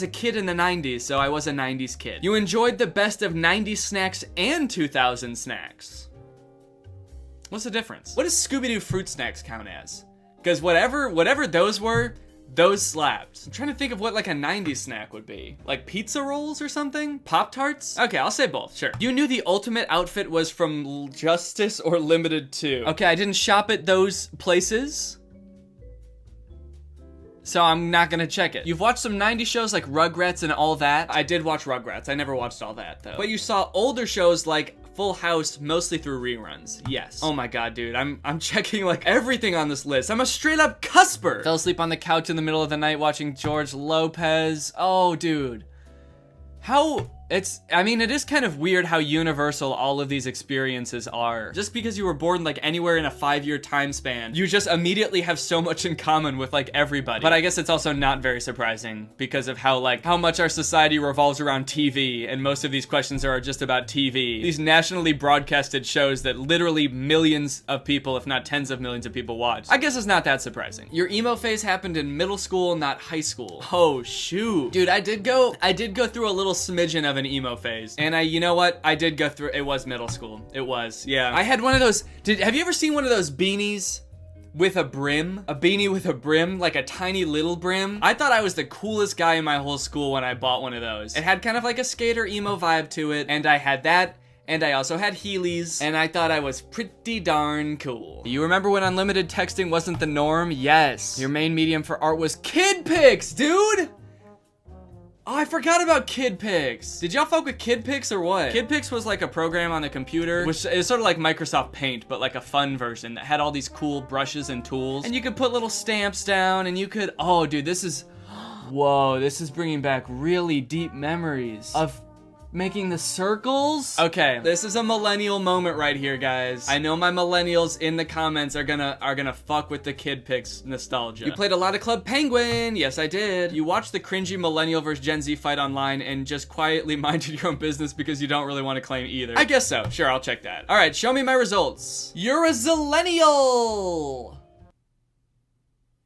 a kid in the 90s, so I was a 90s kid. You enjoyed the best of 90s snacks and 2000 snacks. What's the difference? What does Scooby-Doo fruit snacks count as? Because whatever those were, those slapped. I'm trying to think of what like a 90s snack would be. Like pizza rolls or something? Pop-Tarts? Okay, I'll say both, sure. You knew the ultimate outfit was from Justice or Limited 2. Okay, I didn't shop at those places, so I'm not gonna check it. You've watched some 90s shows like Rugrats and all that. I did watch Rugrats. I never watched all that though. But you saw older shows like Full House mostly through reruns. Yes. Oh my god, dude. I'm checking like everything on this list. I'm a straight up cusper. Fell asleep on the couch in the middle of the night watching George Lopez. Oh, dude. It is kind of weird how universal all of these experiences are. Just because you were born like anywhere in a 5-year time span, you just immediately have so much in common with like everybody. But I guess it's also not very surprising because of how much our society revolves around TV, and most of these questions are just about TV. These nationally broadcasted shows that literally millions of people, if not tens of millions of people watch. I guess it's not that surprising. Your emo phase happened in middle school, not high school. Oh shoot. Dude, I did go through a little smidgen of an emo phase. And you know what? I did go through, it was middle school. It was, yeah. I had one of those, have you ever seen one of those beanies with a brim? A beanie with a brim, like a tiny little brim? I thought I was the coolest guy in my whole school when I bought one of those. It had kind of like a skater emo vibe to it, and I had that, and I also had Heelys, and I thought I was pretty darn cool. You remember when unlimited texting wasn't the norm? Yes. Your main medium for art was kid pics, dude! Oh, I forgot about Kid Pics. Did y'all fuck with Kid Pics or what? Kid Pics was like a program on the computer, which is sort of like Microsoft Paint, but like a fun version that had all these cool brushes and tools. And you could put little stamps down, and you could, oh dude, this is, whoa, this is bringing back really deep memories of making the circles. Okay, this is a millennial moment right here, guys. I know my millennials in the comments are gonna fuck with the Kid Pics nostalgia. You played a lot of Club Penguin. Yes, I did. You watched the cringy millennial versus Gen Z fight online and just quietly minded your own business because you don't really want to claim either. I guess so. Sure, I'll check that. All right, show me my results. You're a zillennial.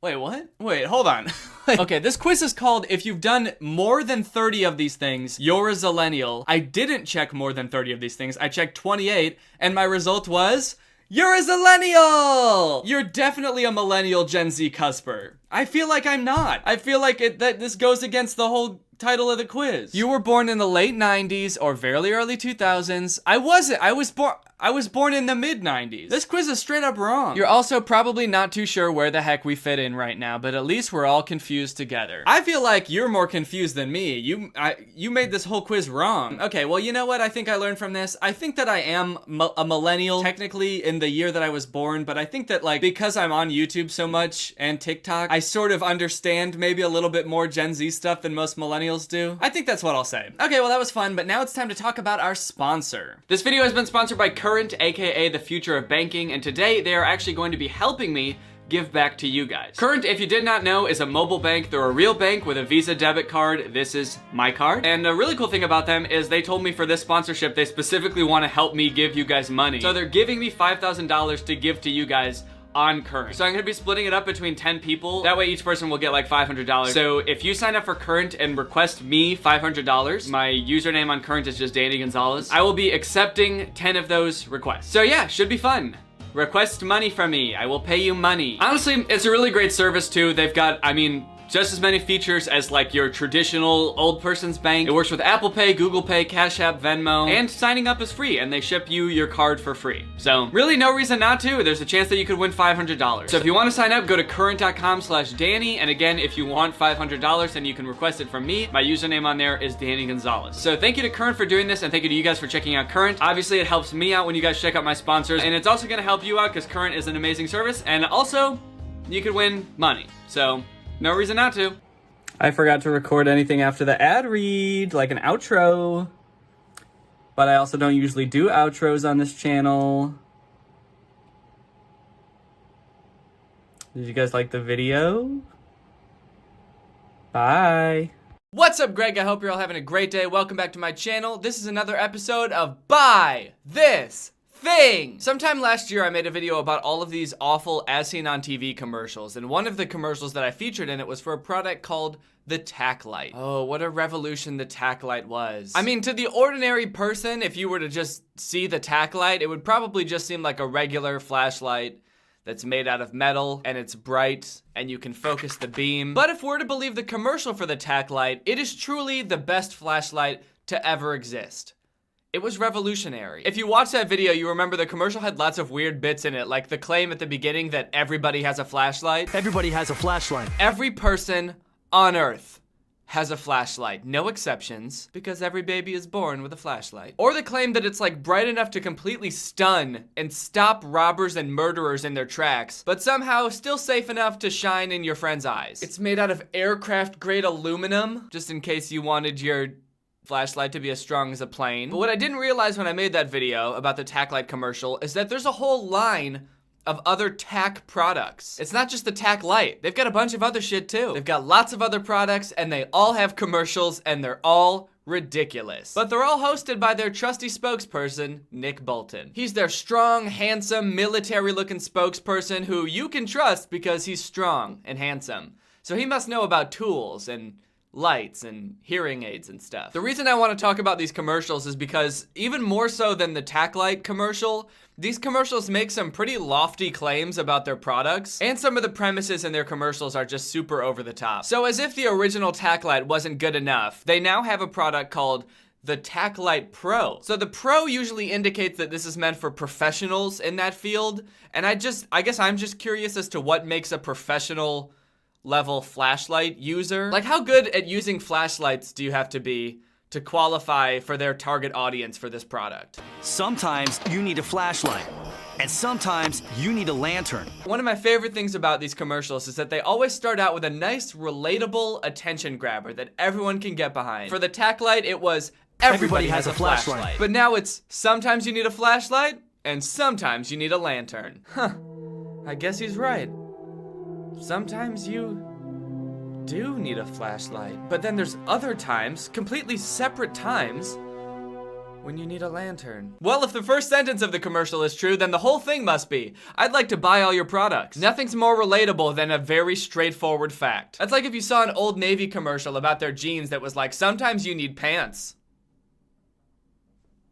Wait, what? Wait, hold on. Okay, this quiz is called If You've Done More Than 30 of These Things, You're a Zillennial. I didn't check more than 30 of these things. I checked 28, and my result was, you're a zillennial! You're definitely a millennial Gen Z cusper. I feel like I'm not. I feel like that this goes against the whole title of the quiz. You were born in the late 90s or very early 2000s. I wasn't. I was born in the mid 90s. This quiz is straight up wrong. You're also probably not too sure where the heck we fit in right now, but at least we're all confused together. I feel like you're more confused than me. You made this whole quiz wrong. Okay, well, you know what I think I learned from this? I think that I am a millennial technically in the year that I was born, but I think that like because I'm on YouTube so much and TikTok, I sort of understand maybe a little bit more Gen Z stuff than most millennials do. I think that's what I'll say. Okay, well that was fun, but now it's time to talk about our sponsor. This video has been sponsored by Current, aka the future of banking, and today they are actually going to be helping me give back to you guys. Current, if you did not know, is a mobile bank. They're a real bank with a Visa debit card. This is my card. And a really cool thing about them is they told me for this sponsorship, they specifically want to help me give you guys money. So they're giving me $5,000 to give to you guys on Current. So I'm gonna be splitting it up between 10 people. That way each person will get like $500. So if you sign up for Current and request me $500, my username on Current is just Danny Gonzalez, I will be accepting 10 of those requests. So yeah, should be fun. Request money from me. I will pay you money. Honestly, it's a really great service too. They've got, I mean, just as many features as like your traditional old person's bank. It works with Apple Pay, Google Pay, Cash App, Venmo, and signing up is free, and they ship you your card for free. So really no reason not to. There's a chance that you could win $500. So if you want to sign up, go to current.com/Danny. And again, if you want $500, then you can request it from me. My username on there is Danny Gonzalez. So thank you to Current for doing this, and thank you to you guys for checking out Current. Obviously, it helps me out when you guys check out my sponsors, and it's also gonna help you out because Current is an amazing service, and also you could win money. So no reason not to. I forgot to record anything after the ad read, like an outro. But I also don't usually do outros on this channel. Did you guys like the video? Bye. What's up, Greg? I hope you're all having a great day. Welcome back to my channel. This is another episode of Buy This thing. Sometime last year, I made a video about all of these awful as seen on TV commercials, and one of the commercials that I featured in it was for a product called the tack light. Oh, what a revolution the tack light was. I mean, to the ordinary person, if you were to just see the tack light, it would probably just seem like a regular flashlight that's made out of metal, and it's bright, and you can focus the beam. But if we're to believe the commercial for the tack light, it is truly the best flashlight to ever exist. It was revolutionary. If you watch that video, you remember the commercial had lots of weird bits in it, like the claim at the beginning that everybody has a flashlight. Everybody has a flashlight. Every person on Earth has a flashlight, no exceptions, because every baby is born with a flashlight. Or the claim that it's like bright enough to completely stun and stop robbers and murderers in their tracks, but somehow still safe enough to shine in your friend's eyes. It's made out of aircraft grade aluminum, just in case you wanted your flashlight to be as strong as a plane. But what I didn't realize when I made that video about the tack light commercial is that there's a whole line of other tack products. It's not just the tack light. They've got a bunch of other shit too. They've got lots of other products and they all have commercials and they're all ridiculous. But they're all hosted by their trusty spokesperson, Nick Bolton. He's their strong, handsome, military-looking spokesperson who you can trust because he's strong and handsome. So he must know about tools and lights and hearing aids and stuff. The reason I want to talk about these commercials is because even more so than the tack light commercial, these commercials make some pretty lofty claims about their products, and some of the premises in their commercials are just super over the top. So as if the original tack light wasn't good enough, they now have a product called the Tack Light Pro. So the Pro usually indicates that this is meant for professionals in that field, and I guess I'm just curious as to what makes a professional level flashlight user. Like, how good at using flashlights do you have to be to qualify for their target audience for this product? Sometimes you need a flashlight, and sometimes you need a lantern. One of my favorite things about these commercials is that they always start out with a nice, relatable attention grabber that everyone can get behind. For the tack light, it was everybody has a flashlight. But now it's sometimes you need a flashlight, and sometimes you need a lantern. Huh, I guess he's right. Sometimes you do need a flashlight, but then there's other times, completely separate times, when you need a lantern. Well, if the first sentence of the commercial is true, then the whole thing must be. I'd like to buy all your products. Nothing's more relatable than a very straightforward fact. That's like if you saw an Old Navy commercial about their jeans that was like, sometimes you need pants.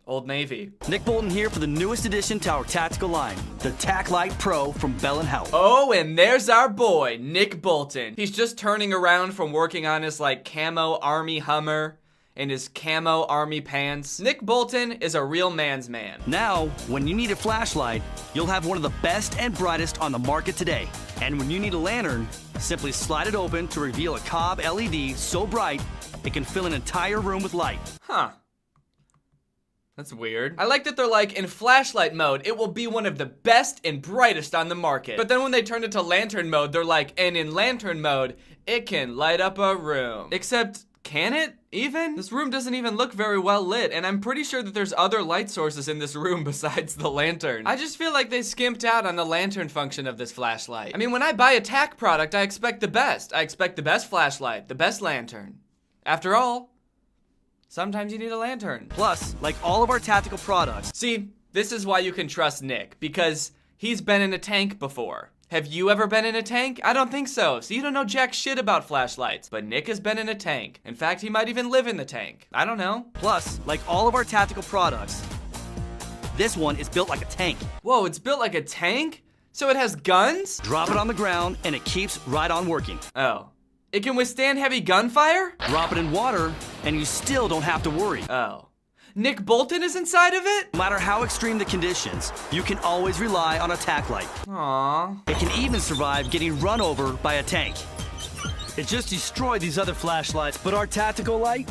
Old Navy. Nick Bolton here for the newest addition to our tactical line, the Tack Light Pro from Bell & Howell. Oh, and there's our boy, Nick Bolton. He's just turning around from working on his like camo army Hummer and his camo army pants. Nick Bolton is a real man's man. Now, when you need a flashlight, you'll have one of the best and brightest on the market today. And when you need a lantern, simply slide it open to reveal a Cobb LED so bright it can fill an entire room with light. Huh. That's weird. I like that they're like, in flashlight mode, it will be one of the best and brightest on the market. But then when they turn it to lantern mode, they're like, and in lantern mode, it can light up a room. Except, can it even? This room doesn't even look very well lit, and I'm pretty sure that there's other light sources in this room besides the lantern. I just feel like they skimped out on the lantern function of this flashlight. I mean, when I buy a tack product, I expect the best. I expect the best flashlight, the best lantern. After all, sometimes you need a lantern. Plus, like all of our tactical products. See, this is why you can trust Nick, because he's been in a tank before. Have you ever been in a tank? I don't think so, so you don't know jack shit about flashlights. But Nick has been in a tank. In fact, he might even live in the tank. I don't know. Plus, like all of our tactical products, this one is built like a tank. Whoa, it's built like a tank? So it has guns? Drop it on the ground and it keeps right on working. Oh. It can withstand heavy gunfire? Drop it in water, and you still don't have to worry. Oh. Nick Bolton is inside of it? No matter how extreme the conditions, you can always rely on a tack light. Aww. It can even survive getting run over by a tank. It just destroyed these other flashlights, but our tactical light,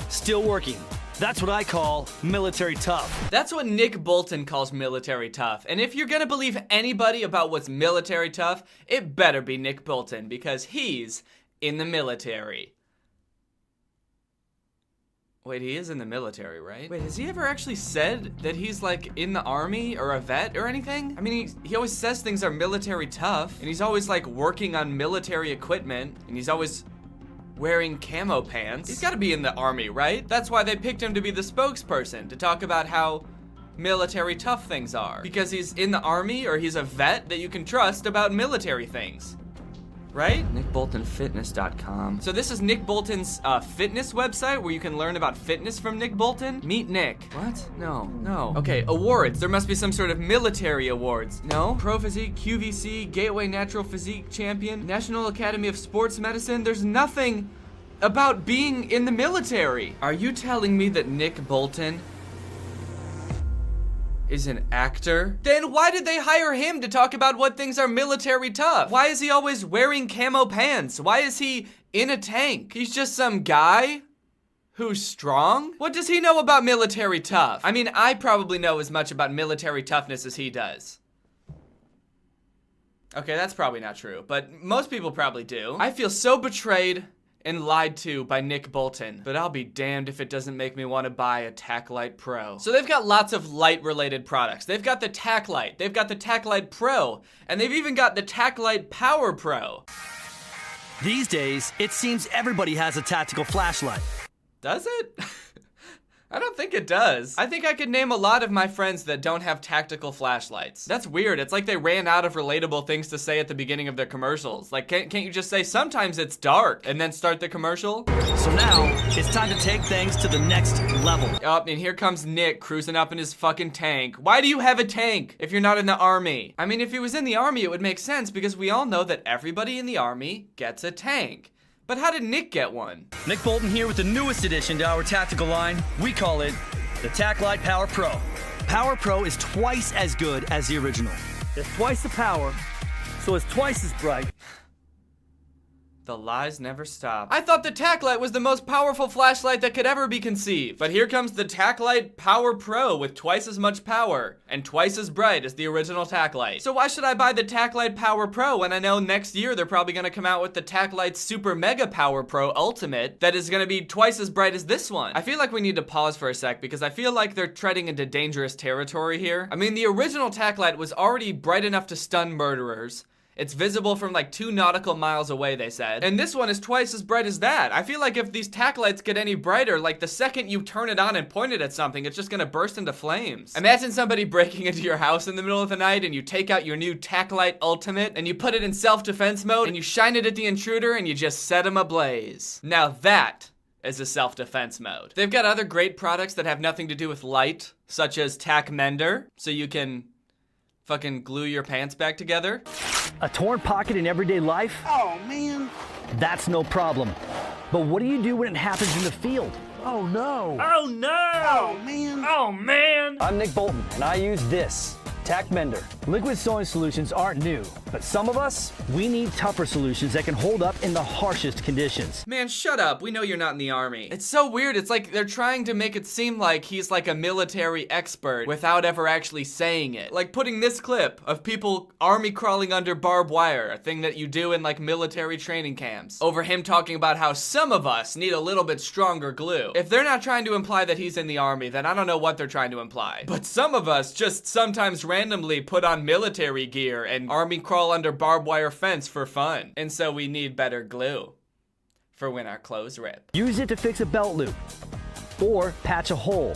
still working. That's what I call military tough. That's what Nick Bolton calls military tough. And if you're gonna believe anybody about what's military tough, it better be Nick Bolton, because he's in the military. Wait, he is in the military, right? Wait, has he ever actually said that he's like in the army or a vet or anything? I mean, he always says things are military tough, and he's always like working on military equipment, and he's always wearing camo pants. He's gotta be in the army, right? That's why they picked him to be the spokesperson, to talk about how military tough things are. Because he's in the army, or he's a vet that you can trust about military things. Right? NickBoltonFitness.com. So this is Nick Bolton's fitness website where you can learn about fitness from Nick Bolton. Meet Nick. What? No. Okay, awards. There must be some sort of military awards. No? Pro Physique, QVC, Gateway Natural Physique Champion, National Academy of Sports Medicine. There's nothing about being in the military. Are you telling me that Nick Bolton is an actor? Then why did they hire him to talk about what things are military tough? Why is he always wearing camo pants? Why is he in a tank? He's just some guy who's strong? What does he know about military tough? I mean, I probably know as much about military toughness as he does. Okay, that's probably not true, but most people probably do. I feel so betrayed and lied to by Nick Bolton, but I'll be damned if it doesn't make me want to buy a TacLite Pro. So they've got lots of light-related products. They've got the TacLite, they've got the TacLite Pro, and they've even got the TacLite Power Pro. These days, it seems everybody has a tactical flashlight. Does it? I don't think it does. I think I could name a lot of my friends that don't have tactical flashlights. That's weird. It's like they ran out of relatable things to say at the beginning of their commercials. Like, can't you just say, sometimes it's dark, and then start the commercial? So now, it's time to take things to the next level. Oh, and here comes Nick cruising up in his fucking tank. Why do you have a tank if you're not in the army? I mean, if he was in the army, it would make sense because we all know that everybody in the army gets a tank. But how did Nick get one? Nick Bolton here with the newest addition to our tactical line. We call it the TacLite Power Pro. Power Pro is twice as good as the original. It's twice the power, so it's twice as bright. The lies never stop. I thought the TacLite was the most powerful flashlight that could ever be conceived. But here comes the TacLite Power Pro with twice as much power and twice as bright as the original TacLite. So why should I buy the TacLite Power Pro when I know next year they're probably gonna come out with the TacLite Super Mega Power Pro Ultimate that is gonna be twice as bright as this one? I feel like we need to pause for a sec because I feel like they're treading into dangerous territory here. I mean, the original TacLite was already bright enough to stun murderers. It's visible from like 2 nautical miles away, they said. And this one is twice as bright as that. I feel like if these TacLites get any brighter, like the second you turn it on and point it at something, it's just gonna burst into flames. Imagine somebody breaking into your house in the middle of the night and you take out your new TacLite Ultimate and you put it in self-defense mode and you shine it at the intruder and you just set him ablaze. Now that is a self-defense mode. They've got other great products that have nothing to do with light, such as Tac Mender, so you can fucking glue your pants back together. A torn pocket in everyday life? Oh, man. That's no problem. But what do you do when it happens in the field? Oh, no. Oh no! Oh, man. Oh man! I'm Nick Bolton, and I use this, Tac Mender. Liquid sewing solutions aren't new, but some of us, we need tougher solutions that can hold up in the harshest conditions. Man, shut up. We know you're not in the army. It's so weird. It's like they're trying to make it seem like he's like a military expert without ever actually saying it. Like putting this clip of people army crawling under barbed wire, a thing that you do in like military training camps, over him talking about how some of us need a little bit stronger glue. If they're not trying to imply that he's in the army, then I don't know what they're trying to imply. But some of us just sometimes randomly put on military gear and army crawl under barbed wire fence for fun. And so we need better glue for when our clothes rip. Use it to fix a belt loop or patch a hole.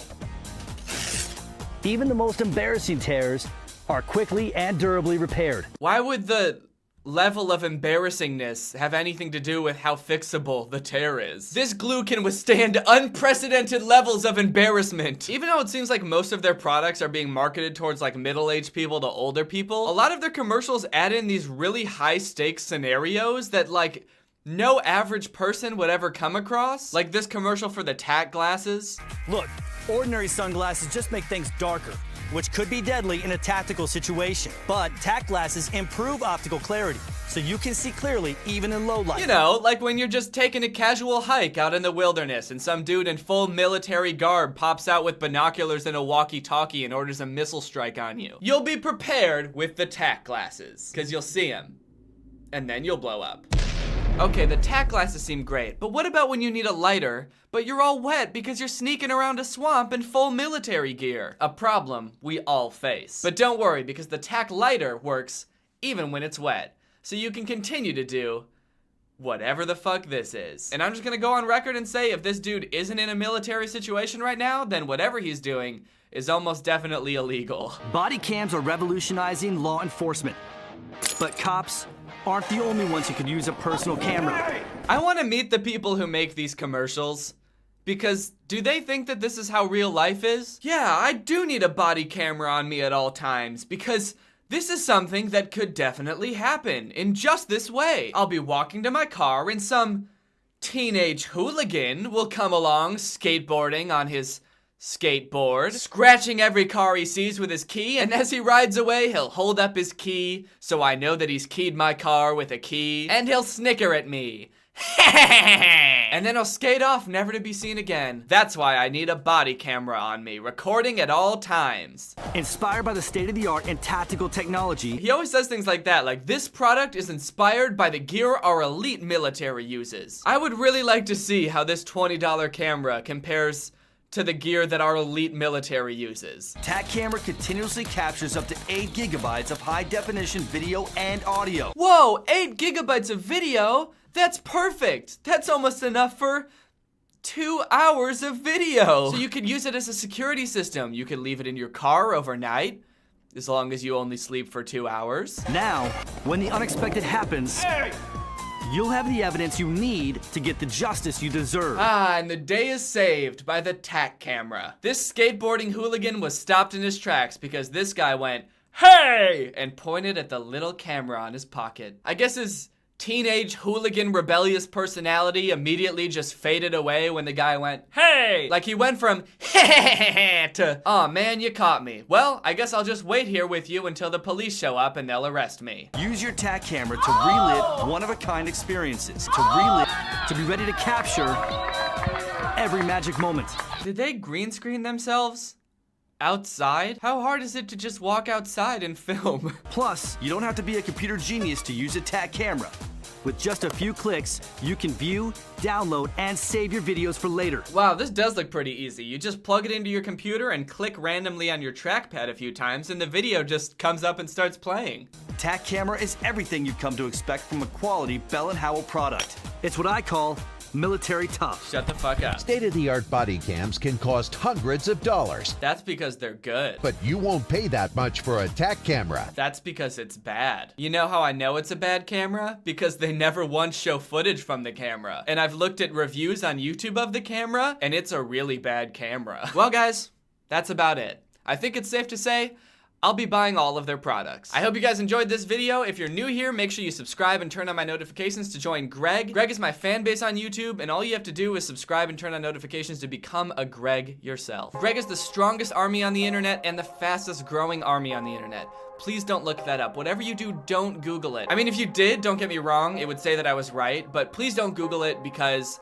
Even the most embarrassing tears are quickly and durably repaired. Why would the level of embarrassingness have anything to do with how fixable the tear is? This glue can withstand unprecedented levels of embarrassment. Even though it seems like most of their products are being marketed towards like middle-aged people to older people, a lot of their commercials add in these really high-stakes scenarios that like no average person would ever come across. Like this commercial for the Tac glasses. Look, ordinary sunglasses just make things darker, which could be deadly in a tactical situation. But Tac glasses improve optical clarity, so you can see clearly even in low light. You know, like when you're just taking a casual hike out in the wilderness and some dude in full military garb pops out with binoculars and a walkie-talkie and orders a missile strike on you. You'll be prepared with the Tac glasses, because you'll see him, and then you'll blow up. Okay, the Tac glasses seem great, but what about when you need a lighter, but you're all wet because you're sneaking around a swamp in full military gear? A problem we all face. But don't worry, because the Tac lighter works even when it's wet, so you can continue to do whatever the fuck this is. And I'm just gonna go on record and say if this dude isn't in a military situation right now, then whatever he's doing is almost definitely illegal. Body cams are revolutionizing law enforcement. But cops aren't the only ones who could use a personal camera. I wanna meet the people who make these commercials. Because do they think that this is how real life is? Yeah, I do need a body camera on me at all times because this is something that could definitely happen in just this way. I'll be walking to my car and some teenage hooligan will come along skateboarding on his skateboard, scratching every car he sees with his key, and as he rides away, he'll hold up his key so I know that he's keyed my car with a key, and he'll snicker at me. And then he'll skate off, never to be seen again. That's why I need a body camera on me, recording at all times. Inspired by the state-of-the-art and tactical technology. He always says things like that, like, this product is inspired by the gear our elite military uses. I would really like to see how this $20 camera compares to the gear that our elite military uses. TAC camera continuously captures up to 8 gigabytes of high-definition video and audio. Whoa, 8 gigabytes of video? That's perfect. That's almost enough for 2 hours of video. So you could use it as a security system. You could leave it in your car overnight, as long as you only sleep for 2 hours. Now, when the unexpected happens, you'll have the evidence you need to get the justice you deserve. Ah, and the day is saved by the TAC camera. This skateboarding hooligan was stopped in his tracks because this guy went, "Hey!" and pointed at the little camera on his pocket. I guess his teenage hooligan rebellious personality immediately just faded away when the guy went, "Hey!" Like he went from to, "Aw man, you caught me. Well, I guess I'll just wait here with you until the police show up and they'll arrest me." Use your TAC camera to relive one-of-a-kind experiences. To be ready to capture every magic moment. Did they green screen themselves? Outside? How hard is it to just walk outside and film? Plus, you don't have to be a computer genius to use a TAC camera. With just a few clicks, you can view, download, and save your videos for later. Wow, this does look pretty easy. You just plug it into your computer and click randomly on your trackpad a few times, and the video just comes up and starts playing. TAC camera is everything you've come to expect from a quality Bell & Howell product. It's what I call military tough. Shut the fuck up. State-of-the-art body cams can cost hundreds of dollars. That's because they're good. But you won't pay that much for a TAC camera. That's because it's bad. You know how I know it's a bad camera? Because they never once show footage from the camera. And I've looked at reviews on YouTube of the camera, and it's a really bad camera. Well guys, that's about it. I think it's safe to say I'll be buying all of their products. I hope you guys enjoyed this video. If you're new here, make sure you subscribe and turn on my notifications to join Greg. Greg is my fan base on YouTube, and all you have to do is subscribe and turn on notifications to become a Greg yourself. Greg is the strongest army on the internet and the fastest growing army on the internet. Please don't look that up. Whatever you do, don't Google it. I mean, if you did, don't get me wrong, it would say that I was right, but please don't Google it because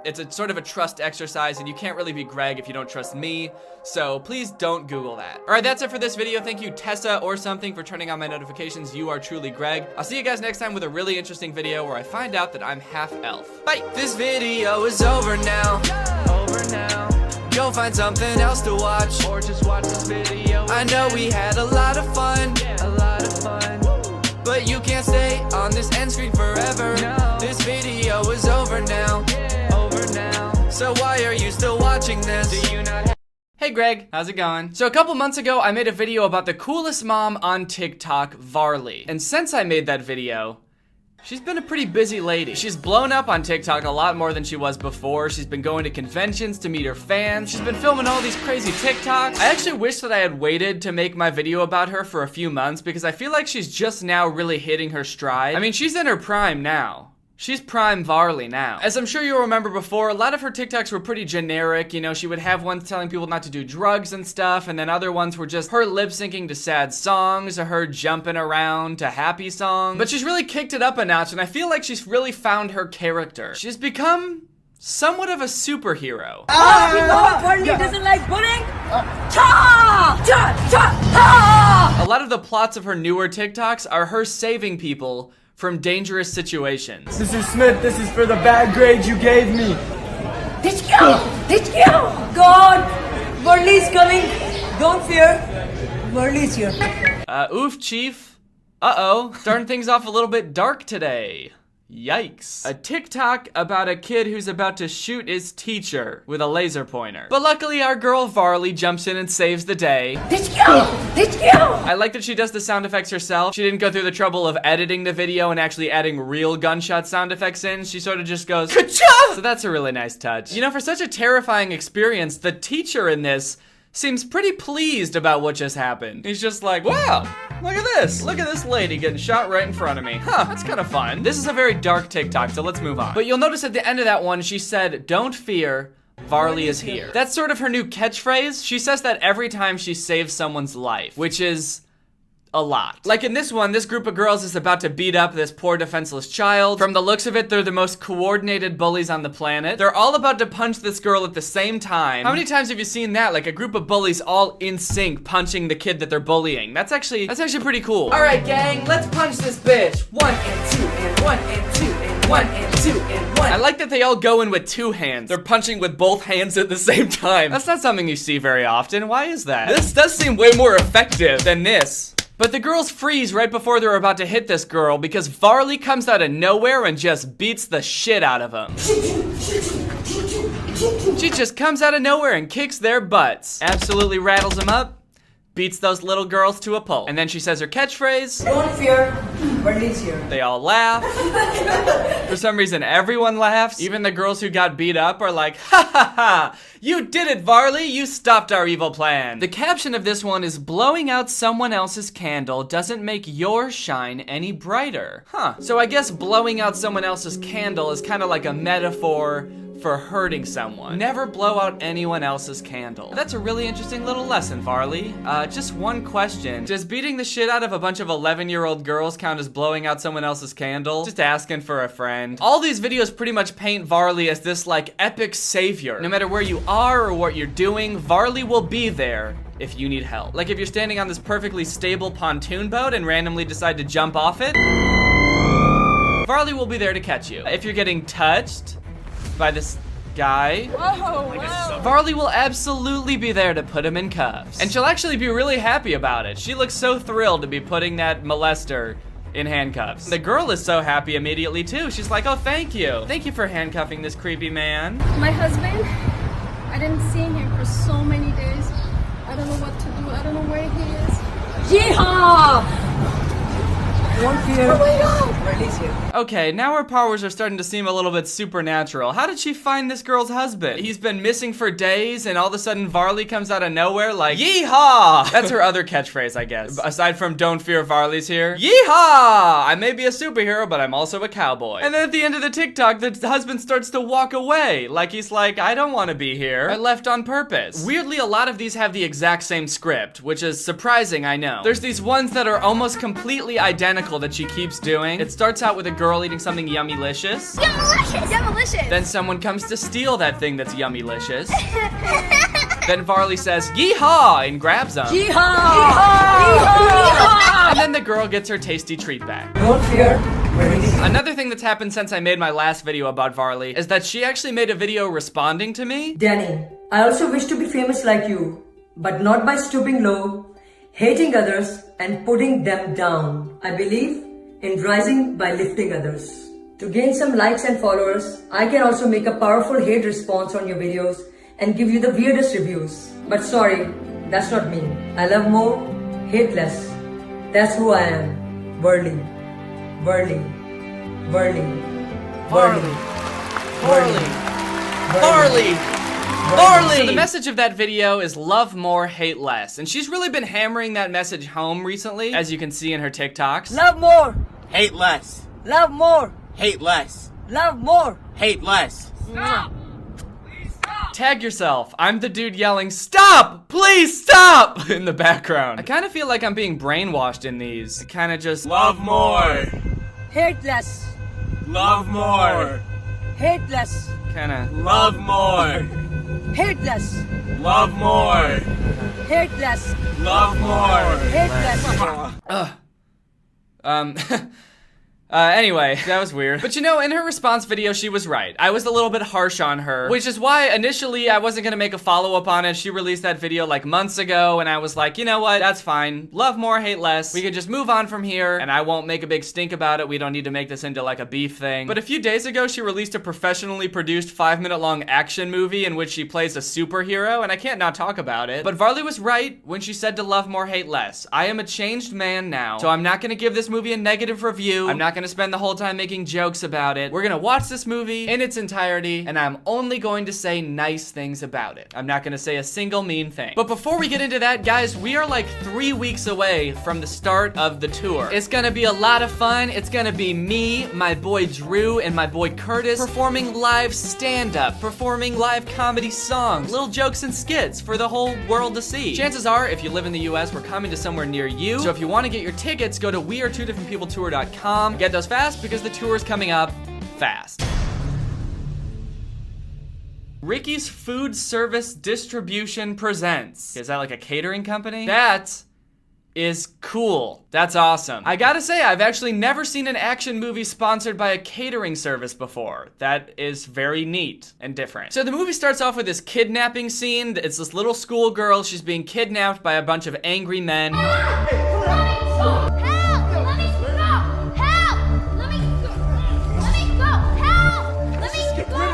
it's a sort of a trust exercise, and you can't really be Greg if you don't trust me, so please don't Google that. All right, that's it for this video. Thank you, Tessa or something, for turning on my notifications. You are truly Greg. I'll see you guys next time with a really interesting video where I find out that I'm half elf. Bye! This video is over now. Go find something else to watch, or just watch this video. I know we had a lot of fun, but you can't stay on this end screen forever. This video is over now. So why are you still watching this? Do you not? Hey Greg, how's it going? So a couple months ago, I made a video about the coolest mom on TikTok, Varley. And since I made that video, she's been a pretty busy lady. She's blown up on TikTok a lot more than she was before. She's been going to conventions to meet her fans. She's been filming all these crazy TikToks. I actually wish that I had waited to make my video about her for a few months because I feel like she's just now really hitting her stride. I mean, she's in her prime now. She's prime Varley now. As I'm sure you'll remember before, a lot of her TikToks were pretty generic. You know, she would have ones telling people not to do drugs and stuff, and then other ones were just her lip syncing to sad songs, or her jumping around to happy songs. But she's really kicked it up a notch, and I feel like she's really found her character. She's become somewhat of a superhero. Varley doesn't like pudding? Cha! Cha! Cha! Ha! A lot of the plots of her newer TikToks are her saving people from dangerous situations. Mr. Smith, this is for the bad grades you gave me. Did you? God! Varley's coming! Don't fear. Varley's here. Oof, Chief. Uh-oh. Starting things off a little bit dark today. Yikes. A TikTok about a kid who's about to shoot his teacher with a laser pointer. But luckily our girl Varley jumps in and saves the day. I like that she does the sound effects herself. She didn't go through the trouble of editing the video and actually adding real gunshot sound effects in. She sort of just goes, ka-cha! So that's a really nice touch. You know, for such a terrifying experience, the teacher in this seems pretty pleased about what just happened. He's just like, wow, look at this. Look at this lady getting shot right in front of me. Huh, that's kind of fun. This is a very dark TikTok, so let's move on. But you'll notice at the end of that one, she said, don't fear, Varley is here. That's sort of her new catchphrase. She says that every time she saves someone's life, which is a lot. Like in this one, this group of girls is about to beat up this poor defenseless child. From the looks of it, they're the most coordinated bullies on the planet. They're all about to punch this girl at the same time. How many times have you seen that? Like a group of bullies all in sync punching the kid that they're bullying. That's actually pretty cool. All right, gang, let's punch this bitch. 1 and 2 and 1 and 2 and 1 and 2 and 1. I like that they all go in with two hands. They're punching with both hands at the same time. That's not something you see very often. Why is that? This does seem way more effective than this. But the girls freeze right before they're about to hit this girl because Varley comes out of nowhere and just beats the shit out of them. She just comes out of nowhere and kicks their butts. Absolutely rattles them up. Beats those little girls to a pulp. And then she says her catchphrase. Don't fear, Varley's here. They all laugh. For some reason, everyone laughs. Even the girls who got beat up are like, ha ha ha, you did it, Varley. You stopped our evil plan. The caption of this one is, blowing out someone else's candle doesn't make yours shine any brighter. Huh. So I guess blowing out someone else's candle is kind of like a metaphor for hurting someone. Never blow out anyone else's candle. That's a really interesting little lesson, Varley. Just one question. Does beating the shit out of a bunch of 11-year-old girls count as blowing out someone else's candle? Just asking for a friend. All these videos pretty much paint Varley as this like epic savior. No matter where you are or what you're doing, Varley will be there if you need help. Like if you're standing on this perfectly stable pontoon boat and randomly decide to jump off it, Varley will be there to catch you. If you're getting touched by this guy, Varley will absolutely be there to put him in cuffs. And she'll actually be really happy about it. She looks so thrilled to be putting that molester in handcuffs. The girl is so happy immediately too. She's like, oh, thank you. Thank you for handcuffing this creepy man. My husband, I didn't see him for so many days. I don't know what to do. I don't know where he is. Yeehaw! Don't fear, Varley's here. Okay, now her powers are starting to seem a little bit supernatural. How did she find this girl's husband? He's been missing for days and all of a sudden Varley comes out of nowhere like, yeehaw! That's her other catchphrase, I guess. Aside from don't fear, Varley's here. Yeehaw! I may be a superhero, but I'm also a cowboy. And then at the end of the TikTok, the husband starts to walk away. Like he's like, I don't want to be here. I left on purpose. Weirdly, a lot of these have the exact same script, which is surprising, I know. There's these ones that are almost completely identical that she keeps doing. It starts out with a girl eating something yummylicious. Yummylicious! Yummylicious! Then someone comes to steal that thing that's yummylicious. Then Varley says, yeehaw, and grabs him. Yeehaw! Yeehaw! And then the girl gets her tasty treat back. Don't fear, Varley's here. Another thing that's happened since I made my last video about Varley is that she actually made a video responding to me. Danny, I also wish to be famous like you, but not by stooping low, hating others, and putting them down. I believe in rising by lifting others. To gain some likes and followers, I can also make a powerful hate response on your videos and give you the weirdest reviews. But sorry, that's not me. I love more, hate less. That's who I am. Varley. Varley. Varley. Varley. Varley. Varley. Varley! So the message of that video is love more, hate less. And she's really been hammering that message home recently, as you can see in her TikToks. Love more. Hate less. Love more. Hate less. Love more. Hate less. Stop! Tag yourself. I'm the dude yelling, stop! Please stop! In the background. I kind of feel like I'm being brainwashed in these. I kind of just Love more. Hate less. Love more. Hate less. kind of Love more. Hate less. Love more. Hate less. Love more. Hate less. Anyway, that was weird. But you know, in her response video, she was right. I was a little bit harsh on her, which is why initially I wasn't gonna make a follow-up on it. She released that video like months ago, and I was like, you know what, that's fine. Love more, hate less. We could just move on from here, and I won't make a big stink about it. We don't need to make this into like a beef thing. But a few days ago, she released a professionally produced 5-minute long action movie in which she plays a superhero, and I can't not talk about it. But Varley was right when she said to love more, hate less. I am a changed man now, so I'm not gonna give this movie a negative review. I'm not gonna spend the whole time making jokes about it. We're gonna watch this movie in its entirety, and I'm only going to say nice things about it. I'm not gonna say a single mean thing. But before we get into that, guys, we are like 3 weeks away from the start of the tour. It's gonna be a lot of fun. It's gonna be me, my boy Drew, and my boy Curtis performing live stand-up, performing live comedy songs, little jokes and skits for the whole world to see. Chances are, if you live in the US, we're coming to somewhere near you. So if you want to get your tickets, go to wearetwodifferentpeopletour.com. Get those fast because the tour is coming up fast. Ricky's Food Service Distribution presents. Is that like a catering company? That is cool. That's awesome. I gotta say, I've actually never seen an action movie sponsored by a catering service before. That is very neat and different. So the movie starts off with this kidnapping scene. It's this little schoolgirl. She's being kidnapped by a bunch of angry men.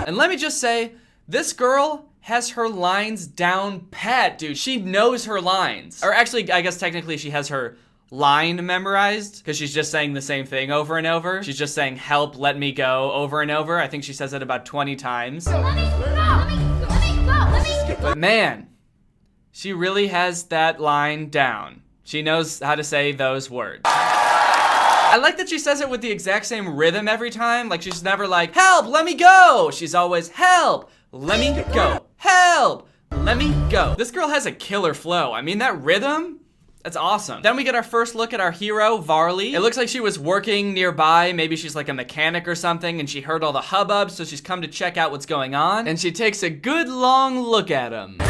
And let me just say, this girl has her lines down pat, dude. She knows her lines. Or actually, I guess technically she has her line memorized because she's just saying the same thing over and over. She's just saying, help, let me go, over and over. I think she says it about 20 times. But man, she really has that line down. She knows how to say those words. I like that she says it with the exact same rhythm every time. Like, she's never like, help, let me go. She's always, help, let me go. Help, let me go. This girl has a killer flow. I mean, that rhythm, that's awesome. Then we get our first look at our hero, Varley. It looks like she was working nearby. Maybe she's like a mechanic or something, and she heard all the hubbub, so she's come to check out what's going on. And she takes a good long look at him.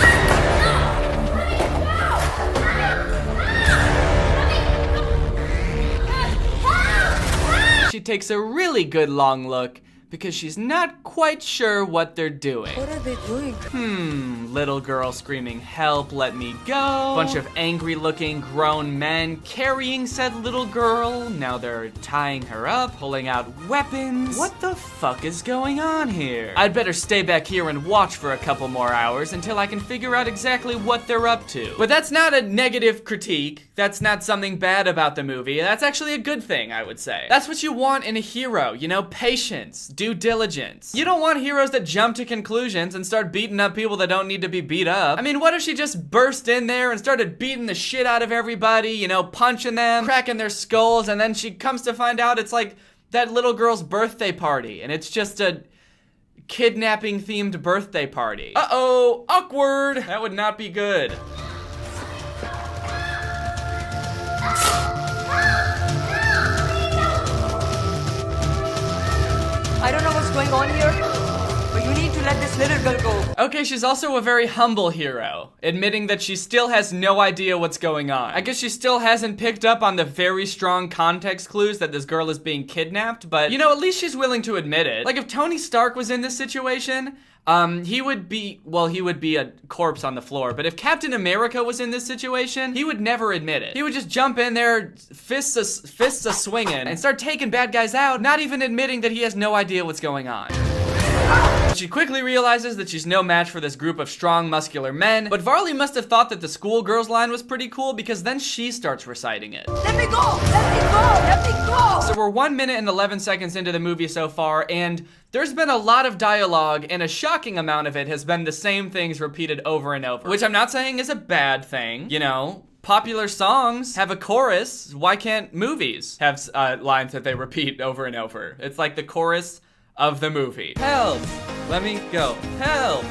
She takes a really good long look because she's not quite sure what they're doing. What are they doing? Little girl screaming, help, let me go. Bunch of angry looking grown men carrying said little girl. Now they're tying her up, pulling out weapons. What the fuck is going on here? I'd better stay back here and watch for a couple more hours until I can figure out exactly what they're up to. But that's not a negative critique. That's not something bad about the movie. That's actually a good thing, I would say. That's what you want in a hero, you know, patience, due diligence. You don't want heroes that jump to conclusions and start beating up people that don't need to be beat up. I mean, what if she just burst in there and started beating the shit out of everybody, you know, punching them, cracking their skulls, and then she comes to find out it's like that little girl's birthday party, and it's just a kidnapping themed birthday party. Uh-oh, awkward. That would not be good. I don't know what's going on here, but you need to let this little girl go. Okay, she's also a very humble hero, admitting that she still has no idea what's going on. I guess she still hasn't picked up on the very strong context clues that this girl is being kidnapped, but, you know, at least she's willing to admit it. Like, if Tony Stark was in this situation, he would be a corpse on the floor, but if Captain America was in this situation, he would never admit it. He would just jump in there, fists a swinging, and start taking bad guys out, not even admitting that he has no idea what's going on. She quickly realizes that she's no match for this group of strong, muscular men, but Varley must have thought that the schoolgirl's line was pretty cool because then she starts reciting it. Let me go! Let me go! Let me go! So we're 1 minute and 11 seconds into the movie so far, and there's been a lot of dialogue, and a shocking amount of it has been the same things repeated over and over, which I'm not saying is a bad thing, you know. Popular songs have a chorus. Why can't movies have lines that they repeat over and over? It's like the chorus of the movie. Help, let me go. Help,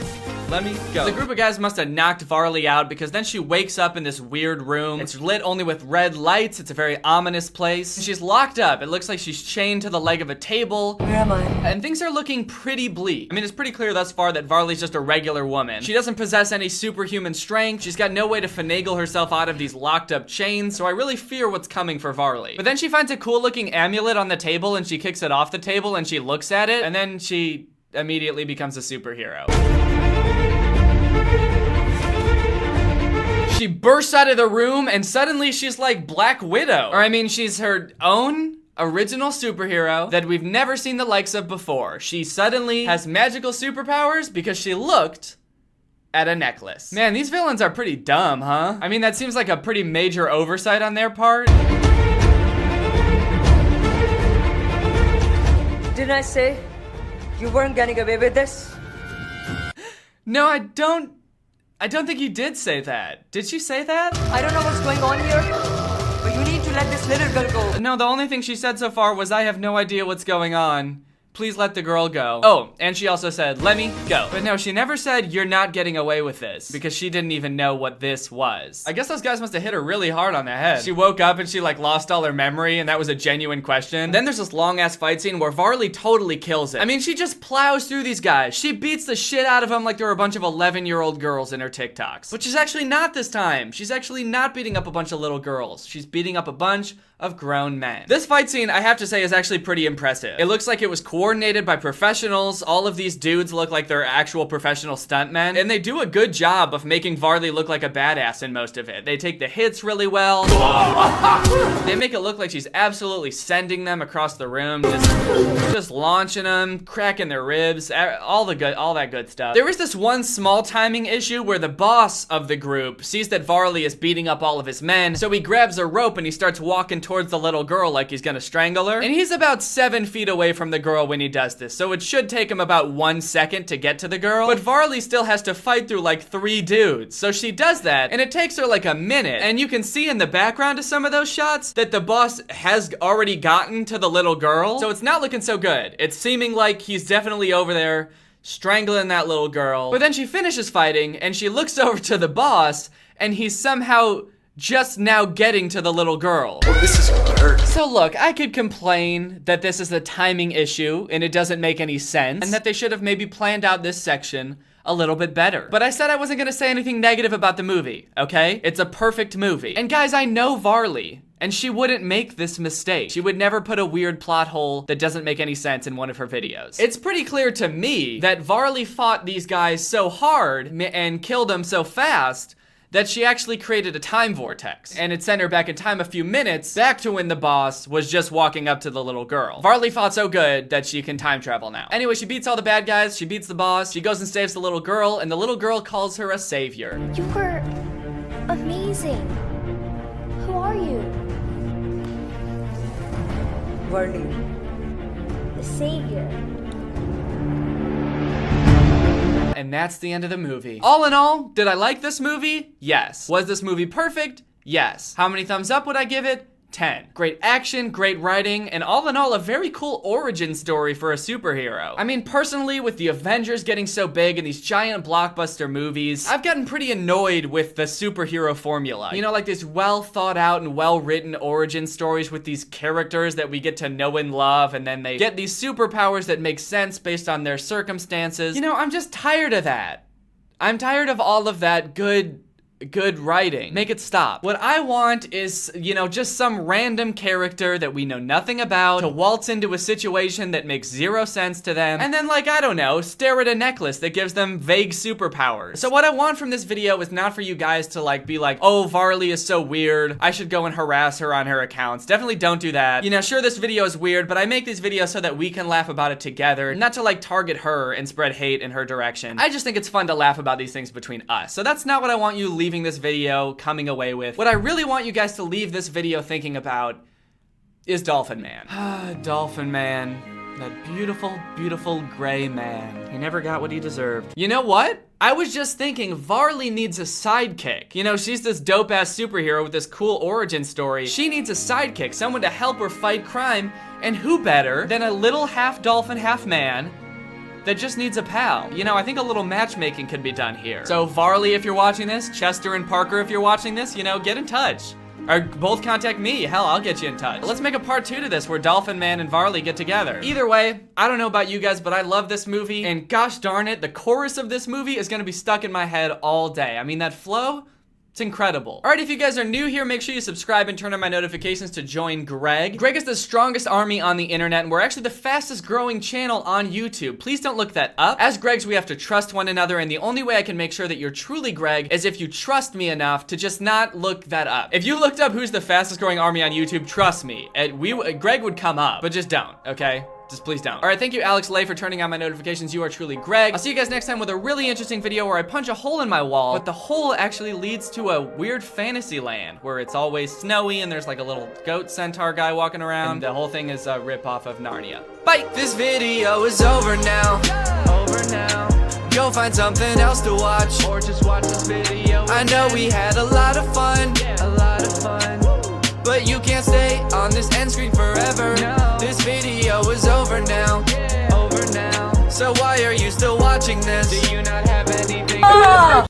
let me go. The group of guys must have knocked Varley out because then she wakes up in this weird room. It's lit only with red lights. It's a very ominous place. She's locked up. It looks like she's chained to the leg of a table. Where am I? And things are looking pretty bleak. I mean, it's pretty clear thus far that Varley's just a regular woman. She doesn't possess any superhuman strength. She's got no way to finagle herself out of these locked up chains, so I really fear what's coming for Varley. But then she finds a cool looking amulet on the table and she kicks it off the table and she looks at it and then she immediately becomes a superhero. She bursts out of the room and suddenly she's like Black Widow. Or I mean, she's her own original superhero that we've never seen the likes of before. She suddenly has magical superpowers because she looked at a necklace. Man, these villains are pretty dumb, huh? I mean, that seems like a pretty major oversight on their part. Didn't I say you weren't getting away with this? No, I don't think you did say that. Did she say that? I don't know what's going on here, but you need to let this little girl go. No, the only thing she said so far was, I have no idea what's going on. Please let the girl go. Oh, and she also said, let me go. But no, she never said, you're not getting away with this, because she didn't even know what this was. I guess those guys must have hit her really hard on the head. She woke up and she like lost all her memory, and that was a genuine question. Then there's this long ass fight scene where Varley totally kills it. I mean, she just plows through these guys. She beats the shit out of them like they were a bunch of 11-year-old girls in her TikToks. But she's actually not this time. She's actually not beating up a bunch of little girls. She's beating up a bunch of grown men. This fight scene, I have to say, is actually pretty impressive. It looks like it was coordinated by professionals. All of these dudes look like they're actual professional stuntmen, and they do a good job of making Varley look like a badass in most of it. They take the hits really well. They make it look like she's absolutely sending them across the room, just launching them, cracking their ribs, all that good stuff. There is this one small timing issue where the boss of the group sees that Varley is beating up all of his men, so he grabs a rope and he starts walking towards the little girl like he's gonna strangle her. And he's about 7 feet away from the girl when he does this, so it should take him about 1 second to get to the girl. But Varley still has to fight through like 3 dudes. So she does that, and it takes her like a minute. And you can see in the background of some of those shots that the boss has already gotten to the little girl. So it's not looking so good. It's seeming like he's definitely over there strangling that little girl. But then she finishes fighting, and she looks over to the boss, and he's somehow just now getting to the little girl. Oh, this is gonna hurt. So look, I could complain that this is a timing issue and it doesn't make any sense, and that they should have maybe planned out this section a little bit better. But I said I wasn't gonna say anything negative about the movie, okay? It's a perfect movie. And guys, I know Varley, and she wouldn't make this mistake. She would never put a weird plot hole that doesn't make any sense in one of her videos. It's pretty clear to me that Varley fought these guys so hard and killed them so fast that she actually created a time vortex, and it sent her back in time a few minutes, back to when the boss was just walking up to the little girl. Varley fought so good that she can time travel now. Anyway, she beats all the bad guys, she beats the boss, she goes and saves the little girl, and the little girl calls her a savior. You were amazing. Who are you? Varley. The savior. And that's the end of the movie. All in all, did I like this movie? Yes. Was this movie perfect? Yes. How many thumbs up would I give it? 10. Great action, great writing, and all in all, a very cool origin story for a superhero. I mean, personally, with the Avengers getting so big and these giant blockbuster movies, I've gotten pretty annoyed with the superhero formula. You know, like these well thought out and well written origin stories with these characters that we get to know and love, and then they get these superpowers that make sense based on their circumstances. You know, I'm just tired of that. I'm tired of all of that good writing. Make it stop. What I want is, you know, just some random character that we know nothing about to waltz into a situation that makes 0 sense to them, and then, like, I don't know, stare at a necklace that gives them vague superpowers. So what I want from this video is not for you guys to, like, be like, oh, Varley is so weird, I should go and harass her on her accounts. Definitely don't do that. You know, sure, this video is weird, but I make these videos so that we can laugh about it together, not to, like, target her and spread hate in her direction. I just think it's fun to laugh about these things between us. So that's not what I want you leaving this video coming away with. What I really want you guys to leave this video thinking about is Dolphin Man. Dolphin Man. That beautiful, beautiful gray man. He never got what he deserved. You know what? I was just thinking Varley needs a sidekick. You know, she's this dope-ass superhero with this cool origin story. She needs a sidekick, someone to help her fight crime, and who better than a little half dolphin, half man, that just needs a pal. You know, I think a little matchmaking could be done here. So Varley, if you're watching this, Chester and Parker, if you're watching this, you know, get in touch. Or both contact me. Hell, I'll get you in touch. Let's make a part 2 to this where Dolphin Man and Varley get together. Either way, I don't know about you guys, but I love this movie. And gosh darn it, the chorus of this movie is gonna be stuck in my head all day. I mean, that flow, it's incredible. All right, if you guys are new here, make sure you subscribe and turn on my notifications to join Greg. Greg is the strongest army on the internet, and we're actually the fastest growing channel on YouTube. Please don't look that up. As Gregs, we have to trust one another, and the only way I can make sure that you're truly Greg is if you trust me enough to just not look that up. If you looked up who's the fastest growing army on YouTube, trust me, Greg would come up, but just don't, okay? Just please don't. All right, thank you, Alex Lay, for turning on my notifications. You are truly Greg. I'll see you guys next time with a really interesting video where I punch a hole in my wall, but the hole actually leads to a weird fantasy land where it's always snowy and there's like a little goat centaur guy walking around. And the whole thing is a rip off of Narnia. Bye! This video is over now. Over now. Go find something else to watch. Or just watch this video. I know we had a lot of fun. A lot of fun. But you can't stay on this end screen forever. No. This video is over now. Over now. So why are you still watching this? Do you not have anything?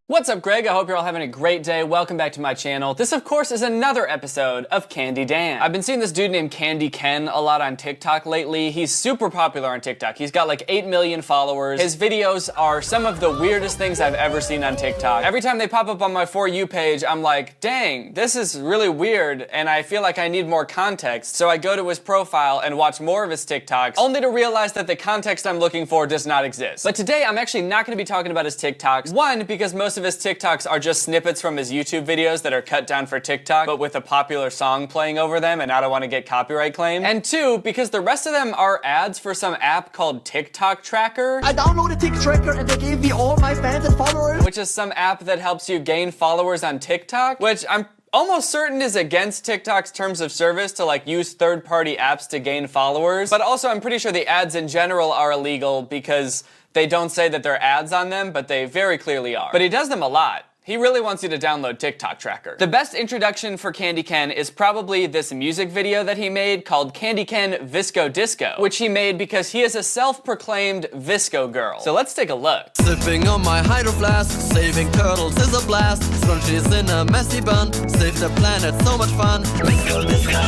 What's up, Greg? I hope you're all having a great day. Welcome back to my channel. This, of course, is another episode of Candy Dan. I've been seeing this dude named Candy Ken a lot on TikTok lately. He's super popular on TikTok. He's got like 8 million followers. His videos are some of the weirdest things I've ever seen on TikTok. Every time they pop up on my For You page, I'm like, dang, this is really weird, and I feel like I need more context. So I go to his profile and watch more of his TikToks, only to realize that the context I'm looking for does not exist. But today, I'm actually not going to be talking about his TikToks. One, because most of his TikToks are just snippets from his YouTube videos that are cut down for TikTok, but with a popular song playing over them, and I don't want to get copyright claimed. And two, because the rest of them are ads for some app called TikTok Tracker. I downloaded TikTok Tracker and they gave me all my fans and followers. Which is some app that helps you gain followers on TikTok, which I'm almost certain is against TikTok's terms of service to like use third-party apps to gain followers. But also I'm pretty sure the ads in general are illegal because they don't say that they're ads on them, but they very clearly are. But he does them a lot. He really wants you to download TikTok Tracker. The best introduction for Candy Ken is probably this music video that he made called Candy Ken Visco Disco, which he made because he is a self-proclaimed Visco girl. So let's take a look. Sipping on my hydro flask, saving turtles is a blast. Scrunchies in a messy bun, save the planet, so much fun. Visco Disco,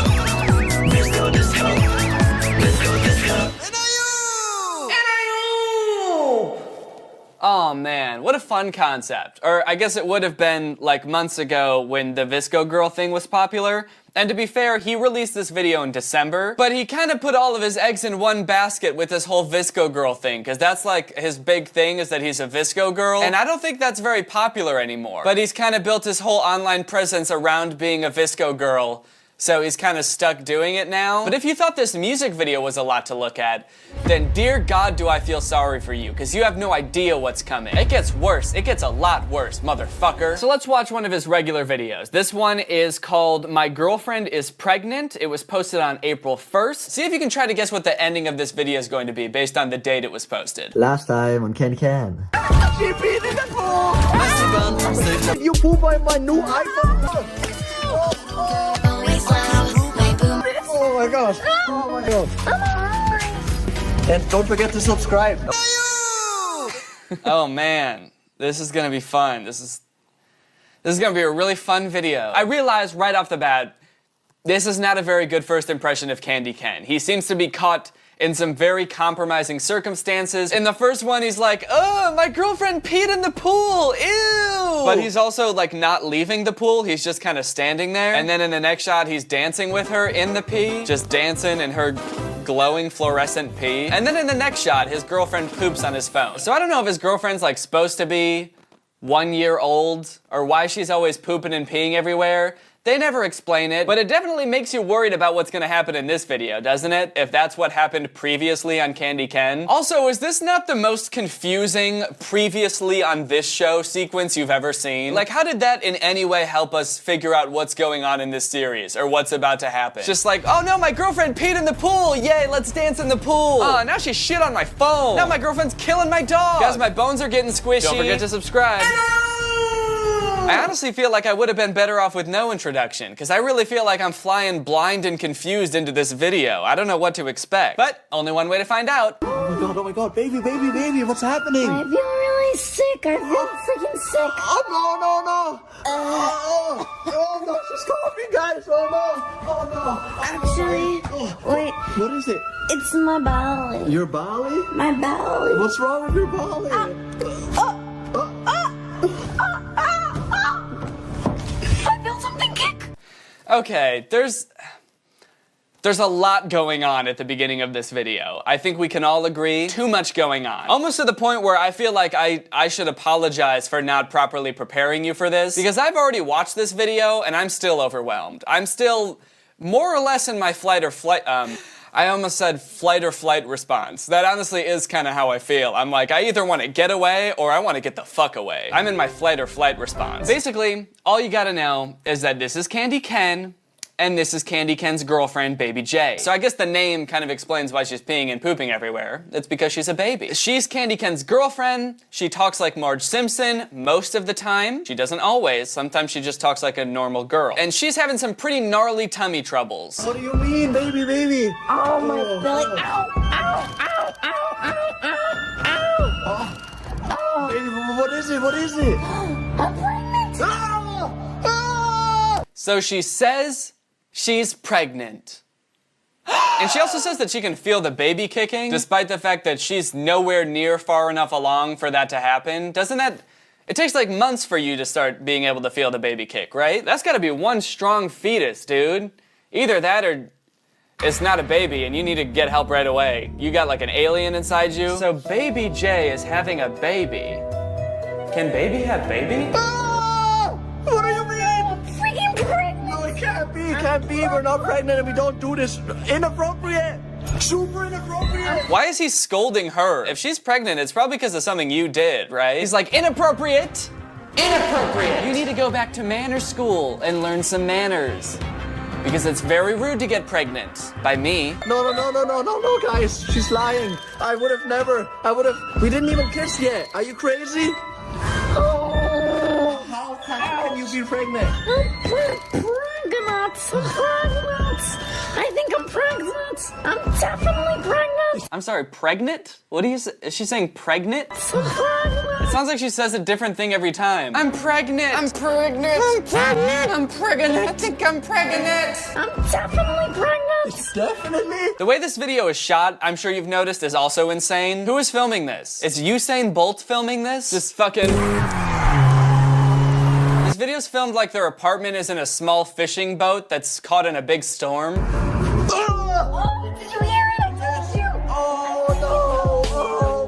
Visco Disco, Visco Disco. Oh man, what a fun concept. Or I guess it would have been like months ago when the Visco girl thing was popular. And to be fair, he released this video in December, but he kind of put all of his eggs in one basket with this whole Visco girl thing, because that's like his big thing is that he's a Visco girl, and I don't think that's very popular anymore. But he's kind of built his whole online presence around being a Visco girl, so he's kind of stuck doing it now. But if you thought this music video was a lot to look at, then dear God do I feel sorry for you, because you have no idea what's coming. It gets worse. It gets a lot worse, motherfucker. So let's watch one of his regular videos. This one is called My Girlfriend is Pregnant. It was posted on April 1st. See if you can try to guess what the ending of this video is going to be based on the date it was posted. Last time on Candy Can. Messy bun, save the You poop on my new iPhone. Oh my gosh. Oh my god. And don't forget to subscribe. Oh man, this is gonna be fun. This is gonna be a really fun video. I realized right off the bat, this is not a very good first impression of Candy Ken. He seems to be caught in some very compromising circumstances. In the first one, he's like, oh, my girlfriend peed in the pool, ew! But he's also like not leaving the pool, he's just kind of standing there. And then in the next shot, he's dancing with her in the pee, just dancing in her glowing fluorescent pee. And then in the next shot, his girlfriend poops on his phone. So I don't know if his girlfriend's like supposed to be 1 year old or why she's always pooping and peeing everywhere. They never explain it, but it definitely makes you worried about what's gonna happen in this video, doesn't it? If that's what happened previously on Candy Ken. Also, is this not the most confusing previously on this show sequence you've ever seen? Like, how did that in any way help us figure out what's going on in this series or what's about to happen? Just like, oh no, my girlfriend peed in the pool! Yay, let's dance in the pool! Oh, now she shit on my phone! Now my girlfriend's killing my dog! Guys, my bones are getting squishy. Don't forget to subscribe. I honestly feel like I would have been better off with no introduction, because I really feel like I'm flying blind and confused into this video. I don't know what to expect, but only one way to find out. Oh my god, baby, what's happening? I feel really sick. I feel freaking sick. Oh no. Oh no, she's coughing, guys. Oh no. Actually, wait. What is it? It's my belly. Your belly? My belly. What's wrong with your belly? I feel something kick. Okay, there's a lot going on at the beginning of this video. I think we can all agree, too much going on. Almost to the point where I feel like I should apologize for not properly preparing you for this, because I've already watched this video and I'm still overwhelmed. I'm still more or less in my I almost said flight or flight response. That honestly is kind of how I feel. I'm like, I either want to get away or I want to get the fuck away. I'm in my flight or flight response. Basically, all you gotta know is that this is Candy Ken, and this is Candy Ken's girlfriend, Baby J. So I guess the name kind of explains why she's peeing and pooping everywhere. It's because she's a baby. She's Candy Ken's girlfriend. She talks like Marge Simpson most of the time. She doesn't always. Sometimes she just talks like a normal girl. And she's having some pretty gnarly tummy troubles. What do you mean, baby? Oh, my belly. Ow. Baby, what is it? I'm pregnant. So she says she's pregnant. And she also says that she can feel the baby kicking, despite the fact that she's nowhere near far enough along for that to happen. Doesn't that... It takes like months for you to start being able to feel the baby kick, right? That's gotta be one strong fetus, dude. Either that or it's not a baby and you need to get help right away. You got like an alien inside you. So Baby J is having a baby. Can baby have baby? What do you mean? Freaking pregnant. No, it can't be. We're not pregnant and we don't do this. Inappropriate. Super inappropriate. Why is he scolding her? If she's pregnant, it's probably because of something you did, right? He's like, inappropriate. You need to go back to manners school and learn some manners. Because it's very rude to get pregnant. By me. No, guys. She's lying. I would have never. We didn't even kiss yet. Are you crazy? Oh. How can you be pregnant? I'm pregnant. I think I'm pregnant. I'm definitely pregnant. I'm sorry, pregnant? What do you say? Is she saying pregnant? I'm pregnant. It sounds like she says a different thing every time. I'm pregnant. I think I'm pregnant. I'm definitely pregnant. Definitely. The way this video is shot, I'm sure you've noticed, is also insane. Who is filming this? Is Usain Bolt filming this? Just fucking... This video's filmed like their apartment is in a small fishing boat that's caught in a big storm. Oh, did you hear it? I told you. Oh no.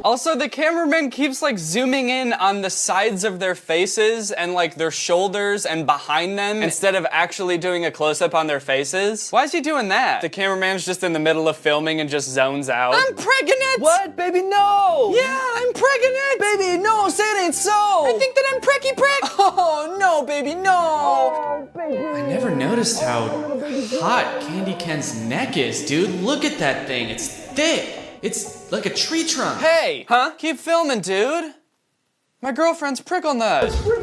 Also, the cameraman keeps like zooming in on the sides of their faces and like their shoulders and behind them instead of actually doing a close-up on their faces. Why is he doing that? The cameraman's just in the middle of filming and just zones out. I'm pregnant! What, baby? No! Yeah, I'm pregnant! Baby, no, say it ain't so! I think that I'm precky prick! Oh, no, baby, no! Oh, baby. I never noticed how hot Candy Ken's neck is, dude. Look at that thing. It's thick. It's like a tree trunk. Hey! Huh? Keep filming, dude. My girlfriend's prickle nut. Stop!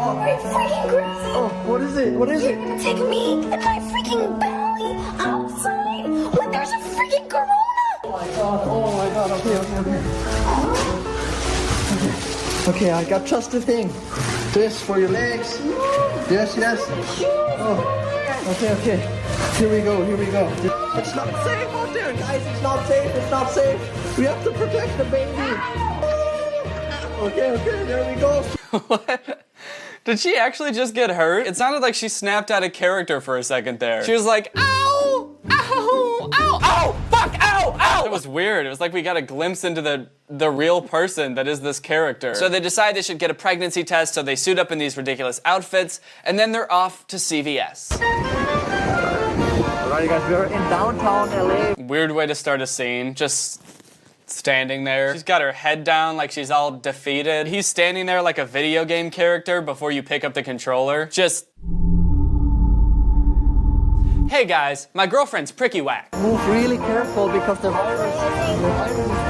Are you freaking crazy? Oh, what is it? You're gonna take me and my freaking belly outside when there's a freaking corona? Oh my god. Okay, I got just the thing. This for your legs. Yes. Oh, okay. Here we go. It's not safe out there, guys. It's not safe. We have to protect the baby. Okay, there we go. What? Did she actually just get hurt? It sounded like she snapped out of character for a second there. She was like, ow! Ow! Ow! Ow! Fuck! Ow! Ow! It was weird. It was like we got a glimpse into the real person that is this character. So they decide they should get a pregnancy test, so they suit up in these ridiculous outfits, and then they're off to CVS. Alright, guys, we're in downtown LA. Weird way to start a scene. Just standing there. She's got her head down like she's all defeated. He's standing there like a video game character before you pick up the controller. Just... Hey guys, my girlfriend's pricky whack. Move really careful because the virus is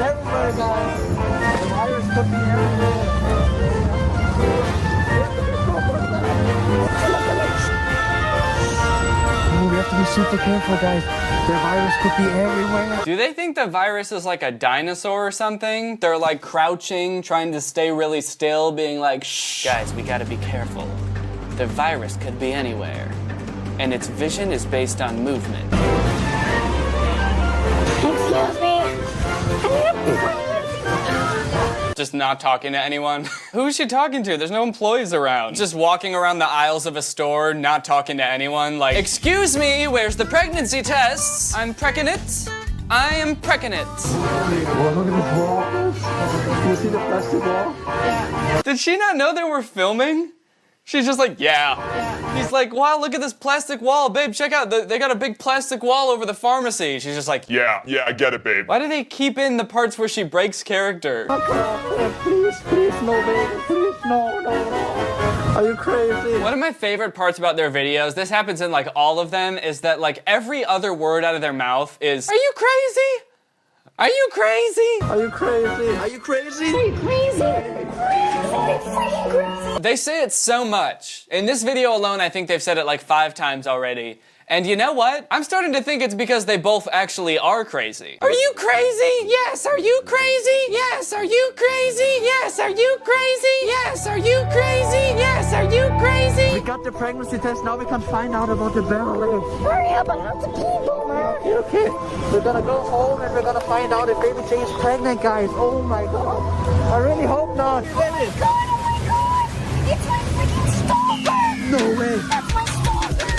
everywhere, guys. The virus could be everywhere. Oh, we have to be super careful, guys. The virus could be everywhere. Do they think the virus is like a dinosaur or something? They're like crouching, trying to stay really still, being like, shh. Guys, we gotta be careful. The virus could be anywhere. And its vision is based on movement. Excuse me. Just not talking to anyone. Who's she talking to? There's no employees around. Just walking around the aisles of a store, not talking to anyone. Like, excuse me, where's the pregnancy tests? I'm pregnant. I am pregnant. Well, look at this wall. You see the plastic wall? Yeah. Did she not know they were filming? She's just like, yeah. He's like, wow, look at this plastic wall. Babe, check out, they got a big plastic wall over the pharmacy. She's just like, Yeah, I get it, babe. why do they keep in the parts where she breaks character? Please, no, baby. Please, no. Are you crazy? One of my favorite parts about their videos, this happens in like all of them, is that like every other word out of their mouth is, are you crazy? Are you crazy? Are you crazy? Are you crazy? Are you crazy? Freaking crazy. They say it so much. In this video alone, I think they've said it like 5 times already. And you know what? I'm starting to think it's because they both actually are crazy. Are you crazy? Yes. Are you crazy? Yes. Are you crazy? Yes. Are you crazy? Yes. Are you crazy? Yes. Are you crazy? We got the pregnancy test, now we can find out about the belly. Hurry up, I have to pee, Boomer. Okay. We're gonna go home and we're gonna find out if baby Jane is pregnant, guys. Oh my god. I really hope not. Oh my god. It's my freaking stalker. No way. That's my stalker.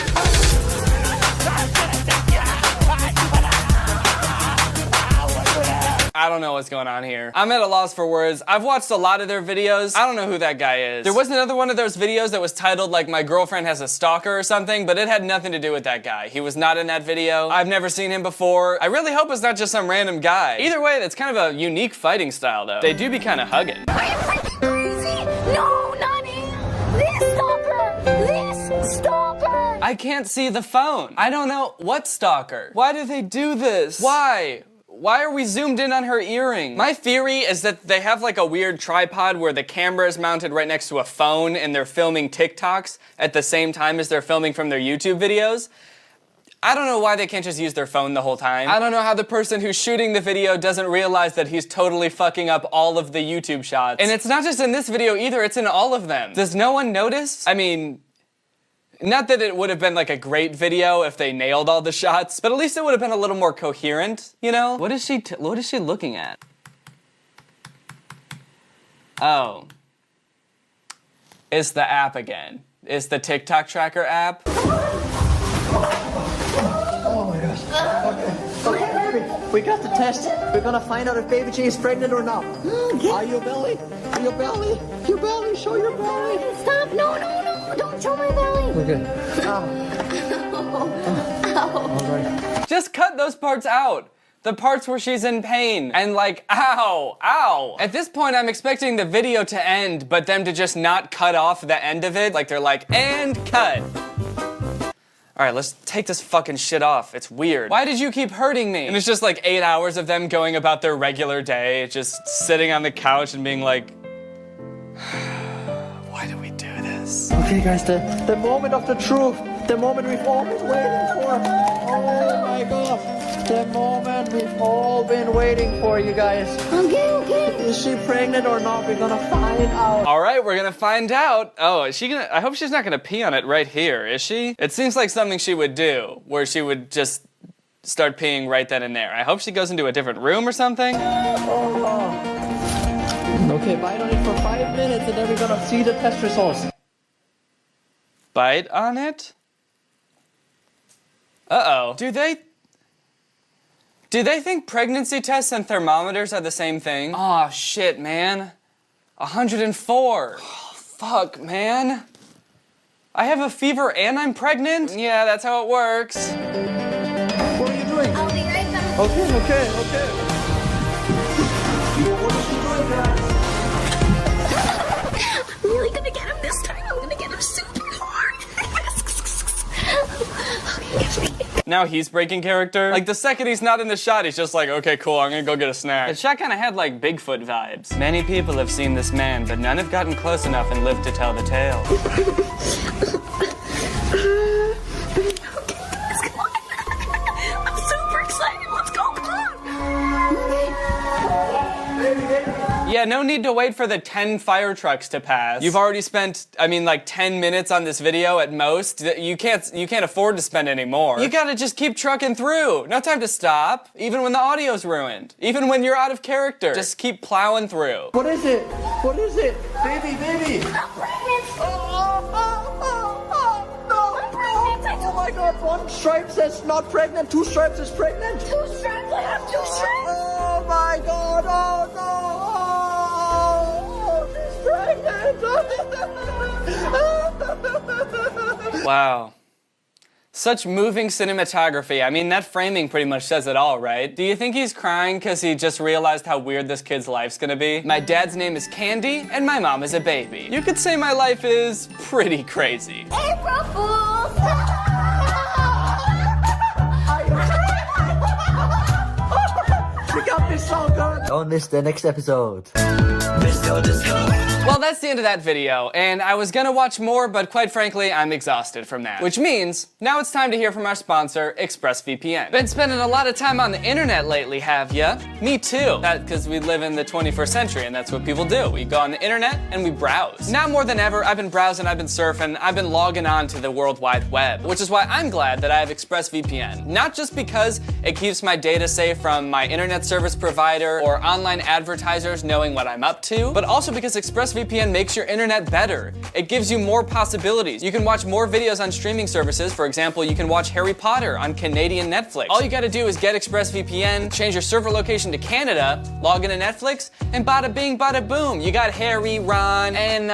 I don't know what's going on here. I'm at a loss for words. I've watched a lot of their videos. I don't know who that guy is. There was another one of those videos that was titled like my girlfriend has a stalker or something, but it had nothing to do with that guy. He was not in that video. I've never seen him before. I really hope it's not just some random guy. Either way, that's kind of a unique fighting style though. They do be kind of hugging. Are you freaking crazy? No, not him. This stalker. This stalker. I can't see the phone. I don't know. What stalker? Why do they do this? Why? Why are we zoomed in on her earring? My theory is that they have like a weird tripod where the camera is mounted right next to a phone and they're filming TikToks at the same time as they're filming from their YouTube videos. I don't know why they can't just use their phone the whole time. I don't know how the person who's shooting the video doesn't realize that he's totally fucking up all of the YouTube shots. And it's not just in this video either, it's in all of them. Does no one notice? I mean, not that it would have been like a great video if they nailed all the shots, but at least it would have been a little more coherent, you know? What is she looking at? Oh. It's the app again. It's the TikTok tracker app. Oh my gosh. Okay, baby. We got the test. We're gonna find out if baby Jane is pregnant or not. Okay. Are you belly? Are you belly? Your belly. Show your belly. Stop. No. Don't show my belly. Okay. All right. Just cut those parts out. The parts where she's in pain and like, ow. At this point, I'm expecting the video to end, but them to just not cut off the end of it. Like they're like, and cut. All right, let's take this fucking shit off. It's weird. Why did you keep hurting me? And it's just like 8 hours of them going about their regular day, just sitting on the couch and being like, why do we do this? Okay, guys, the moment of the truth. The moment we've all been waiting for. Oh my god. The moment we've all been waiting for, you guys. Okay. Is she pregnant or not? We're gonna find out. All right, we're gonna find out. Oh, is she gonna? I hope she's not gonna pee on it right here, is she? It seems like something she would do, where she would just start peeing right then and there. I hope she goes into a different room or something. Oh. Okay, bite on it for 5 minutes and then we're gonna see the test results. Bite on it? Uh-oh. Do they think pregnancy tests and thermometers are the same thing? Oh shit, man. 104. Oh, fuck, man. I have a fever and I'm pregnant? Yeah, that's how it works. What are you doing? I'll be right back. Okay. I'm really gonna get him this time. I'm gonna get him super hard. Okay, Now he's breaking character. Like, the second he's not in the shot, he's just like, okay, cool, I'm gonna go get a snack. The shot kind of had like Bigfoot vibes. Many people have seen this man, but none have gotten close enough and lived to tell the tale. I'm super excited. Let's go. Yeah, no need to wait for the 10 fire trucks to pass. You've already spent, I mean, like 10 minutes on this video at most. You can't afford to spend any more. You gotta just keep trucking through. No time to stop, even when the audio's ruined. Even when you're out of character. Just keep plowing through. What is it? What is it? Baby, baby. I'm pregnant. No. I'm pregnant. Oh my God, 1 stripe says not pregnant, 2 stripes is pregnant. 2 stripes. I have 2 stripes. Oh my God, oh no. She's pregnant. Wow. Such moving cinematography. I mean, that framing pretty much says it all, right? Do you think he's crying because he just realized how weird this kid's life's gonna be? My dad's name is Candy, and my mom is a baby. You could say my life is pretty crazy. April Fools. You got me so good. Don't miss the next episode. Well, that's the end of that video, and I was gonna watch more, but quite frankly, I'm exhausted from that. Which means, now it's time to hear from our sponsor, ExpressVPN. Been spending a lot of time on the internet lately, have ya? Me too. That's because we live in the 21st century, and that's what people do. We go on the internet, and we browse. Now more than ever, I've been browsing, I've been surfing, I've been logging on to the World Wide Web, which is why I'm glad that I have ExpressVPN. Not just because it keeps my data safe from my internet service provider or online advertisers knowing what I'm up to, but also because ExpressVPN makes your internet better. It gives you more possibilities. You can watch more videos on streaming services. For example, you can watch Harry Potter on Canadian Netflix. All you gotta do is get ExpressVPN, change your server location to Canada, log into Netflix, and bada bing, bada boom. You got Harry, Ron, and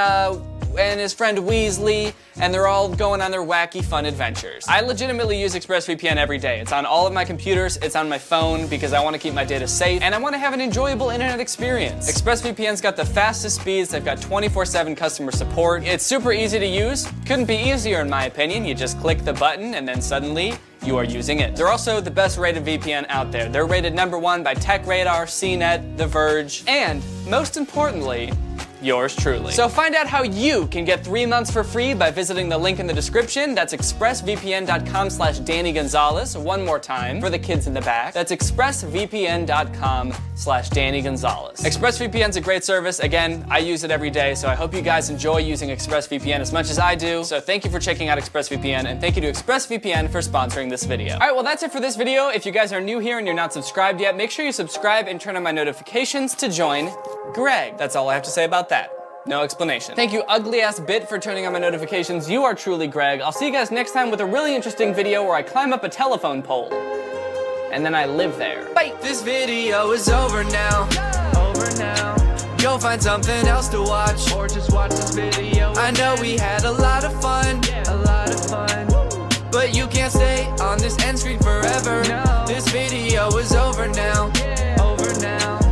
his friend Weasley, and they're all going on their wacky, fun adventures. I legitimately use ExpressVPN every day. It's on all of my computers, it's on my phone, because I want to keep my data safe, and I want to have an enjoyable internet experience. ExpressVPN's got the fastest speeds, they've got 24/7 customer support. It's super easy to use. Couldn't be easier in my opinion. You just click the button, and then suddenly, you are using it. They're also the best rated VPN out there. They're rated #1 by TechRadar, CNET, The Verge, and most importantly, yours truly. So find out how you can get 3 months for free by visiting the link in the description. That's expressvpn.com/Danny Gonzalez. One more time for the kids in the back. That's expressvpn.com/Danny Gonzalez. ExpressVPN's a great service. Again, I use it every day, so I hope you guys enjoy using ExpressVPN as much as I do. So thank you for checking out ExpressVPN, and thank you to ExpressVPN for sponsoring this video. All right, well, that's it for this video. If you guys are new here and you're not subscribed yet, make sure you subscribe and turn on my notifications to join Greg. That's all I have to say about that. No explanation. Thank you, ugly ass bit, for turning on my notifications. You are truly Greg. I'll see you guys next time with a really interesting video where I climb up a telephone pole. And then I live there. Bye! This video is over now. Go find something else to watch, or just watch this video. I know we had a lot of fun. But you can't stay on this end screen forever. This video is over now.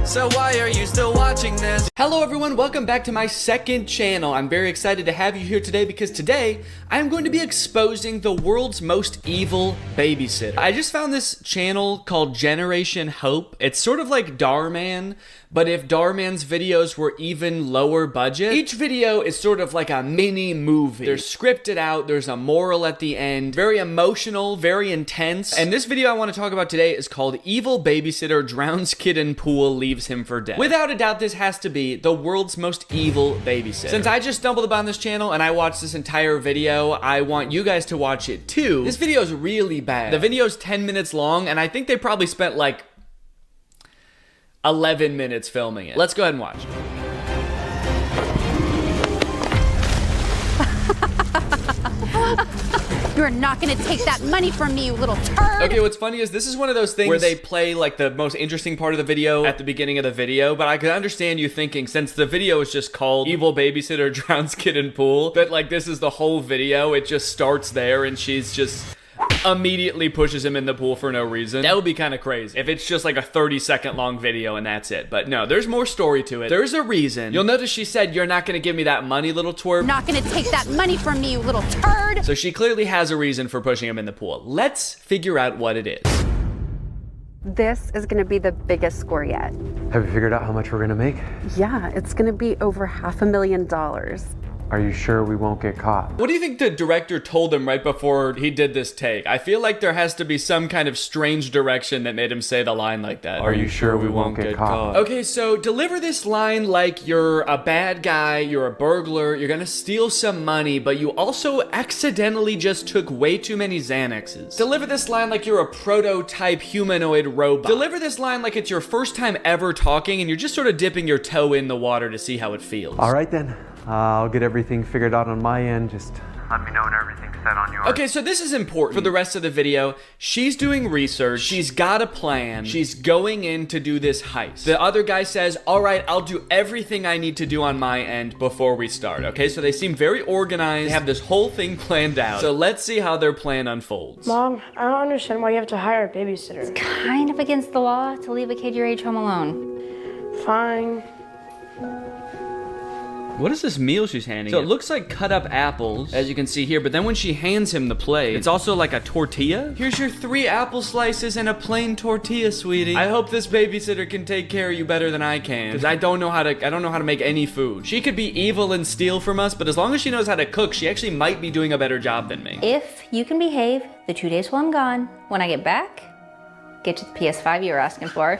So why are you still watching this? Hello everyone, welcome back to my second channel. I'm very excited to have you here today because today I'm going to be exposing the world's most evil babysitter. I just found this channel called Generation Hope. It's sort of like Darman, but if Darman's videos were even lower budget. Each video is sort of like a mini movie. They're scripted out, there's a moral at the end, very emotional, very intense. And this video I want to talk about today is called Evil Babysitter Drowns Kid in Pool, Leaves Him for Dead. Without a doubt, this has to be the world's most evil babysitter. Since I just stumbled upon this channel and I watched this entire video, I want you guys to watch it too. This video is really bad. The video is 10 minutes long, and I think they probably spent like 11 minutes filming it. Let's go ahead and watch. You're not gonna take that money from me, you little turd! Okay, what's funny is this is one of those things where they play like the most interesting part of the video at the beginning of the video, but I can understand you thinking, since the video is just called Evil Babysitter Drowns Kid in Pool, that like this is the whole video. It just starts there and she's just immediately pushes him in the pool for no reason. That would be kind of crazy if it's just like a 30-second long video and that's it. But no, there's more story to it. There's a reason. You'll notice she said, "You're not gonna give me that money, little twerp." Not gonna take that money from me, you little turd. So she clearly has a reason for pushing him in the pool. Let's figure out what it is. This is gonna be the biggest score yet. Have you figured out how much we're gonna make? Yeah, it's gonna be over $500,000. Are you sure we won't get caught? What do you think the director told him right before he did this take? I feel like there has to be some kind of strange direction that made him say the line like that. Are you sure we won't get caught? Okay, so deliver this line like you're a bad guy, you're a burglar, you're gonna steal some money, but you also accidentally just took way too many Xanaxes. Deliver this line like you're a prototype humanoid robot. Deliver this line like it's your first time ever talking and you're just sort of dipping your toe in the water to see how it feels. All right then. I'll get everything figured out on my end. Just let me know when everything's set on yours. Okay, so this is important for the rest of the video. She's doing research. She's got a plan. She's going in to do this heist. The other guy says, all right, I'll do everything I need to do on my end before we start. Okay, so they seem very organized. They have this whole thing planned out. So let's see how their plan unfolds. Mom, I don't understand why you have to hire a babysitter. It's kind of against the law to leave a kid your age home alone. Fine. What is this meal she's handing him? So it looks like cut up apples, as you can see here, but then when she hands him the plate, it's also like a tortilla. Here's your 3 apple slices and a plain tortilla, sweetie. I hope this babysitter can take care of you better than I can, because I don't know how to make any food. She could be evil and steal from us, but as long as she knows how to cook, she actually might be doing a better job than me. If you can behave the 2 days while I'm gone, when I get back, get you the PS5 you were asking for.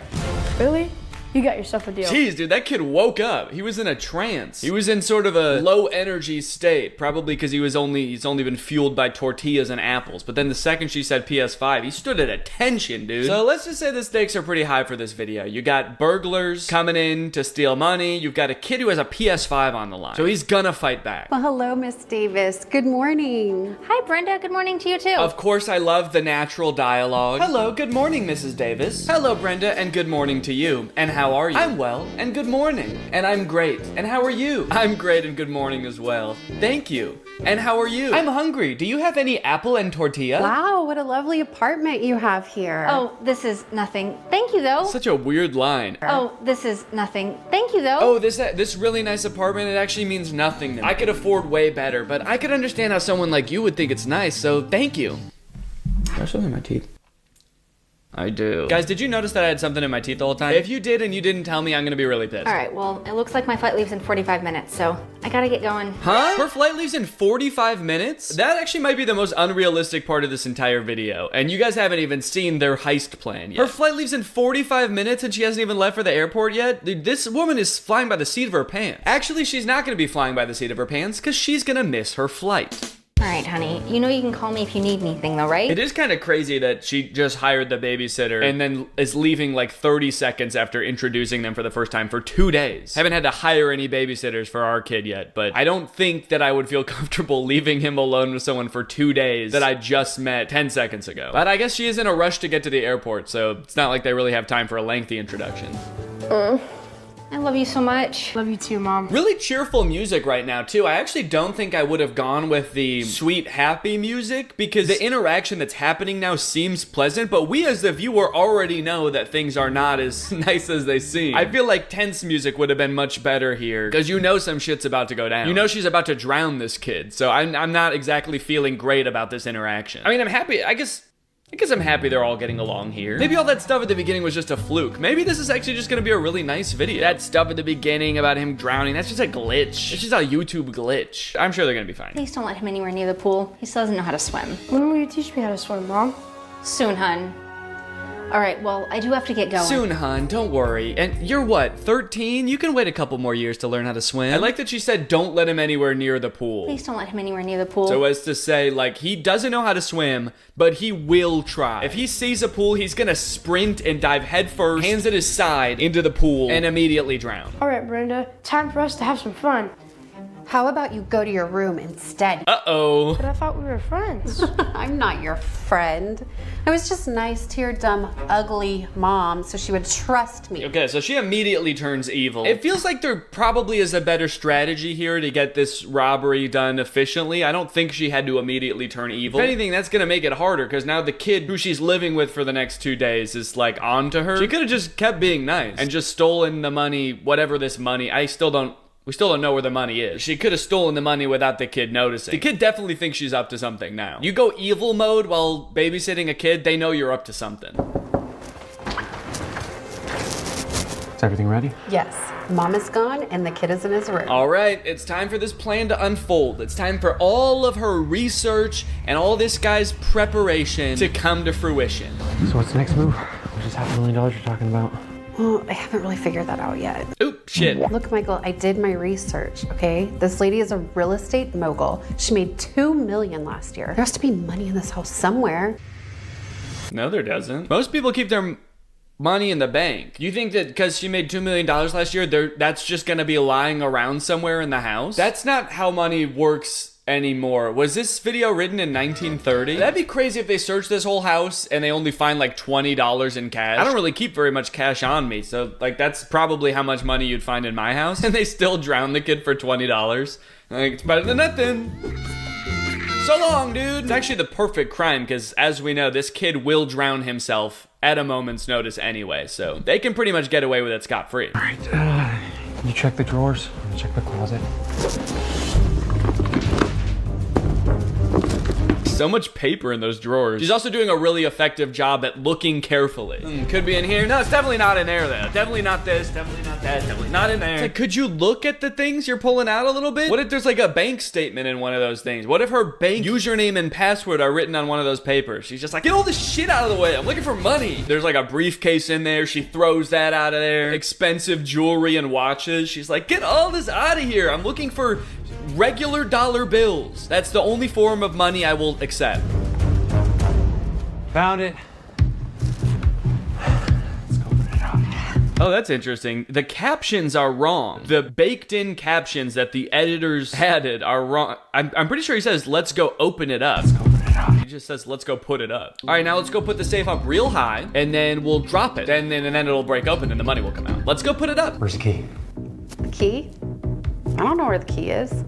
Really? You got yourself a deal. Jeez, dude, that kid woke up. He was in a trance. He was in sort of a low energy state, probably because he's only been fueled by tortillas and apples. But then the second she said PS5, he stood at attention, dude. So let's just say the stakes are pretty high for this video. You got burglars coming in to steal money. You've got a kid who has a PS5 on the line. So he's gonna fight back. Well, hello, Miss Davis. Good morning. Hi, Brenda. Good morning to you, too. Of course, I love the natural dialogue. Hello, good morning, Mrs. Davis. Hello, Brenda, and good morning to you. And how are you? I'm well, and good morning. And I'm great. And how are you? I'm great, and good morning as well. Thank you. And how are you? I'm hungry. Do you have any apple and tortilla? Wow, what a lovely apartment you have here. Oh, this is nothing. Thank you, though. Such a weird line. Oh, this is nothing. Thank you, though. Oh, this really nice apartment, it actually means nothing to me. I could afford way better, but I could understand how someone like you would think it's nice, so thank you. Do I have something in my teeth? I do. Guys, did you notice that I had something in my teeth the whole time? If you did and you didn't tell me, I'm gonna be really pissed. All right, well, it looks like my flight leaves in 45 minutes, so I gotta get going. Huh? Her flight leaves in 45 minutes? That actually might be the most unrealistic part of this entire video, and you guys haven't even seen their heist plan yet. Her flight leaves in 45 minutes and she hasn't even left for the airport yet? Dude, this woman is flying by the seat of her pants. Actually, she's not gonna be flying by the seat of her pants because she's gonna miss her flight. All right, honey. You know you can call me if you need anything, though, right? It is kind of crazy that she just hired the babysitter and then is leaving like 30 seconds after introducing them for the first time for 2 days. Haven't had to hire any babysitters for our kid yet, but I don't think that I would feel comfortable leaving him alone with someone for 2 days that I just met 10 seconds ago. But I guess she is in a rush to get to the airport, so it's not like they really have time for a lengthy introduction. I love you so much. Love you too, Mom. Really cheerful music right now, too. I actually don't think I would have gone with the sweet, happy music because the interaction that's happening now seems pleasant, but we as the viewer already know that things are not as nice as they seem. I feel like tense music would have been much better here because you know some shit's about to go down. You know she's about to drown this kid, so I'm not exactly feeling great about this interaction. I mean, I'm happy, I guess I'm happy they're all getting along here. Maybe all that stuff at the beginning was just a fluke. Maybe this is actually just gonna be a really nice video. That stuff at the beginning about him drowning, that's just a glitch. It's just a YouTube glitch. I'm sure they're gonna be fine. Please don't let him anywhere near the pool. He still doesn't know how to swim. When will you teach me how to swim, Mom? Soon, hun. All right, well, I do have to get going. Soon, hon, don't worry. And you're what, 13? You can wait a couple more years to learn how to swim. I like that she said don't let him anywhere near the pool. Please don't let him anywhere near the pool. So as to say, like, he doesn't know how to swim, but he will try. If he sees a pool, he's gonna sprint and dive headfirst, hands at his side, into the pool, and immediately drown. All right, Brenda, time for us to have some fun. How about you go to your room instead? Uh-oh. But I thought we were friends. I'm not your friend. I was just nice to your dumb, ugly mom so she would trust me. Okay, so she immediately turns evil. It feels like there probably is a better strategy here to get this robbery done efficiently. I don't think she had to immediately turn evil. If anything, that's gonna make it harder, because now the kid who she's living with for the next 2 days is like on to her. She could have just kept being nice and just stolen the money, whatever this money, we still don't know where the money is. She could have stolen the money without the kid noticing. The kid definitely thinks she's up to something now. You go evil mode while babysitting a kid, they know you're up to something. Is everything ready? Yes, mom is gone and the kid is in his room. All right, it's time for this plan to unfold. It's time for all of her research and all this guy's preparation to come to fruition. So what's the next move? Which is $500,000 you're talking about? Well, I haven't really figured that out yet. Oop, shit. Look, Michael, I did my research, okay? This lady is a real estate mogul. She made $2 million last year. There has to be money in this house somewhere. No, there doesn't. Most people keep their money in the bank. You think that because she made $2 million last year, that's just gonna be lying around somewhere in the house? That's not how money works anymore. Was this video written in 1930? That'd be crazy if they search this whole house and they only find like $20 in cash. I don't really keep very much cash on me, so like that's probably how much money you'd find in my house. And they still drown the kid for $20. Like, it's better than nothing. So long, dude. It's actually the perfect crime because, as we know, this kid will drown himself at a moment's notice anyway, so they can pretty much get away with it scot-free. All right, you check the drawers. I'm gonna check the closet. So much paper in those drawers. She's also doing a really effective job at looking carefully. Could be in here. No, it's definitely not in there though. Definitely not this, definitely not that, definitely not in there. It's like, could you look at the things you're pulling out a little bit? What if there's like a bank statement in one of those things? What if her bank username and password are written on one of those papers? She's just like, get all this shit out of the way. I'm looking for money. There's like a briefcase in there. She throws that out of there. Expensive jewelry and watches. She's like, get all this out of here. I'm looking for regular dollar bills. That's the only form of money I will accept. Found it. Oh, that's interesting. The captions are wrong. The baked-in captions that the editors added are wrong. I'm pretty sure he says, let's go open it up. He just says, let's go put it up. All right, now let's go put the safe up real high, and then we'll drop it. And then it'll break open, and the money will come out. Let's go put it up. Where's the key? The key? I don't know where the key is.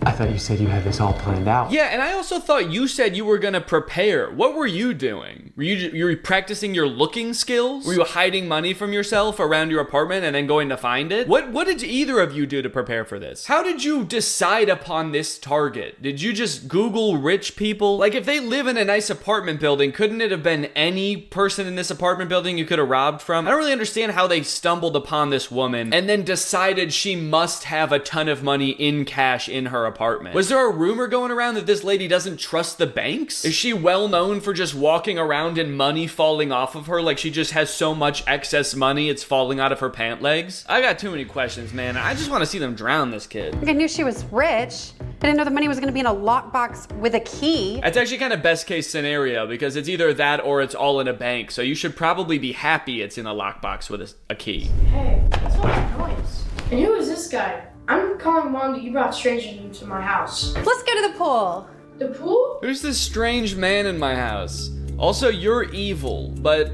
I thought you said you had this all planned out. Yeah, and I also thought you said you were gonna prepare. What were you doing? Were you practicing your looking skills? Were you hiding money from yourself around your apartment and then going to find it? What did either of you do to prepare for this? How did you decide upon this target? Did you just Google rich people? Like, if they live in a nice apartment building, couldn't it have been any person in this apartment building you could have robbed from? I don't really understand how they stumbled upon this woman and then decided she must have a ton of money in cash in her apartment. Was there a rumor going around that this lady doesn't trust the banks? Is she well known for just walking around and money falling off of her, like she just has so much excess money it's falling out of her pant legs? I got too many questions, man. I just want to see them drown this kid. I knew she was rich. I didn't know the money was gonna be in a lockbox with a key. That's actually kind of best case scenario because it's either that or it's all in a bank. So you should probably be happy it's in a lockbox with a key. Hey, what's all that noise? And who is this guy? I'm calling mom that you brought strangers into my house. Let's go to the pool. The pool? Who's this strange man in my house? Also, you're evil, but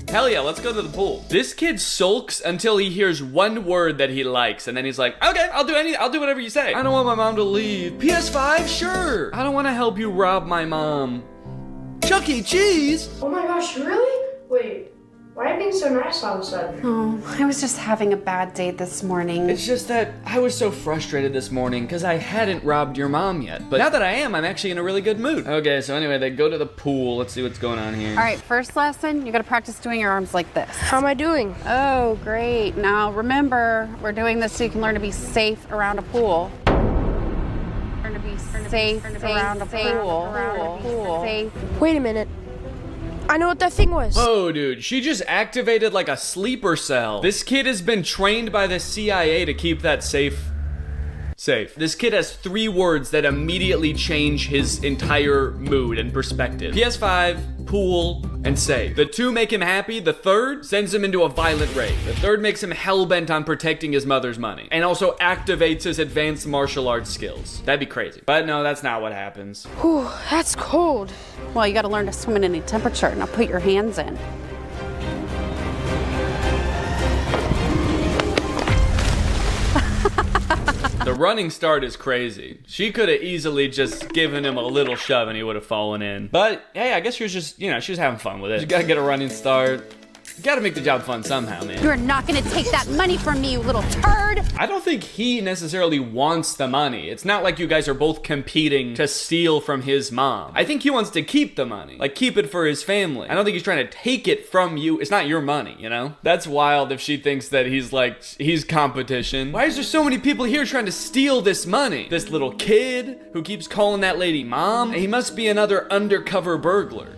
hell yeah, let's go to the pool. This kid sulks until he hears one word that he likes, and then he's like, okay, I'll do whatever you say. I don't want my mom to leave. PS5? Sure. I don't want to help you rob my mom. Chuck E. Cheese? Oh my gosh, really? Wait, why are you being so nice all of a sudden? Oh, I was just having a bad day this morning. It's just that I was so frustrated this morning because I hadn't robbed your mom yet. But now that I am, I'm actually in a really good mood. Okay, so anyway, they go to the pool. Let's see what's going on here. All right, first lesson, you gotta practice doing your arms like this. How am I doing? Oh, great. Now remember, we're doing this so you can learn to be safe around a pool. Learn to be safe around a pool. Wait a minute. I know what that thing was. Whoa, dude, she just activated like a sleeper cell. This kid has been trained by the CIA to keep that safe. This kid has 3 words that immediately change his entire mood and perspective. PS5, pool, and safe. The two make him happy. The third sends him into a violent rage. The third makes him hell-bent on protecting his mother's money and also activates his advanced martial arts skills. That'd be crazy. But no, that's not what happens. Whew, that's cold. Well, you gotta learn to swim in any temperature. Now put your hands in. The running start is crazy. She could have easily just given him a little shove and he would have fallen in. But hey, I guess she was just, you know, she was having fun with it. You gotta get a running start. You gotta make the job fun somehow, man. You're not gonna take that money from me, you little turd! I don't think he necessarily wants the money. It's not like you guys are both competing to steal from his mom. I think he wants to keep the money. Like, keep it for his family. I don't think he's trying to take it from you. It's not your money, you know? That's wild if she thinks that he's competition. Why is there so many people here trying to steal this money? This little kid who keeps calling that lady mom? He must be another undercover burglar.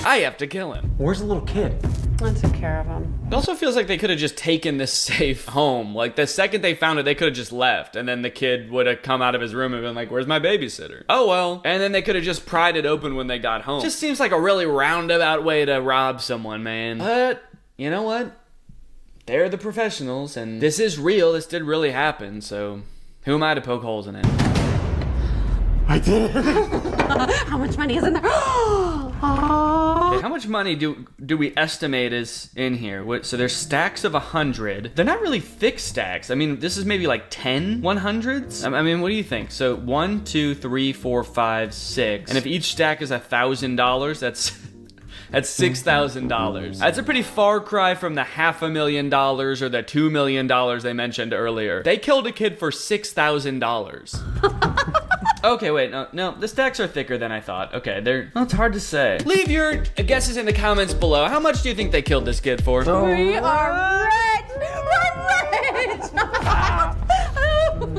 I have to kill him. Where's the little kid? I took care of him. It also feels like they could have just taken this safe home. Like, the second they found it, they could have just left. And then the kid would have come out of his room and been like, where's my babysitter? Oh, well. And then they could have just pried it open when they got home. Just seems like a really roundabout way to rob someone, man. But, you know what? They're the professionals, and this is real. This did really happen, so who am I to poke holes in it? I did it. How much money is in there? Okay, how much money do we estimate is in here? So there's stacks of 100. They're not really thick stacks. I mean, this is maybe like 10 100s. I mean, what do you think? So 1, 2, 3, 4, 5, 6. And if each stack is $1,000, that's $6,000. That's a pretty far cry from the $500,000 or the $2 million they mentioned earlier. They killed a kid for $6,000. Okay, wait, no, the stacks are thicker than I thought. Okay, well, it's hard to say. Leave your guesses in the comments below. How much do you think they killed this kid for? We are rich! We're rich!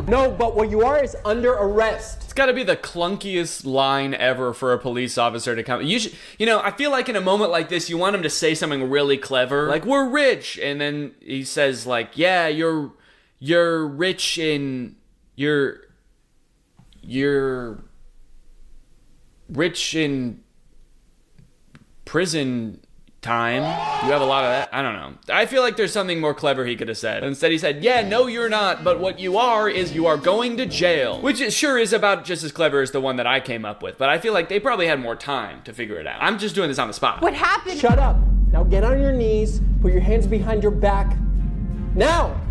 No, but what you are is under arrest. It's gotta be the clunkiest line ever for a police officer to come. You know, I feel like in a moment like this, you want him to say something really clever. Like, we're rich. And then he says, like, yeah, you're rich in, you're rich in prison time. You have a lot of that. I don't know. I feel like there's something more clever he could have said. But instead he said, yeah, no, you're not. But what you are is you are going to jail. Which it sure is about just as clever as the one that I came up with. But I feel like they probably had more time to figure it out. I'm just doing this on the spot. What happened? Shut up. Now get on your knees. Put your hands behind your back. Now!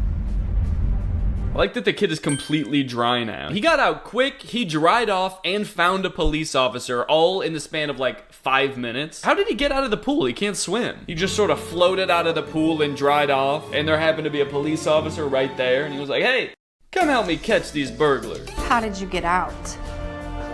I like that the kid is completely dry now. He got out quick, he dried off, and found a police officer all in the span of like 5 minutes. How did he get out of the pool? He can't swim. He just sort of floated out of the pool and dried off, and there happened to be a police officer right there, and he was like, hey, come help me catch these burglars. How did you get out?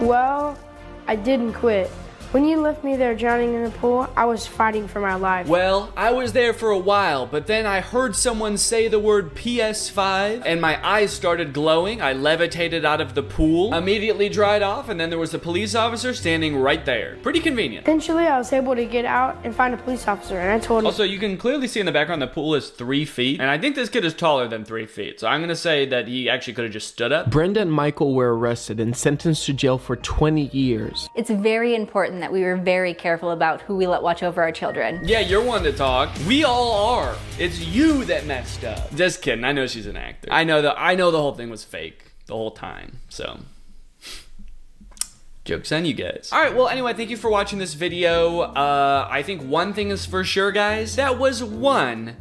Well, I didn't quit. When you left me there drowning in the pool, I was fighting for my life. Well, I was there for a while, but then I heard someone say the word PS5, and my eyes started glowing. I levitated out of the pool, immediately dried off, and then there was a police officer standing right there. Pretty convenient. Eventually, I was able to get out and find a police officer, and I told him... Also, you can clearly see in the background the pool is 3 feet, and I think this kid is taller than 3 feet, so I'm gonna say that he actually could have just stood up. Brenda and Michael were arrested and sentenced to jail for 20 years. It's very important that we were very careful about who we let watch over our children. Yeah, you're one to talk. We all are. It's you that messed up. Just kidding. I know she's an actor. I know the whole thing was fake the whole time. So, joke's on you guys. All right, well, anyway, thank you for watching this video. I think one thing is for sure, guys. That was one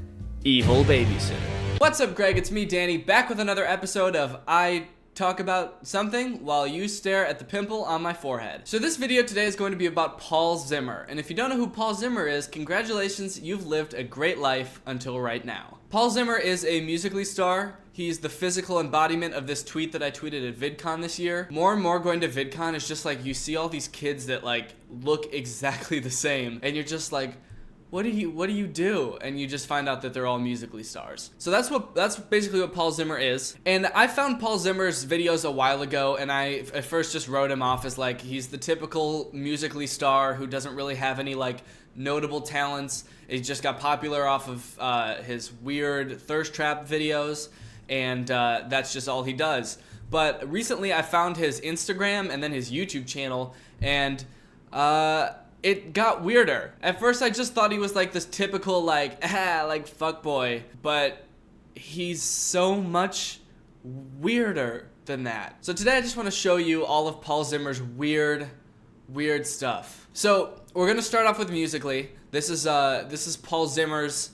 evil babysitter. What's up, Greg? It's me, Danny, back with another episode of I Talk About Something While You Stare at the Pimple on My Forehead. So this video today is going to be about Paul Zimmer. And if you don't know who Paul Zimmer is, congratulations, you've lived a great life until right now. Paul Zimmer is a Musical.ly star. He's the physical embodiment of this tweet that I tweeted at VidCon this year. More and more going to VidCon is just like you see all these kids that like look exactly the same and you're just like, what do you do? And you just find out that they're all Musical.ly stars. So that's basically what Paul Zimmer is. And I found Paul Zimmer's videos a while ago, and I at first just wrote him off as like he's the typical Musical.ly star who doesn't really have any like notable talents. He just got popular off of his weird thirst trap videos, and that's just all he does. But recently I found his Instagram and then his YouTube channel, and it got weirder. At first I just thought he was like this typical like fuckboy, but he's so much weirder than that. So today I just want to show you all of Paul Zimmer's weird stuff. So we're gonna start off with Musical.ly. This is Paul Zimmer's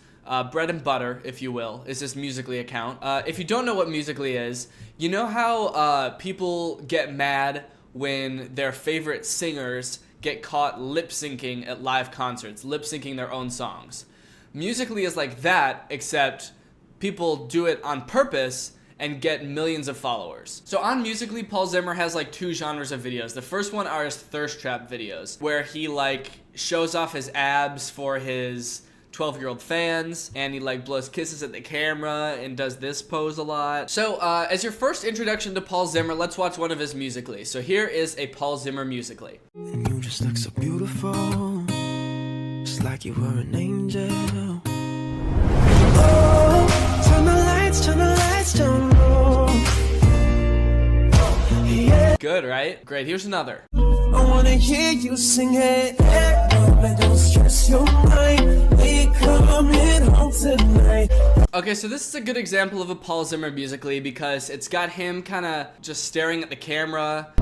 bread and butter, if you will, is his Musical.ly account. If you don't know what Musical.ly is, you know how people get mad when their favorite singers get caught lip-syncing at live concerts, lip-syncing their own songs. Musical.ly is like that, except people do it on purpose and get millions of followers. So on Musical.ly, Paul Zimmer has like two genres of videos. The first one are his thirst trap videos, where he like shows off his abs for his 12-year-old fans, and he like blows kisses at the camera and does this pose a lot. So as your first introduction to Paul Zimmer, let's watch one of his Musical.ly. So here is a Paul Zimmer Musical.ly. And you just look so beautiful, just like you were an angel. Oh, turn the lights down low. Yeah. Good, right? Great, here's another. I wanna hear you sing it. But don't stress your mind. We coming home tonight. Okay, so this is a good example of a Paul Zimmer Musical.ly because it's got him kind of just staring at the camera.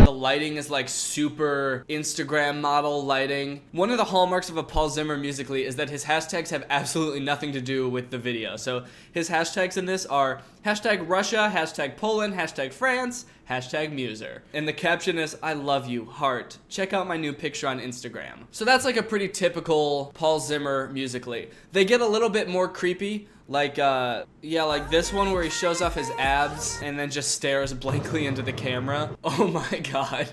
The lighting is like super Instagram model lighting. One of the hallmarks of a Paul Zimmer Musical.ly is that his hashtags have absolutely nothing to do with the video. So his hashtags in this are hashtag Russia, hashtag Poland, hashtag France, hashtag Muser. And the caption is, I love you, heart. Check out my new picture on Instagram. So that's like a pretty typical Paul Zimmer Musical.ly. They get a little bit more creepy. Like, like this one where he shows off his abs and then just stares blankly into the camera. Oh my god.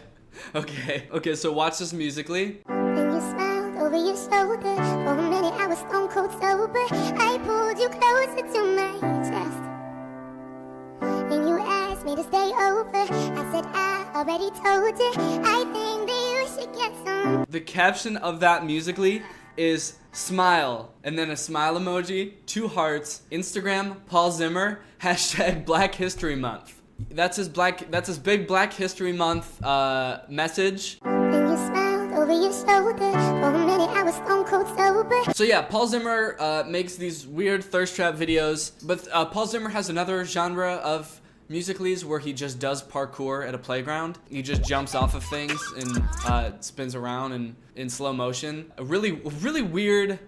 Okay, so watch this Musical.ly. Then you smiled over your shoulder. For a minute I was stone cold sober. I pulled you closer to my chest. And you asked me to stay over. I said I already told you. I think that you should get some. The caption of that Musical.ly is smile, and then a smile emoji, 2 hearts, Instagram, Paul Zimmer, hashtag Black History Month. That's his big Black History Month message. Then you smiled over your shoulder. For a minute I was stone cold sober. So yeah, Paul Zimmer makes these weird thirst trap videos, but Paul Zimmer has another genre of Musical.lys where he just does parkour at a playground. He just jumps off of things and spins around and in slow motion. A really weird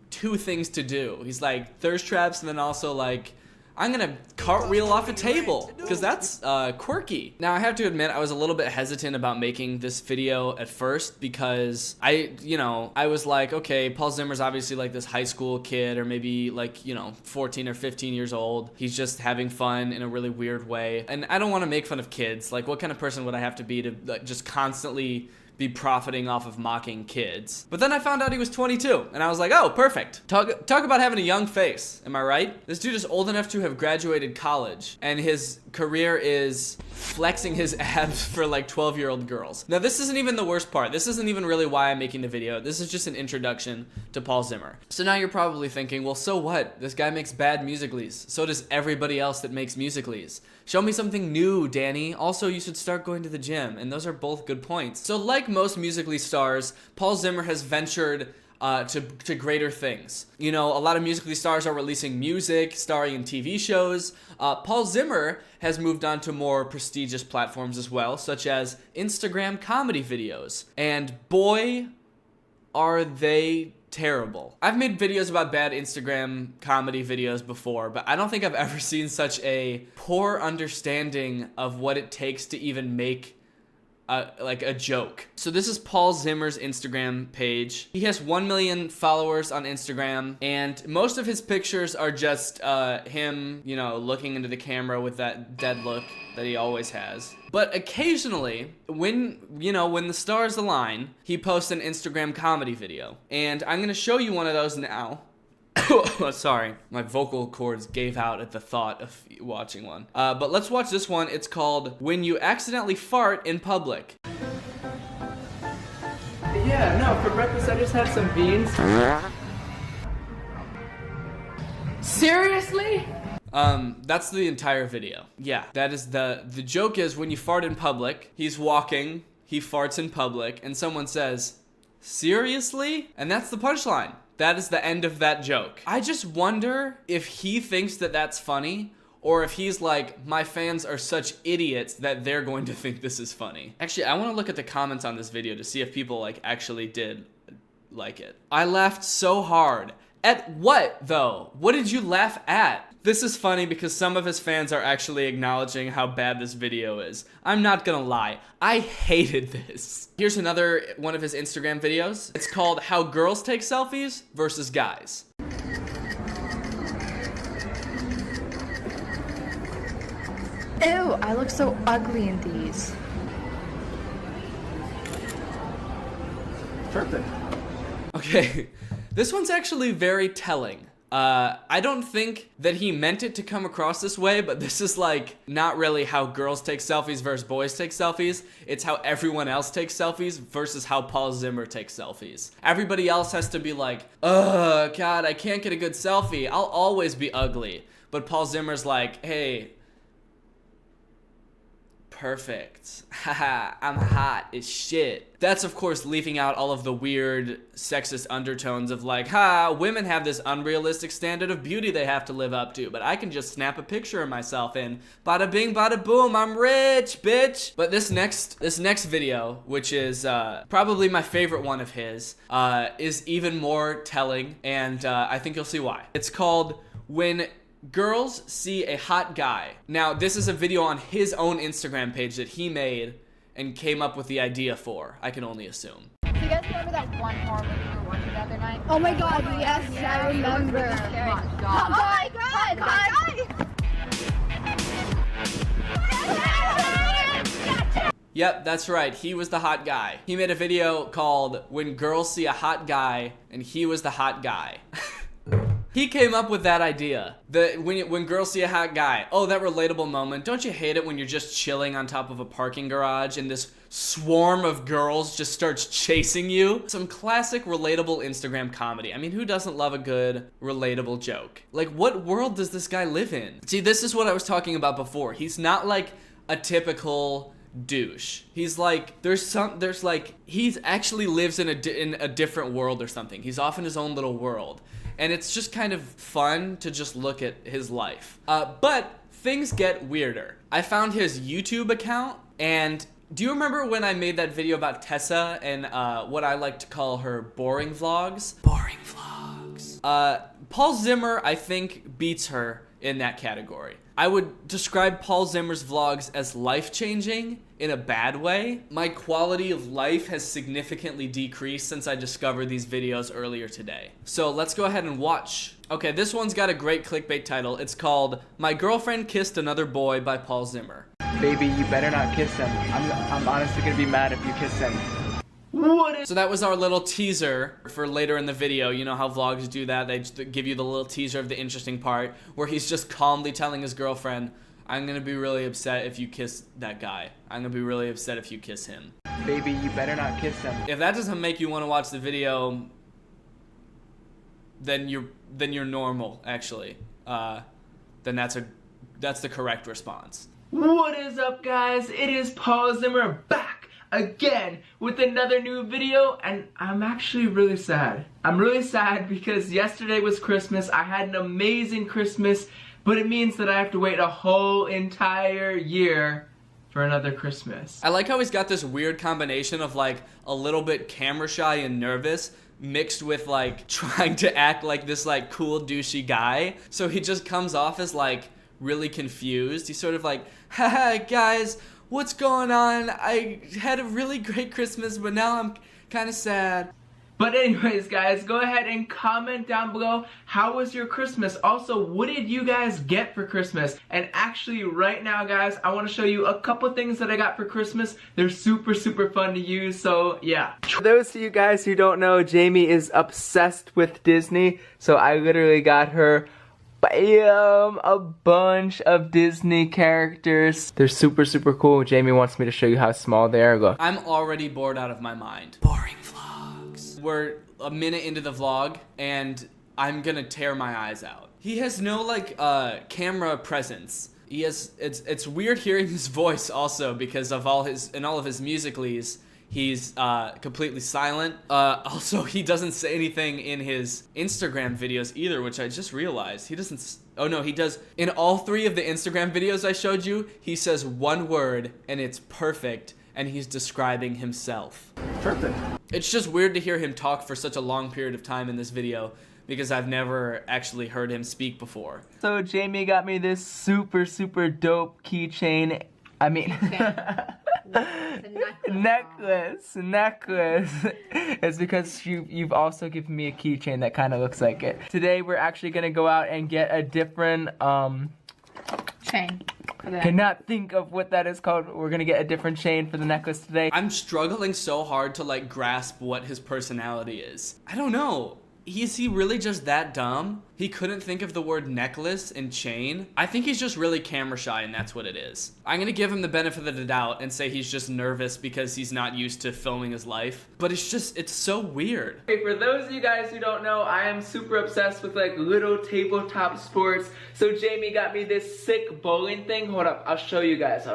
2 things to do. He's like thirst traps and then also like, I'm gonna cartwheel off a table, because that's quirky. Now I have to admit I was a little bit hesitant about making this video at first because I was like, okay, Paul Zimmer's obviously like this high school kid or maybe like, 14 or 15 years old. He's just having fun in a really weird way. And I don't want to make fun of kids. Like, what kind of person would I have to be to like, just constantly be profiting off of mocking kids? But then I found out he was 22, and I was like, oh, perfect. Talk about having a young face, am I right? This dude is old enough to have graduated college, and his career is flexing his abs for like 12-year-old girls. Now this isn't even the worst part. This isn't even really why I'm making the video. This is just an introduction to Paul Zimmer. So now you're probably thinking, well, so what? This guy makes bad Musical.lys. So does everybody else that makes Musical.lys. Show me something new, Danny. Also, you should start going to the gym. And those are both good points. So like most Musical.ly stars, Paul Zimmer has ventured to greater things. A lot of Musical.ly stars are releasing music, starring in TV shows. Paul Zimmer has moved on to more prestigious platforms as well, such as Instagram comedy videos. And boy, are they terrible. I've made videos about bad Instagram comedy videos before, but I don't think I've ever seen such a poor understanding of what it takes to even make like a joke. So this is Paul Zimmer's Instagram page. He has 1 million followers on Instagram, and most of his pictures are just him, looking into the camera with that dead look that he always has. But occasionally, when the stars align, he posts an Instagram comedy video. And I'm gonna show you one of those now. Sorry, my vocal cords gave out at the thought of watching one. But let's watch this one. It's called When You Accidentally Fart in Public. Yeah, no, for breakfast I just had some beans. Seriously? That's the entire video. Yeah, that is the joke is when you fart in public, he's walking, he farts in public, and someone says, seriously? And that's the punchline. That is the end of that joke. I just wonder if he thinks that that's funny, or if he's like, my fans are such idiots that they're going to think this is funny. Actually, I want to look at the comments on this video to see if people like actually did like it. I laughed so hard. At what, though? What did you laugh at? This is funny because some of his fans are actually acknowledging how bad this video is. I'm not gonna lie, I hated this. Here's another one of his Instagram videos. It's called How Girls Take Selfies versus Guys. Ew, I look so ugly in these. Perfect. Okay, this one's actually very telling. I don't think that he meant it to come across this way, but this is like not really how girls take selfies versus boys take selfies. It's how everyone else takes selfies versus how Paul Zimmer takes selfies. Everybody else has to be like, ugh, God, I can't get a good selfie. I'll always be ugly. But Paul Zimmer's like, hey, perfect. Haha, I'm hot as shit. That's of course leaving out all of the weird sexist undertones of like, women have this unrealistic standard of beauty they have to live up to, but I can just snap a picture of myself and bada bing bada boom, I'm rich, bitch. But this next video, which is probably my favorite one of his, is even more telling, and I think you'll see why. It's called When Girls See a Hot Guy. Now, this is a video on his own Instagram page that he made and came up with the idea for, I can only assume. Do you guys remember that one horror movie we were watching the other night? Oh my god, yes, I remember. Oh my god, Yep, that's right. He was the hot guy. He made a video called When Girls See a Hot Guy, and he was the hot guy. He came up with that idea. When girls see a hot guy. Oh, that relatable moment. Don't you hate it when you're just chilling on top of a parking garage and this swarm of girls just starts chasing you? Some classic relatable Instagram comedy. I mean, who doesn't love a good relatable joke? Like, what world does this guy live in? See, this is what I was talking about before. He's not like a typical douche. He's like, he actually lives in a different world or something. He's off in his own little world. And it's just kind of fun to just look at his life. But things get weirder. I found his YouTube account, and do you remember when I made that video about Tessa and what I like to call her boring vlogs? Boring vlogs. Paul Zimmer, I think, beats her in that category. I would describe Paul Zimmer's vlogs as life-changing in a bad way. My quality of life has significantly decreased since I discovered these videos earlier today. So let's go ahead and watch. Okay, this one's got a great clickbait title. It's called My Girlfriend Kissed Another Boy by Paul Zimmer. Baby, you better not kiss him. I'm honestly gonna be mad if you kiss him. So that was our little teaser for later in the video. You know how vlogs do that? They just give you the little teaser of the interesting part where he's just calmly telling his girlfriend, I'm gonna be really upset if you kiss that guy. I'm gonna be really upset if you kiss him. Baby, you better not kiss him. If that doesn't make you want to watch the video, then you're normal, actually. Then that's the correct response. What is up, guys? It is Paul Zimmer back again with another new video, and I'm actually really sad. I'm really sad because yesterday was Christmas. I had an amazing Christmas, but it means that I have to wait a whole entire year for another Christmas. I like how he's got this weird combination of like a little bit camera shy and nervous mixed with like trying to act like this like cool douchey guy. So he just comes off as like really confused. He's sort of like, haha guys, what's going on? I had a really great Christmas, but now I'm kind of sad. But anyways, guys, go ahead and comment down below, how was your Christmas? Also, what did you guys get for Christmas? And actually, right now, guys, I want to show you a couple things that I got for Christmas. They're super, super fun to use, so yeah. For those of you guys who don't know, Jamie is obsessed with Disney, so I literally got her bam, a bunch of Disney characters. They're super, super cool. Jamie wants me to show you how small they are. Look. I'm already bored out of my mind. Boring vlogs. We're a minute into the vlog, and I'm gonna tear my eyes out. He has no, like, camera presence. It's weird hearing his voice also because of all of his musicallys. He's completely silent. Also, he doesn't say anything in his Instagram videos either, which I just realized. He doesn't. Oh no, he does. In all 3 of the Instagram videos I showed you, he says one word and it's perfect, and he's describing himself. Perfect. It's just weird to hear him talk for such a long period of time in this video because I've never actually heard him speak before. So Jamie got me this super dope keychain. I mean, necklace. It's because you've also given me a keychain that kind of looks like it. Today we're actually gonna go out and get a different chain. Cannot think of what that is called. We're gonna get a different chain for the necklace today. I'm struggling so hard to like grasp what his personality is. I don't know. Is he really just that dumb? He couldn't think of the word necklace and chain? I think he's just really camera shy and that's what it is. I'm gonna give him the benefit of the doubt and say he's just nervous because he's not used to filming his life. But it's so weird. Okay, for those of you guys who don't know, I am super obsessed with like little tabletop sports. So Jamie got me this sick bowling thing. Hold up, I'll show you guys.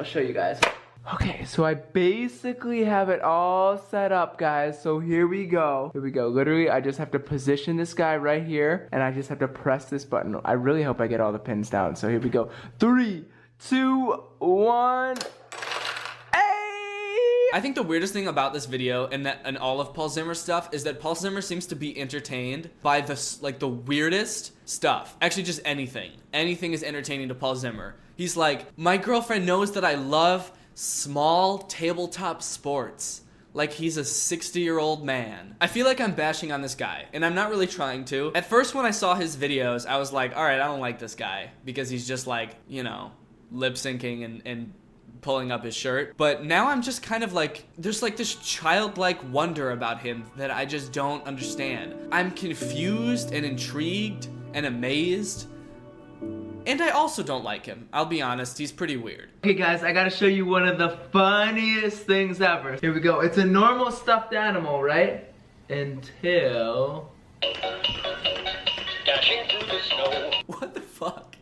Okay, so I basically have it all set up, guys. So here we go. Literally, I just have to position this guy right here, and I just have to press this button. I really hope I get all the pins down. So here we go. 3, 2, 1. I think the weirdest thing about this video and all of Paul Zimmer's stuff is that Paul Zimmer seems to be entertained by the weirdest stuff. Actually, just anything. Anything is entertaining to Paul Zimmer. He's like, my girlfriend knows that I love small tabletop sports. Like he's a 60-year-old man. I feel like I'm bashing on this guy, and I'm not really trying to. At first when I saw his videos, I was like, all right, I don't like this guy because he's just like, you know, lip syncing and pulling up his shirt. But now I'm just kind of like, there's like this childlike wonder about him that I just don't understand. I'm confused and intrigued and amazed. And I also don't like him. I'll be honest, he's pretty weird. Okay guys, I gotta show you one of the funniest things ever. Here we go. It's a normal stuffed animal, right? Until... What the fuck?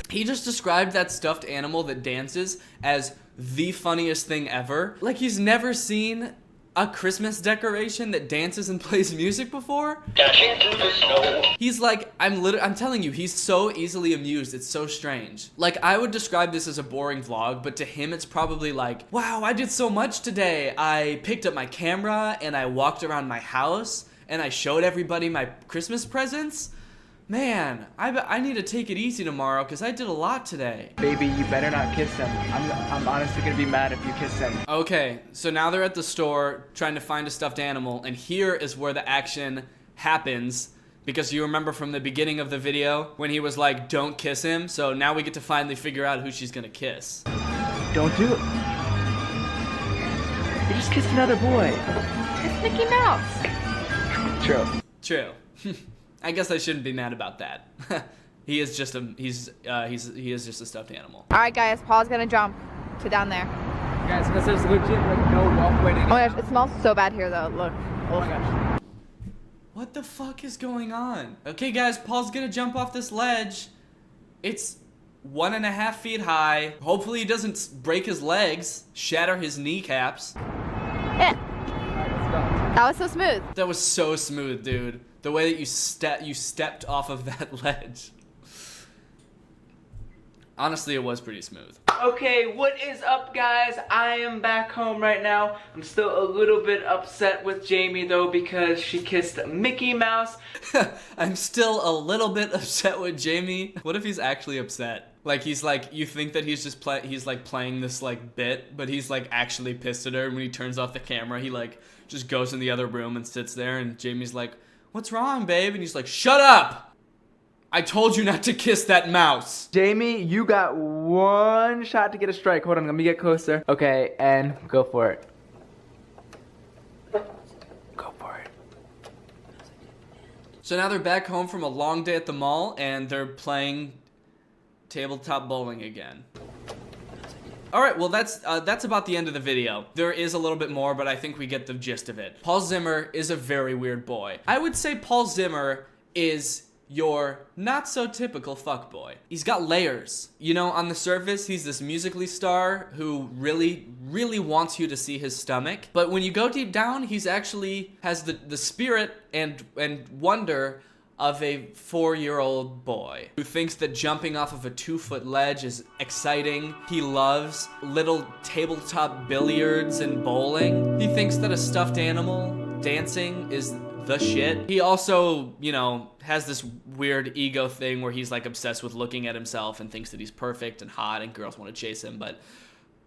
He just described that stuffed animal that dances as the funniest thing ever. Like he's never seen a Christmas decoration that dances and plays music before? He's like, I'm telling you, he's so easily amused, it's so strange. Like, I would describe this as a boring vlog, but to him it's probably like, wow, I did so much today. I picked up my camera, and I walked around my house, and I showed everybody my Christmas presents. Man, I need to take it easy tomorrow because I did a lot today. Baby, you better not kiss him. I'm honestly gonna be mad if you kiss him. Okay, so now they're at the store trying to find a stuffed animal, and here is where the action happens, because you remember from the beginning of the video when he was like, don't kiss him, so now we get to finally figure out who she's gonna kiss. Don't do it. You just kissed another boy. It's Mickey Mouse. True. I guess I shouldn't be mad about that. He is just a stuffed animal. All right, guys. Paul's gonna jump to down there. Guys, because there's legit like no walkway to get. Oh my gosh, it smells so bad here though. Look. Oh my gosh. What the fuck is going on? Okay, guys, Paul's gonna jump off this ledge. It's 1.5 feet high. Hopefully he doesn't break his legs, shatter his kneecaps. Yeah. That was so smooth. That was so smooth, dude. The way that you stepped off of that ledge. Honestly, it was pretty smooth. Okay, what is up, guys? I am back home right now. I'm still a little bit upset with Jamie though because she kissed Mickey Mouse. I'm still a little bit upset with Jamie. What if he's actually upset? Like he's like, you think that he's just he's like playing this like bit, but he's like actually pissed at her. And when he turns off the camera, he like just goes in the other room and sits there, and Jamie's like, what's wrong, babe? And he's like, shut up! I told you not to kiss that mouse. Jamie, you got one shot to get a strike. Hold on, let me get closer. Okay, and go for it. Go for it. So now they're back home from a long day at the mall, and they're playing tabletop bowling again. Alright, well that's about the end of the video. There is a little bit more, but I think we get the gist of it. Paul Zimmer is a very weird boy. I would say Paul Zimmer is your not so typical fuckboy. He's got layers. You know, on the surface, he's this Musical.ly star who really wants you to see his stomach. But when you go deep down, he's actually has the spirit and wonder of a 4-year-old boy who thinks that jumping off of a 2-foot ledge is exciting. He loves little tabletop billiards and bowling. He thinks that a stuffed animal dancing is the shit. He also, you know, has this weird ego thing where he's like obsessed with looking at himself and thinks that he's perfect and hot and girls want to chase him, but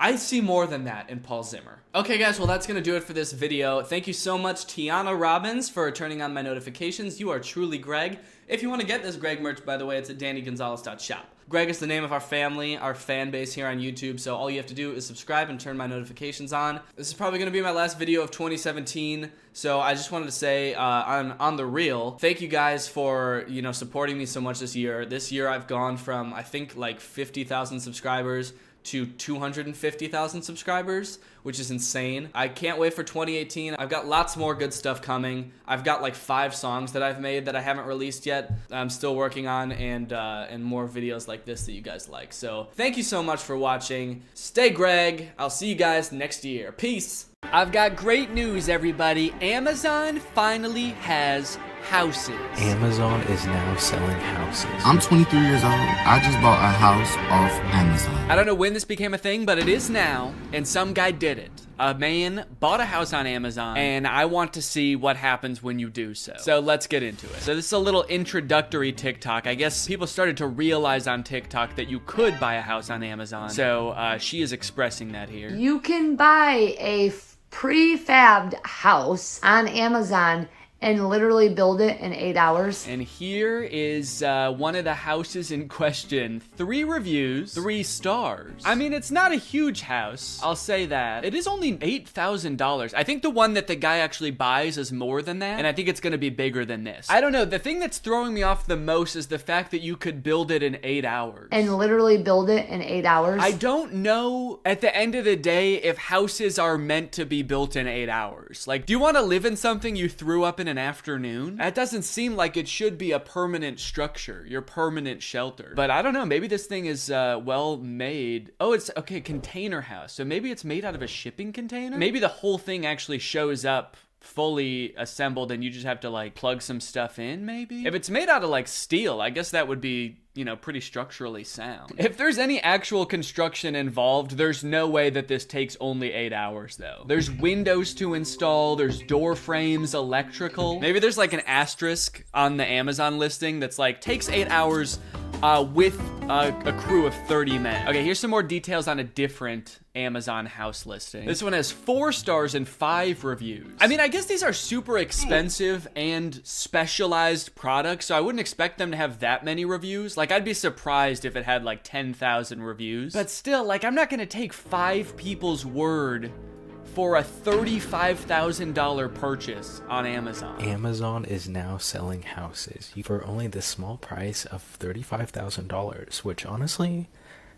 I see more than that in Paul Zimmer. Okay guys, well that's gonna do it for this video. Thank you so much Tiana Robbins for turning on my notifications. You are truly Greg. If you want to get this Greg merch, by the way, it's at dannygonzalez.shop. Greg is the name of our family, our fan base here on YouTube, so all you have to do is subscribe and turn my notifications on. This is probably gonna be my last video of 2017, so I just wanted to say on the real, thank you guys for, you know, supporting me so much this year. This year I've gone from, I think, like 50,000 subscribers to 250,000 subscribers, which is insane. I can't wait for 2018. I've got lots more good stuff coming. I've got like 5 songs that I've made that I haven't released yet. I'm still working on, and more videos like this that you guys like. So thank you so much for watching. Stay Greg. I'll see you guys next year. Peace. I've got great news, everybody. Amazon finally has houses. Amazon is now selling houses. I'm 23 years old. I just bought a house off Amazon. I don't know when this became a thing, but it is now, and some guy did it. A man bought a house on Amazon, and I want to see what happens when you do so. So let's get into it. So this is a little introductory TikTok. I guess people started to realize on TikTok that you could buy a house on Amazon. So she is expressing that here. You can buy a prefabbed house on Amazon and literally build it in 8 hours. And here is one of the houses in question. 3 reviews, 3 stars. I mean, it's not a huge house, I'll say that. It is only $8,000. I think the one that the guy actually buys is more than that, and I think it's gonna be bigger than this. I don't know, the thing that's throwing me off the most is the fact that you could build it in 8 hours. And literally build it in 8 hours? I don't know, at the end of the day, if houses are meant to be built in 8 hours. Like, do you wanna live in something you threw up in an afternoon? That doesn't seem like it should be a permanent structure, your permanent shelter. But I don't know, maybe this thing is well made. Oh, it's okay, container house. So maybe it's made out of a shipping container? Maybe the whole thing actually shows up fully assembled and you just have to like plug some stuff in, maybe? If it's made out of like steel, I guess that would be, you know, pretty structurally sound. If there's any actual construction involved, there's no way that this takes only 8 hours though. There's windows to install, there's door frames, electrical. Maybe there's like an asterisk on the Amazon listing that's like, takes 8 hours with a crew of 30 men. Okay, here's some more details on a different Amazon house listing. This one has 4 stars and 5 reviews. I mean, I guess these are super expensive and specialized products, so I wouldn't expect them to have that many reviews. Like, I'd be surprised if it had like 10,000 reviews. But still, like, I'm not gonna take 5 people's word for a $35,000 purchase on Amazon. Amazon is now selling houses for only the small price of $35,000, which honestly,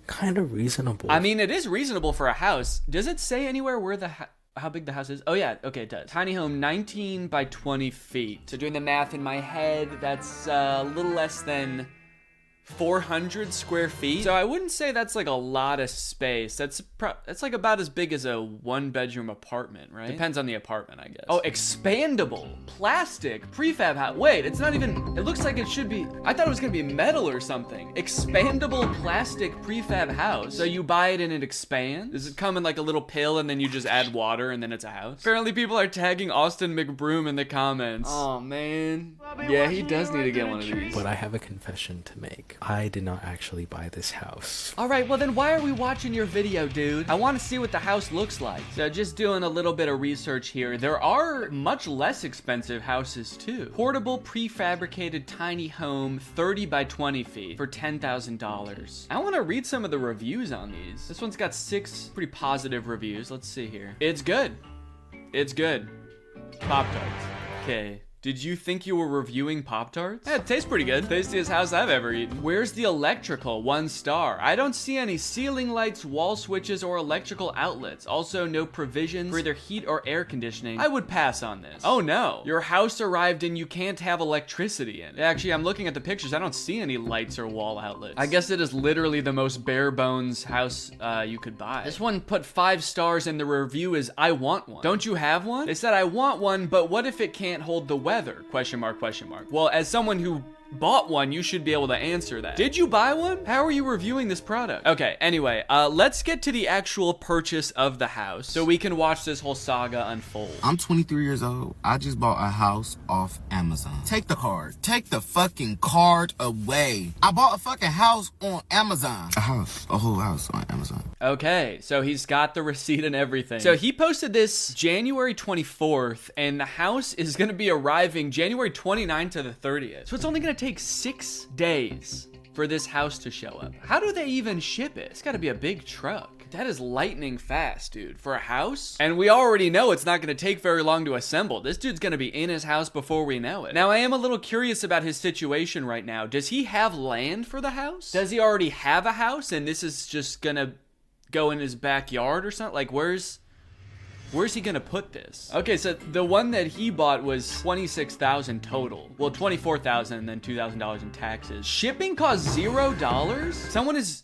kind of reasonable. I mean, it is reasonable for a house. Does it say anywhere where how big the house is? Oh yeah, okay, it does. Tiny home, 19 by 20 feet. So doing the math in my head, that's a little less than 400 square feet. So I wouldn't say that's like a lot of space. That's like about as big as a 1-bedroom apartment, right? Depends on the apartment, I guess. Oh, expandable, plastic, prefab house. Wait, it's not even, it looks like it should be, I thought it was gonna be metal or something. Expandable plastic prefab house. So you buy it and it expands? Does it come in like a little pill and then you just add water and then it's a house? Apparently people are tagging Austin McBroom in the comments. Oh man. Yeah, he does need to get one of these. But I have a confession to make. I did not actually buy this house. All right, well then why are we watching your video, dude? I want to see what the house looks like. So just doing a little bit of research here. There are much less expensive houses too. Portable prefabricated tiny home, 30 by 20 feet for $10,000. I want to read some of the reviews on these. This one's got 6 pretty positive reviews. Let's see here. It's good. It's good. Pop-Tarts. Okay. Did you think you were reviewing Pop-Tarts? Yeah, it tastes pretty good. Tastiest house I've ever eaten. Where's the electrical? 1 star. I don't see any ceiling lights, wall switches, or electrical outlets. Also, no provisions for either heat or air conditioning. I would pass on this. Oh no, your house arrived and you can't have electricity in it. Actually, I'm looking at the pictures. I don't see any lights or wall outlets. I guess it is literally the most bare bones house you could buy. This one put 5 stars and the review is, I want one. Don't you have one? They said, I want one, but what if it can't hold the weather? Question mark, question mark. Well, as someone who bought one, you should be able to answer that. Did you buy one? How are you reviewing this product? Okay, anyway, let's get to the actual purchase of the house so we can watch this whole saga unfold. I'm 23 years old. I just bought a house off Amazon. Take the card. Take the fucking card away. I bought a fucking house on Amazon. A whole house on Amazon. Okay, so he's got the receipt and everything. So he posted this January 24th, and the house is gonna be arriving January 29th to the 30th. So it's only gonna take 6 days for this house to show up. How do they even ship it? It's gotta be a big truck. That is lightning fast, dude, for a house. And we already know it's not gonna take very long to assemble. This dude's gonna be in his house before we know it. Now, I am a little curious about his situation right now. Does he have land for the house? Does he already have a house and this is just gonna go in his backyard or something? Like, where's he gonna put this? Okay, so the one that he bought was $26,000 total. Well, $24,000 and then $2,000 in taxes. Shipping costs $0? Someone is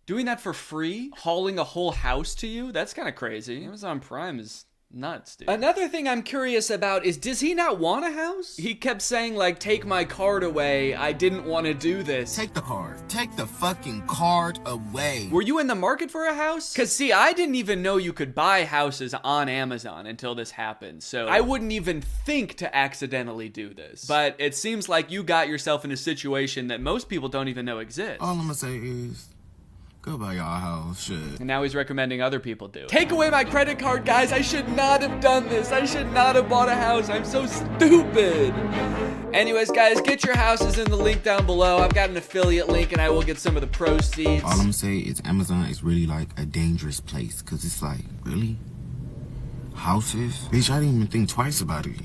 doing that for free? Hauling a whole house to you? That's kind of crazy. Amazon Prime is nuts, dude. Another thing I'm curious about is, does he not want a house? He kept saying, like, take my card away. I didn't want to do this. Take the card. Take the fucking card away. Were you in the market for a house? Because, see, I didn't even know you could buy houses on Amazon until this happened. So I wouldn't even think to accidentally do this. But it seems like you got yourself in a situation that most people don't even know exists. All I'm gonna say is, go buy y'all a house, shit. And now he's recommending other people do. Take away my credit card, guys. I should not have done this. I should not have bought a house. I'm so stupid. Anyways, guys, get your houses in the link down below. I've got an affiliate link and I will get some of the proceeds. All I'm gonna say is Amazon is really like a dangerous place, because it's like, really? Houses? Bitch, I didn't even think twice about it.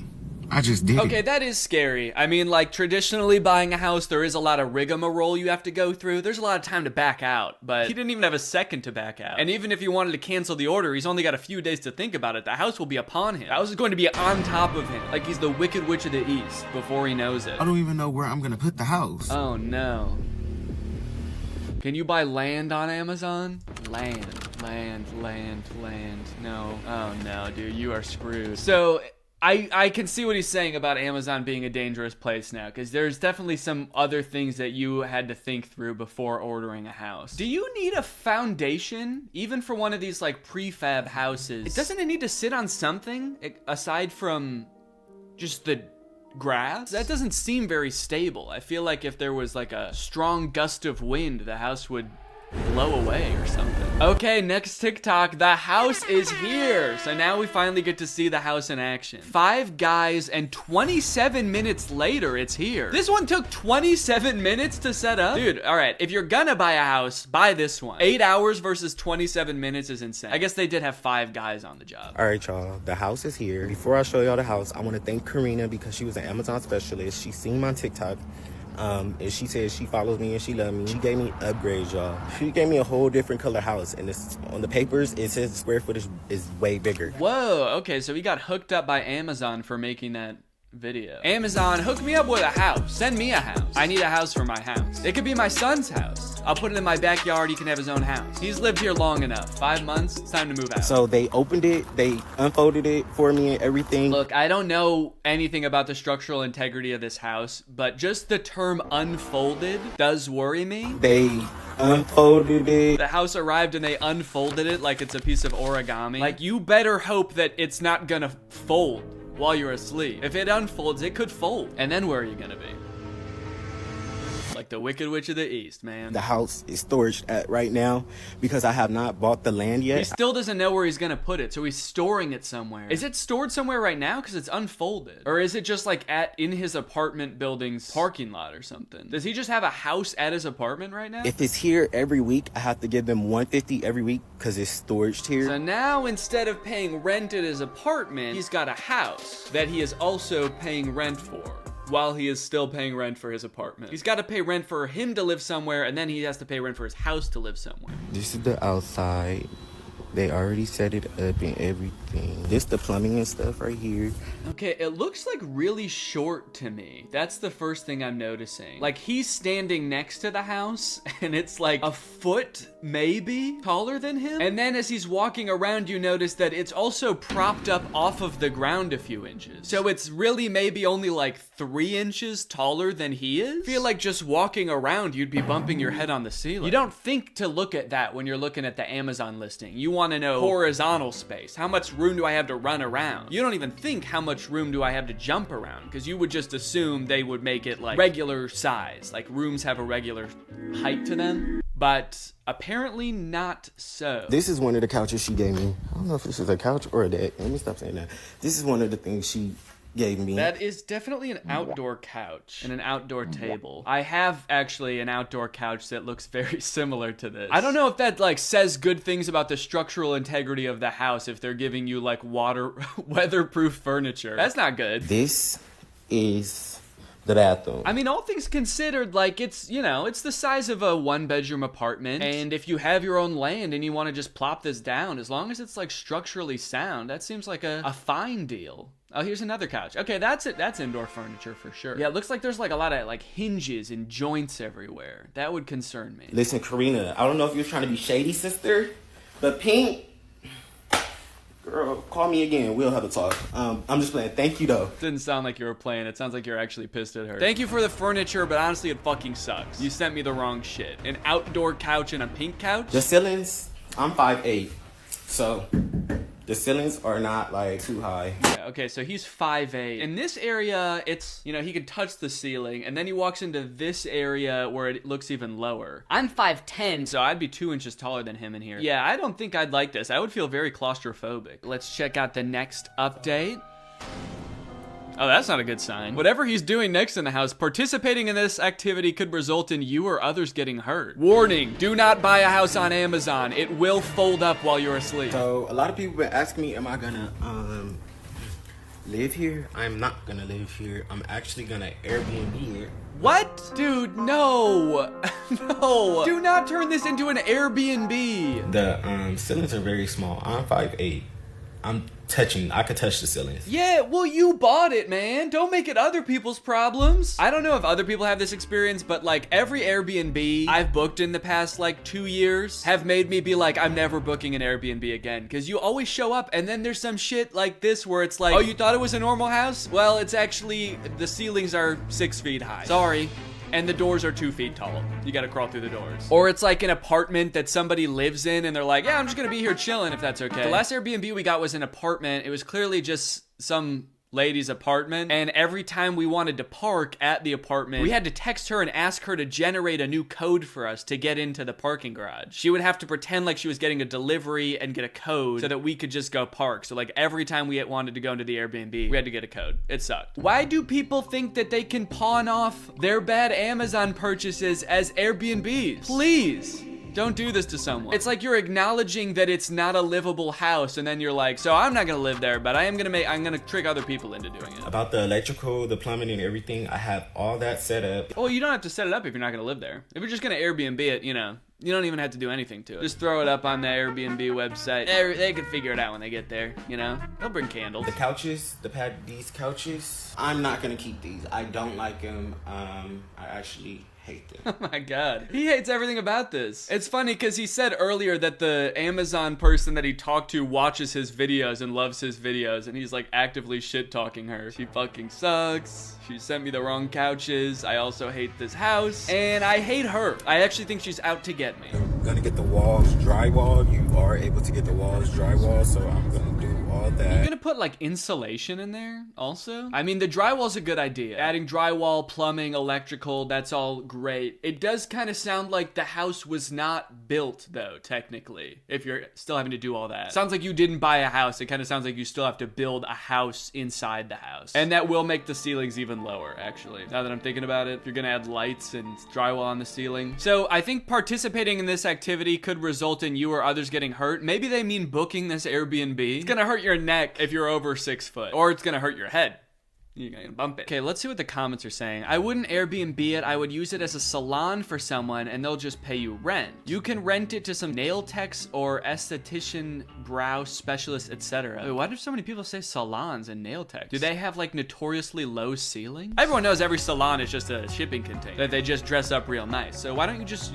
I just did. Okay, that is scary. I mean, like, traditionally buying a house, there is a lot of rigmarole you have to go through. There's a lot of time to back out, but he didn't even have a second to back out. And even if he wanted to cancel the order, he's only got a few days to think about it. The house will be upon him. The house is going to be on top of him, like he's the Wicked Witch of the East before he knows it. I don't even know where I'm gonna put the house. Oh, no. Can you buy land on Amazon? Land. No. Oh, no, dude, you are screwed. So I can see what he's saying about Amazon being a dangerous place now, because there's definitely some other things that you had to think through before ordering a house. Do you need a foundation, even for one of these like prefab houses? Doesn't it need to sit on something aside from just the grass? That doesn't seem very stable. I feel like if there was like a strong gust of wind, the house would blow away or something. Okay, next TikTok. The house is here. So now we finally get to see the house in action. 5 guys and 27 minutes later, it's here. This one took 27 minutes to set up? Dude, all right, if you're gonna buy a house, buy this one. 8 hours versus 27 minutes is insane. I guess they did have 5 guys on the job. All right, y'all, the house is here. Before I show y'all the house, I want to thank Karina because she was an Amazon specialist. She seen my TikTok. And she said she follows me and she loves me. She gave me upgrades, y'all. She gave me a whole different color house, and it's on the papers it says the square footage is way bigger. Whoa, okay, so he got hooked up by Amazon for making that video. Amazon, hook me up with a house. Send me a house. I need a house for my house. It could be my son's house. I'll put it in my backyard. He can have his own house. He's lived here long enough. 5 months, it's time to move out. So they opened it, they unfolded it for me and everything. Look, I don't know anything about the structural integrity of this house, but just the term unfolded does worry me. They unfolded it. The house arrived and they unfolded it like it's a piece of origami. Like, you better hope that it's not gonna fold while you're asleep. If it unfolds, it could fold. And then where are you gonna be? Like the Wicked Witch of the East, man. The house is storage at right now because I have not bought the land yet. He still doesn't know where he's gonna put it, so he's storing it somewhere. Is it stored somewhere right now? Because it's unfolded. Or is it just like in his apartment building's parking lot or something? Does he just have a house at his apartment right now? If it's here every week, I have to give them $150 every week because it's storage here. So now instead of paying rent at his apartment, he's got a house that he is also paying rent for, while he is still paying rent for his apartment. He's got to pay rent for him to live somewhere, and then he has to pay rent for his house to live somewhere. This is the outside. They already set it up and everything. This the plumbing and stuff right here. Okay, it looks like really short to me. That's the first thing I'm noticing. Like, he's standing next to the house, and it's like a foot, maybe, taller than him. And then as he's walking around, you notice that it's also propped up off of the ground a few inches. So it's really maybe only like 3 inches taller than he is. I feel like just walking around, you'd be bumping your head on the ceiling. You don't think to look at that when you're looking at the Amazon listing. You want to know horizontal space. How much room do I have to run around? You don't even think how much room do I have to jump around, because you would just assume they would make it like regular size, like rooms have a regular height to them, but apparently not so. This is one of the couches she gave me. I don't know if this is a couch or a deck. Let me stop saying that. This is one of the things she gave me. That is definitely an outdoor couch and an outdoor table. I have actually an outdoor couch that looks very similar to this. I don't know if that like says good things about the structural integrity of the house if they're giving you like weatherproof furniture. That's not good. This is the bathroom. I mean, all things considered, like, it's, you know, it's the size of a 1-bedroom apartment, and if you have your own land and you want to just plop this down, as long as it's like structurally sound, that seems like a fine deal. Oh, here's another couch. Okay, that's it. That's indoor furniture for sure. Yeah, it looks like there's like a lot of like hinges and joints everywhere. That would concern me. Listen, Karina, I don't know if you're trying to be shady, sister, but Pink, girl, call me again. We'll have a talk. I'm just playing. Thank you, though. Didn't sound like you were playing. It sounds like you're actually pissed at her. Thank you for the furniture, but honestly, it fucking sucks. You sent me the wrong shit. An outdoor couch and a pink couch? The ceilings, I'm 5'8", so the ceilings are not like too high. Yeah, okay, so he's 5'8". In this area, it's, you know, he can touch the ceiling, and then he walks into this area where it looks even lower. I'm 5'10", so I'd be 2 inches taller than him in here. Yeah, I don't think I'd like this. I would feel very claustrophobic. Let's check out the next update. Oh, that's not a good sign. Whatever he's doing next in the house, participating in this activity could result in you or others getting hurt. Warning, do not buy a house on Amazon. It will fold up while you're asleep. So a lot of people been asking me, am I gonna live here? I'm not gonna live here. I'm actually gonna Airbnb it. What? Dude, no. No. Do not turn this into an Airbnb. The ceilings are very small. I'm 5'8". I could touch the ceilings. Yeah, well, you bought it, man. Don't make it other people's problems. I don't know if other people have this experience, but like every Airbnb I've booked in the past like 2 years have made me be like, I'm never booking an Airbnb again. Because you always show up and then there's some shit like this where it's like, oh, you thought it was a normal house? Well, it's actually, the ceilings are 6 feet high. Sorry. And the doors are 2 feet tall. You gotta crawl through the doors. Or it's like an apartment that somebody lives in and they're like, yeah, I'm just gonna be here chilling if that's okay. The last Airbnb we got was an apartment. It was clearly just some lady's apartment, and every time we wanted to park at the apartment, we had to text her and ask her to generate a new code for us to get into the parking garage. She would have to pretend like she was getting a delivery and get a code so that we could just go park. So like every time we wanted to go into the Airbnb, we had to get a code. It sucked. Why do people think that they can pawn off their bad Amazon purchases as Airbnbs? Please. Don't do this to someone. It's like you're acknowledging that it's not a livable house, and then you're like, so I'm not gonna live there, but I'm gonna trick other people into doing it. About the electrical, the plumbing, and everything, I have all that set up. Well, you don't have to set it up if you're not gonna live there. If you're just gonna Airbnb it, you know, you don't even have to do anything to it. Just throw it up on the Airbnb website. They can figure it out when they get there, you know? They'll bring candles. The couches, these couches, I'm not gonna keep these. I don't like them. I actually hate them. Oh my god. He hates everything about this. It's funny because he said earlier that the Amazon person that he talked to watches his videos and loves his videos, and he's like actively shit-talking her. She fucking sucks. She sent me the wrong couches. I also hate this house. And I hate her. I actually think she's out to get me. gonna get the walls drywall. You are able to get the walls drywall, so I'm gonna do all that. You're gonna put like insulation in there also? I mean, the drywall's a good idea. Adding drywall, plumbing, electrical, that's all great. It does kind of sound like the house was not built though, technically, if you're still having to do all that. Sounds like you didn't buy a house. It kind of sounds like you still have to build a house inside the house. And that will make the ceilings even lower, actually. Now that I'm thinking about it, if you're gonna add lights and drywall on the ceiling. So I think participating in this activity could result in you or others getting hurt. Maybe they mean booking this Airbnb. It's gonna hurt your neck if you're over 6 foot, or it's gonna hurt your head. You're gonna bump it. Okay, let's see what the comments are saying. I wouldn't Airbnb it. I would use it as a salon for someone and they'll just pay you rent. You can rent it to some nail techs or esthetician, brow specialist, etc. Wait, why do so many people say salons and nail techs? Do they have like notoriously low ceilings? Everyone knows every salon is just a shipping container that they just dress up real nice. So why don't you just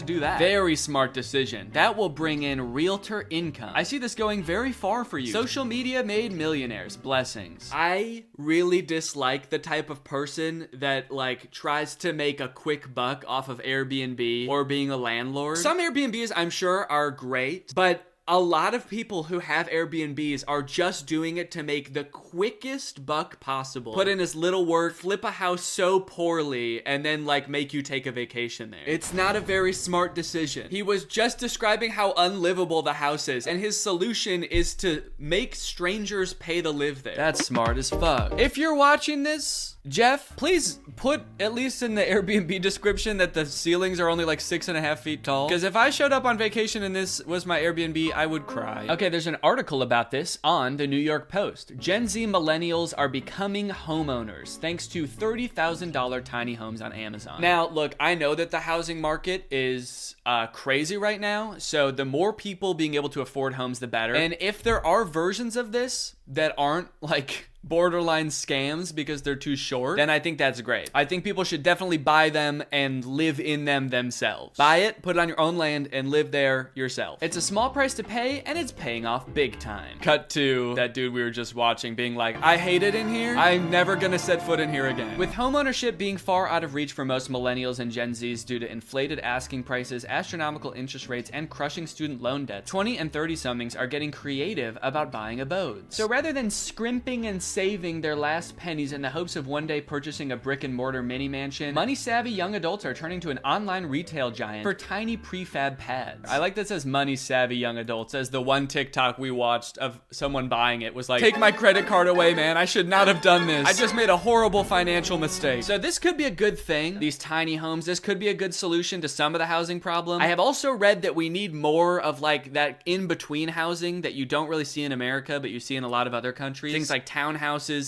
do that? Very smart decision. That will bring in realtor income. I see this going very far for you. Social media made millionaires. Blessings. I really dislike the type of person that like tries to make a quick buck off of Airbnb or being a landlord. Some Airbnbs I'm sure are great, but a lot of people who have Airbnbs are just doing it to make the quickest buck possible. Put in as little work, flip a house so poorly, and then like make you take a vacation there. It's not a very smart decision. He was just describing how unlivable the house is, and his solution is to make strangers pay to live there. That's smart as fuck. If you're watching this, Jeff, please put at least in the Airbnb description that the ceilings are only like 6.5 feet tall. Because if I showed up on vacation and this was my Airbnb, I would cry. Okay, there's an article about this on the New York Post. Gen Z millennials are becoming homeowners thanks to $30,000 tiny homes on Amazon. Now, look, I know that the housing market is crazy right now. So the more people being able to afford homes, the better. And if there are versions of this that aren't like borderline scams because they're too short, then I think that's great. I think people should definitely buy them and live in them themselves. Buy it, put it on your own land, and live there yourself. It's a small price to pay, and it's paying off big time. Cut to that dude we were just watching being like, I hate it in here. I'm never gonna set foot in here again. With homeownership being far out of reach for most millennials and Gen Zs due to inflated asking prices, astronomical interest rates, and crushing student loan debts, 20 and 30-somethings are getting creative about buying abodes. So rather than scrimping and saving their last pennies in the hopes of one day purchasing a brick and mortar mini mansion, money-savvy young adults are turning to an online retail giant for tiny prefab pads. I like that it says money-savvy young adults, as the one TikTok we watched of someone buying it was like, take my credit card away, man. I should not have done this. I just made a horrible financial mistake. So this could be a good thing. These tiny homes, this could be a good solution to some of the housing problem. I have also read that we need more of like that in-between housing that you don't really see in America, but you see in a lot of other countries. Things like townhouses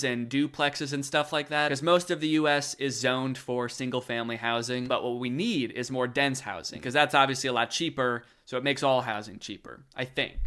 and duplexes and stuff like that, because most of the US is zoned for single family housing, but what we need is more dense housing, because that's obviously a lot cheaper, so it makes all housing cheaper, I think.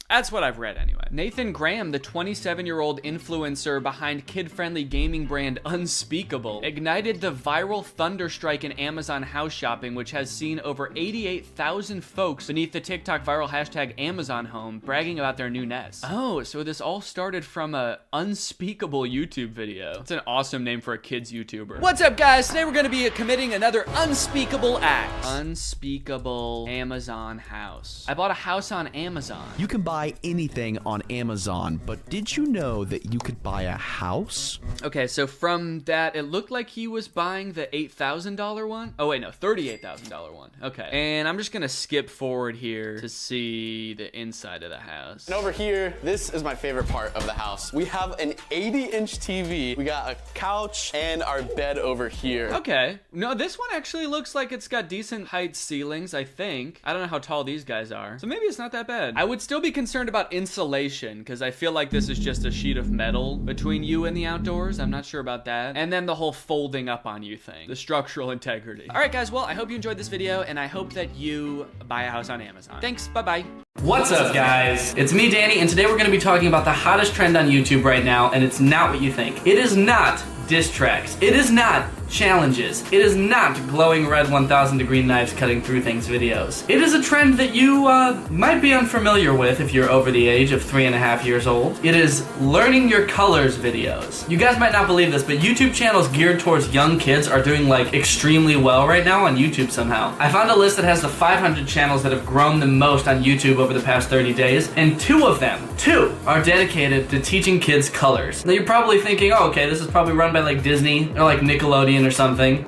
That's what I've read anyway. Nathan Graham, the 27-year-old influencer behind kid-friendly gaming brand Unspeakable, ignited the viral thunder strike in Amazon house shopping, which has seen over 88,000 folks beneath the TikTok viral hashtag Amazon Home bragging about their new nest. Oh, so this all started from a Unspeakable YouTube video. It's an awesome name for a kid's YouTuber. What's up, guys? Today we're gonna be committing another unspeakable act. Unspeakable Amazon house. I bought a house on Amazon. You can buy anything on Amazon, but did you know that you could buy a house? Okay, so from that, it looked like he was buying the $8,000 one. Oh wait, no, $38,000 one. Okay, and I'm just gonna skip forward here to see the inside of the house. And over here, this is my favorite part of the house. We have an 80-inch TV. We got a couch and our bed over here. Okay, no, this one actually looks like it's got decent height ceilings, I think. I don't know how tall these guys are, so maybe it's not that bad. I would still be concerned about insulation, because I feel like this is just a sheet of metal between you and the outdoors. I'm not sure about that. And then the whole folding up on you thing, the structural integrity. All right, guys, well, I hope you enjoyed this video, and I hope that you buy a house on Amazon. Thanks, bye-bye. What's up, guys? It's me, Danny, and today we're gonna be talking about the hottest trend on YouTube right now, and it's not what you think. It is not diss tracks. It is not challenges. It is not glowing red 1000 degree knives cutting through things videos. It is a trend that you might be unfamiliar with if you're over the age of 3.5 years old. It is learning your colors videos. You guys might not believe this, but YouTube channels geared towards young kids are doing like extremely well right now on YouTube somehow. I found a list that has the 500 channels that have grown the most on YouTube over the past 30 days, and two are dedicated to teaching kids colors. Now you're probably thinking, oh, okay, this is probably run by like Disney or like Nickelodeon or something.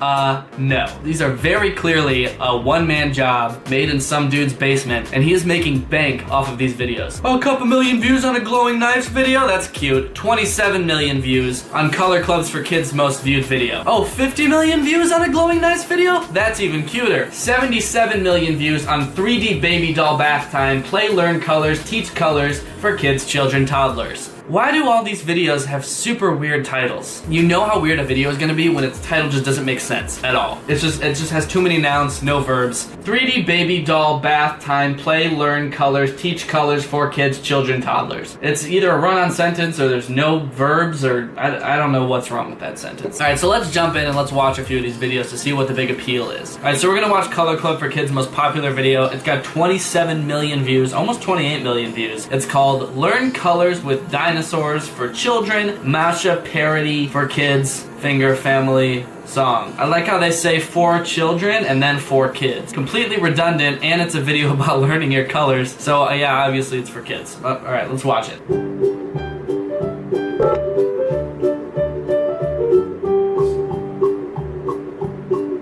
No. These are very clearly a one-man job made in some dude's basement, and he is making bank off of these videos. Oh, a couple million views on a glowing knives video? That's cute. 27 million views on Color Club's for Kids' most viewed video. Oh, 50 million views on a glowing knives video? That's even cuter. 77 million views on 3D baby doll bath time, play, learn colors, teach colors for kids, children, toddlers. Why do all these videos have super weird titles? You know how weird a video is gonna be when its title just doesn't make sense at all. It just has too many nouns, no verbs. 3D baby doll, bath time, play, learn colors, teach colors for kids, children, toddlers. It's either a run-on sentence or there's no verbs, or I don't know what's wrong with that sentence. All right, so let's jump in and let's watch a few of these videos to see what the big appeal is. All right, so we're gonna watch Color Club for Kids' most popular video. It's got 27 million views, almost 28 million views. It's called Learn Colors with Dinosaurs for Children, Masha parody for kids, finger family song. I like how they say for children and then for kids. Completely redundant, and it's a video about learning your colors. So yeah, obviously it's for kids. All right, let's watch it.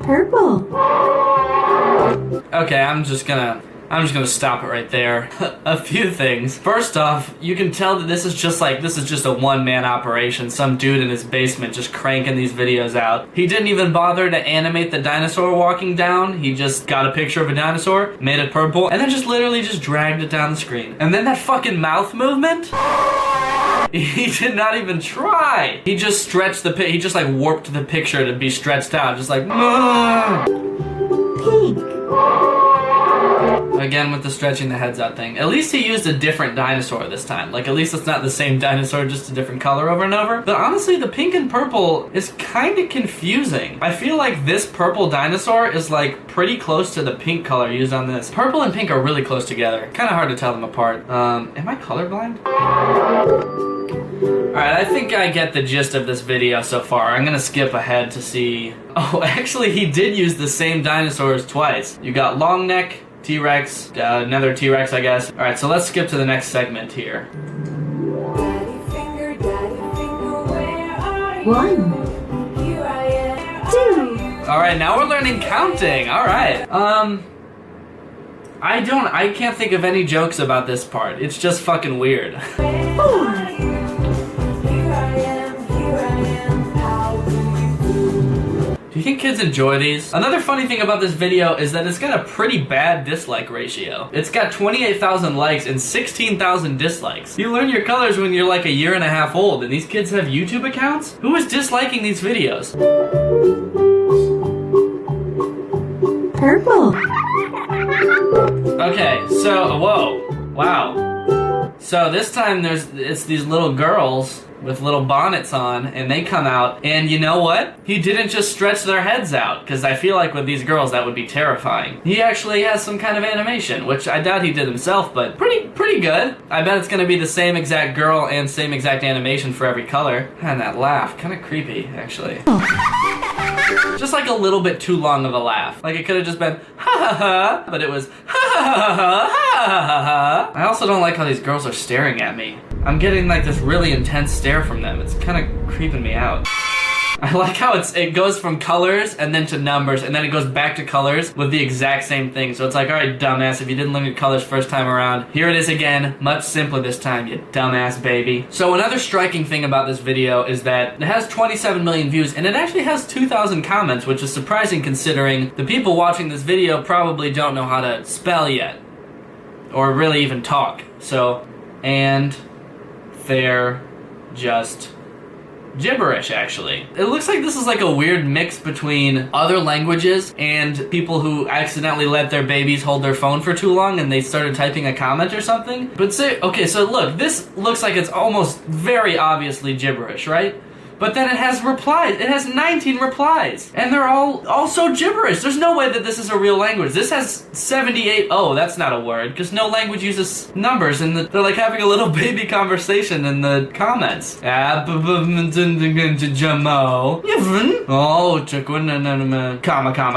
Purple. Okay, I'm just gonna stop it right there. A few things. First off, you can tell that this is just a one-man operation. Some dude in his basement just cranking these videos out. He didn't even bother to animate the dinosaur walking down. He just got a picture of a dinosaur, made it purple, and then just literally just dragged it down the screen. And then that fucking mouth movement? He did not even try. He just stretched he just like warped the picture to be stretched out. Just like, Pink. Again with the stretching the heads out thing. At least he used a different dinosaur this time. Like, at least it's not the same dinosaur, just a different color over and over. But honestly, the pink and purple is kind of confusing. I feel like this purple dinosaur is like pretty close to the pink color used on this. Purple and pink are really close together. Kind of hard to tell them apart. Am I colorblind? Alright, I think I get the gist of this video so far. I'm gonna skip ahead to see... Oh, actually, he did use the same dinosaurs twice. You got long neck, T-Rex, another T-Rex, I guess. Alright, so let's skip to the next segment here. One. Two. Alright, now we're learning counting. Alright. I can't think of any jokes about this part. It's just fucking weird. 4. Do you think kids enjoy these? Another funny thing about this video is that it's got a pretty bad dislike ratio. It's got 28,000 likes and 16,000 dislikes. You learn your colors when you're like a year and a half old, and these kids have YouTube accounts? Who is disliking these videos? Purple. Okay, so, whoa, wow. So this time it's these little girls with little bonnets on, and they come out, and you know what? He didn't just stretch their heads out, because I feel like with these girls that would be terrifying. He actually has some kind of animation, which I doubt he did himself, but pretty good. I bet it's gonna be the same exact girl and same exact animation for every color. And that laugh, kind of creepy, actually. Just like a little bit too long of a laugh. Like it could have just been ha ha ha, but it was ha ha ha ha ha ha ha. I also don't like how these girls are staring at me. I'm getting like this really intense stare from them. It's kind of creeping me out. I like how it goes from colors and then to numbers and then it goes back to colors with the exact same thing. So it's like, all right, dumbass, if you didn't learn your colors first time around, here it is again, much simpler this time, you dumbass baby. So another striking thing about this video is that it has 27 million views and it actually has 2,000 comments, which is surprising considering the people watching this video probably don't know how to spell yet or really even talk. So, and they're just gibberish, actually. It looks like this is like a weird mix between other languages and people who accidentally let their babies hold their phone for too long and they started typing a comment or something. But say, okay, so look, this looks like it's almost very obviously gibberish, right? But then it has replies. It has 19 replies. And they're all so gibberish. There's no way that this is a real language. This has 78. Oh, that's not a word, because no language uses numbers, and they're like having a little baby conversation in the comments. Oh,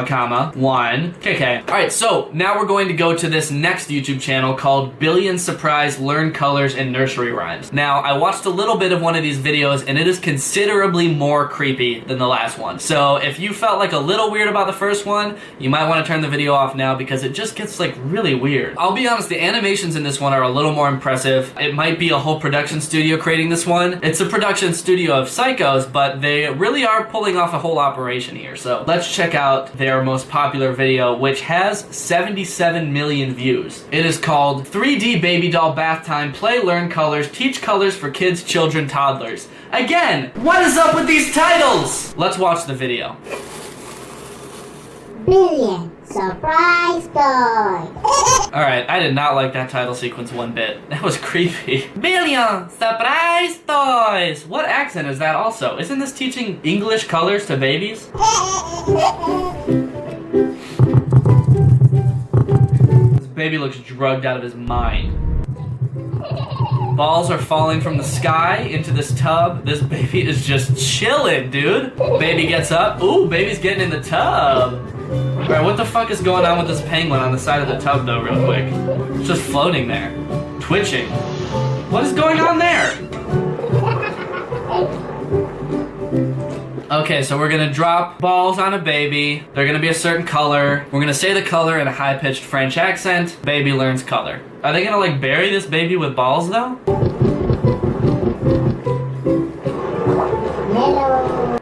comma, 1. Okay. Alright, so now we're going to go to this next YouTube channel called Billion Surprise Learn Colors and Nursery Rhymes. Now, I watched a little bit of one of these videos, and it is considerably more creepy than the last one. So if you felt like a little weird about the first one, you might want to turn the video off now, because it just gets like really weird. I'll be honest, the animations in this one are a little more impressive. It might be a whole production studio creating this one. It's a production studio of psychos, but they really are pulling off a whole operation here. So let's check out their most popular video, which has 77 million views. It is called 3D Baby Doll Bath Time, Play, Learn Colors, Teach Colors for Kids, Children, Toddlers. Again, what is up with these titles? Let's watch the video. Billion Surprise Toy. Alright, I did not like that title sequence one bit. That was creepy. Billion Surprise Toys! What accent is that also? Isn't this teaching English colors to babies? This baby looks drugged out of his mind. Balls are falling from the sky into this tub. This baby is just chilling, dude. Baby gets up. Ooh, baby's getting in the tub. Alright, what the fuck is going on with this penguin on the side of the tub, though, real quick? It's just floating there. Twitching. What is going on there? Okay, so we're gonna drop balls on a baby. They're gonna be a certain color. We're gonna say the color in a high-pitched French accent. Baby learns color. Are they gonna, like, bury this baby with balls, though?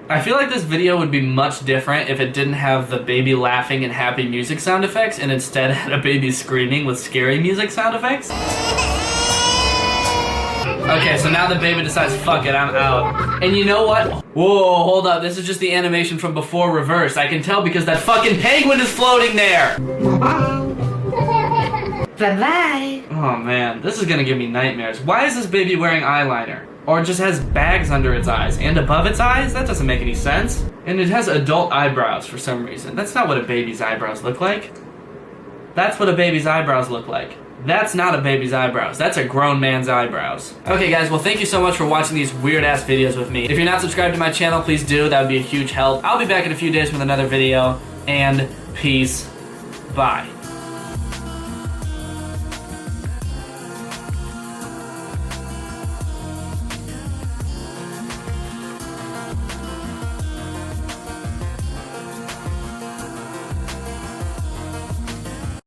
I feel like this video would be much different if it didn't have the baby laughing and happy music sound effects, and instead had a baby screaming with scary music sound effects. Okay, so now the baby decides, fuck it, I'm out. And you know what? Whoa, hold up, this is just the animation from before reversed. I can tell because that fucking penguin is floating there! Bye-bye. Oh man, this is gonna give me nightmares. Why is this baby wearing eyeliner? Or it just has bags under its eyes and above its eyes? That doesn't make any sense. And it has adult eyebrows for some reason. That's not what a baby's eyebrows look like. That's what a baby's eyebrows look like. That's not a baby's eyebrows. That's a grown man's eyebrows. Okay guys, well thank you so much for watching these weird ass videos with me. If you're not subscribed to my channel, please do. That would be a huge help. I'll be back in a few days with another video. And peace. Bye.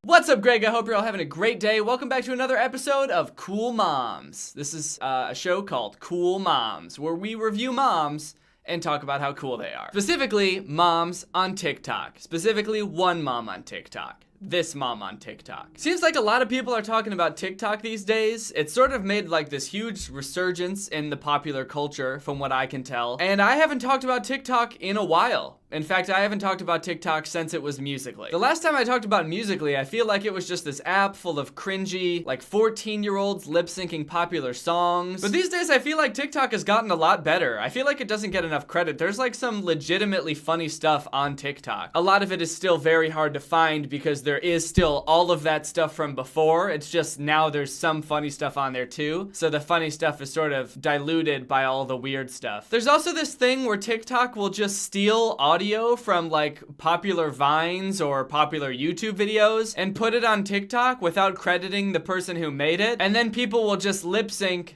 What's up, Greg? I hope you're all having a great day. Welcome back to another episode of Cool Moms. This is a show called Cool Moms, where we review moms and talk about how cool they are. Specifically, moms on TikTok. Specifically, one mom on TikTok. This mom on TikTok. Seems like a lot of people are talking about TikTok these days. It's sort of made like this huge resurgence in the popular culture from what I can tell. And I haven't talked about TikTok in a while. In fact, I haven't talked about TikTok since it was Musical.ly. The last time I talked about Musical.ly, I feel like it was just this app full of cringy, like 14-year-olds lip-syncing popular songs. But these days, I feel like TikTok has gotten a lot better. I feel like it doesn't get enough credit. There's like some legitimately funny stuff on TikTok. A lot of it is still very hard to find because there is still all of that stuff from before. It's just now there's some funny stuff on there too. So the funny stuff is sort of diluted by all the weird stuff. There's also this thing where TikTok will just steal audio from like popular Vines or popular YouTube videos and put it on TikTok without crediting the person who made it. And then people will just lip sync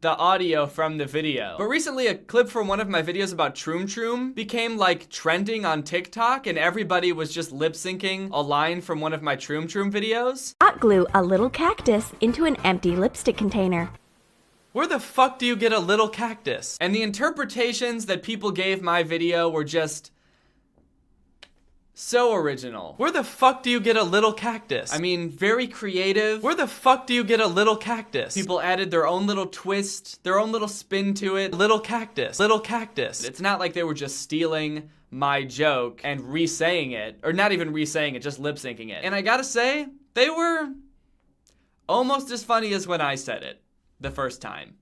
the audio from the video. But recently a clip from one of my videos about Troom Troom became like trending on TikTok and everybody was just lip syncing a line from one of my Troom Troom videos. Hot glue a little cactus into an empty lipstick container. Where the fuck do you get a little cactus? And the interpretations that people gave my video were just so original. Where the fuck do you get a little cactus? I mean, very creative. Where the fuck do you get a little cactus? People added their own little twist, their own little spin to it. Little cactus, little cactus. It's not like they were just stealing my joke and re-saying it, or not even re-saying it, just lip-syncing it. And I gotta say, they were almost as funny as when I said it the first time.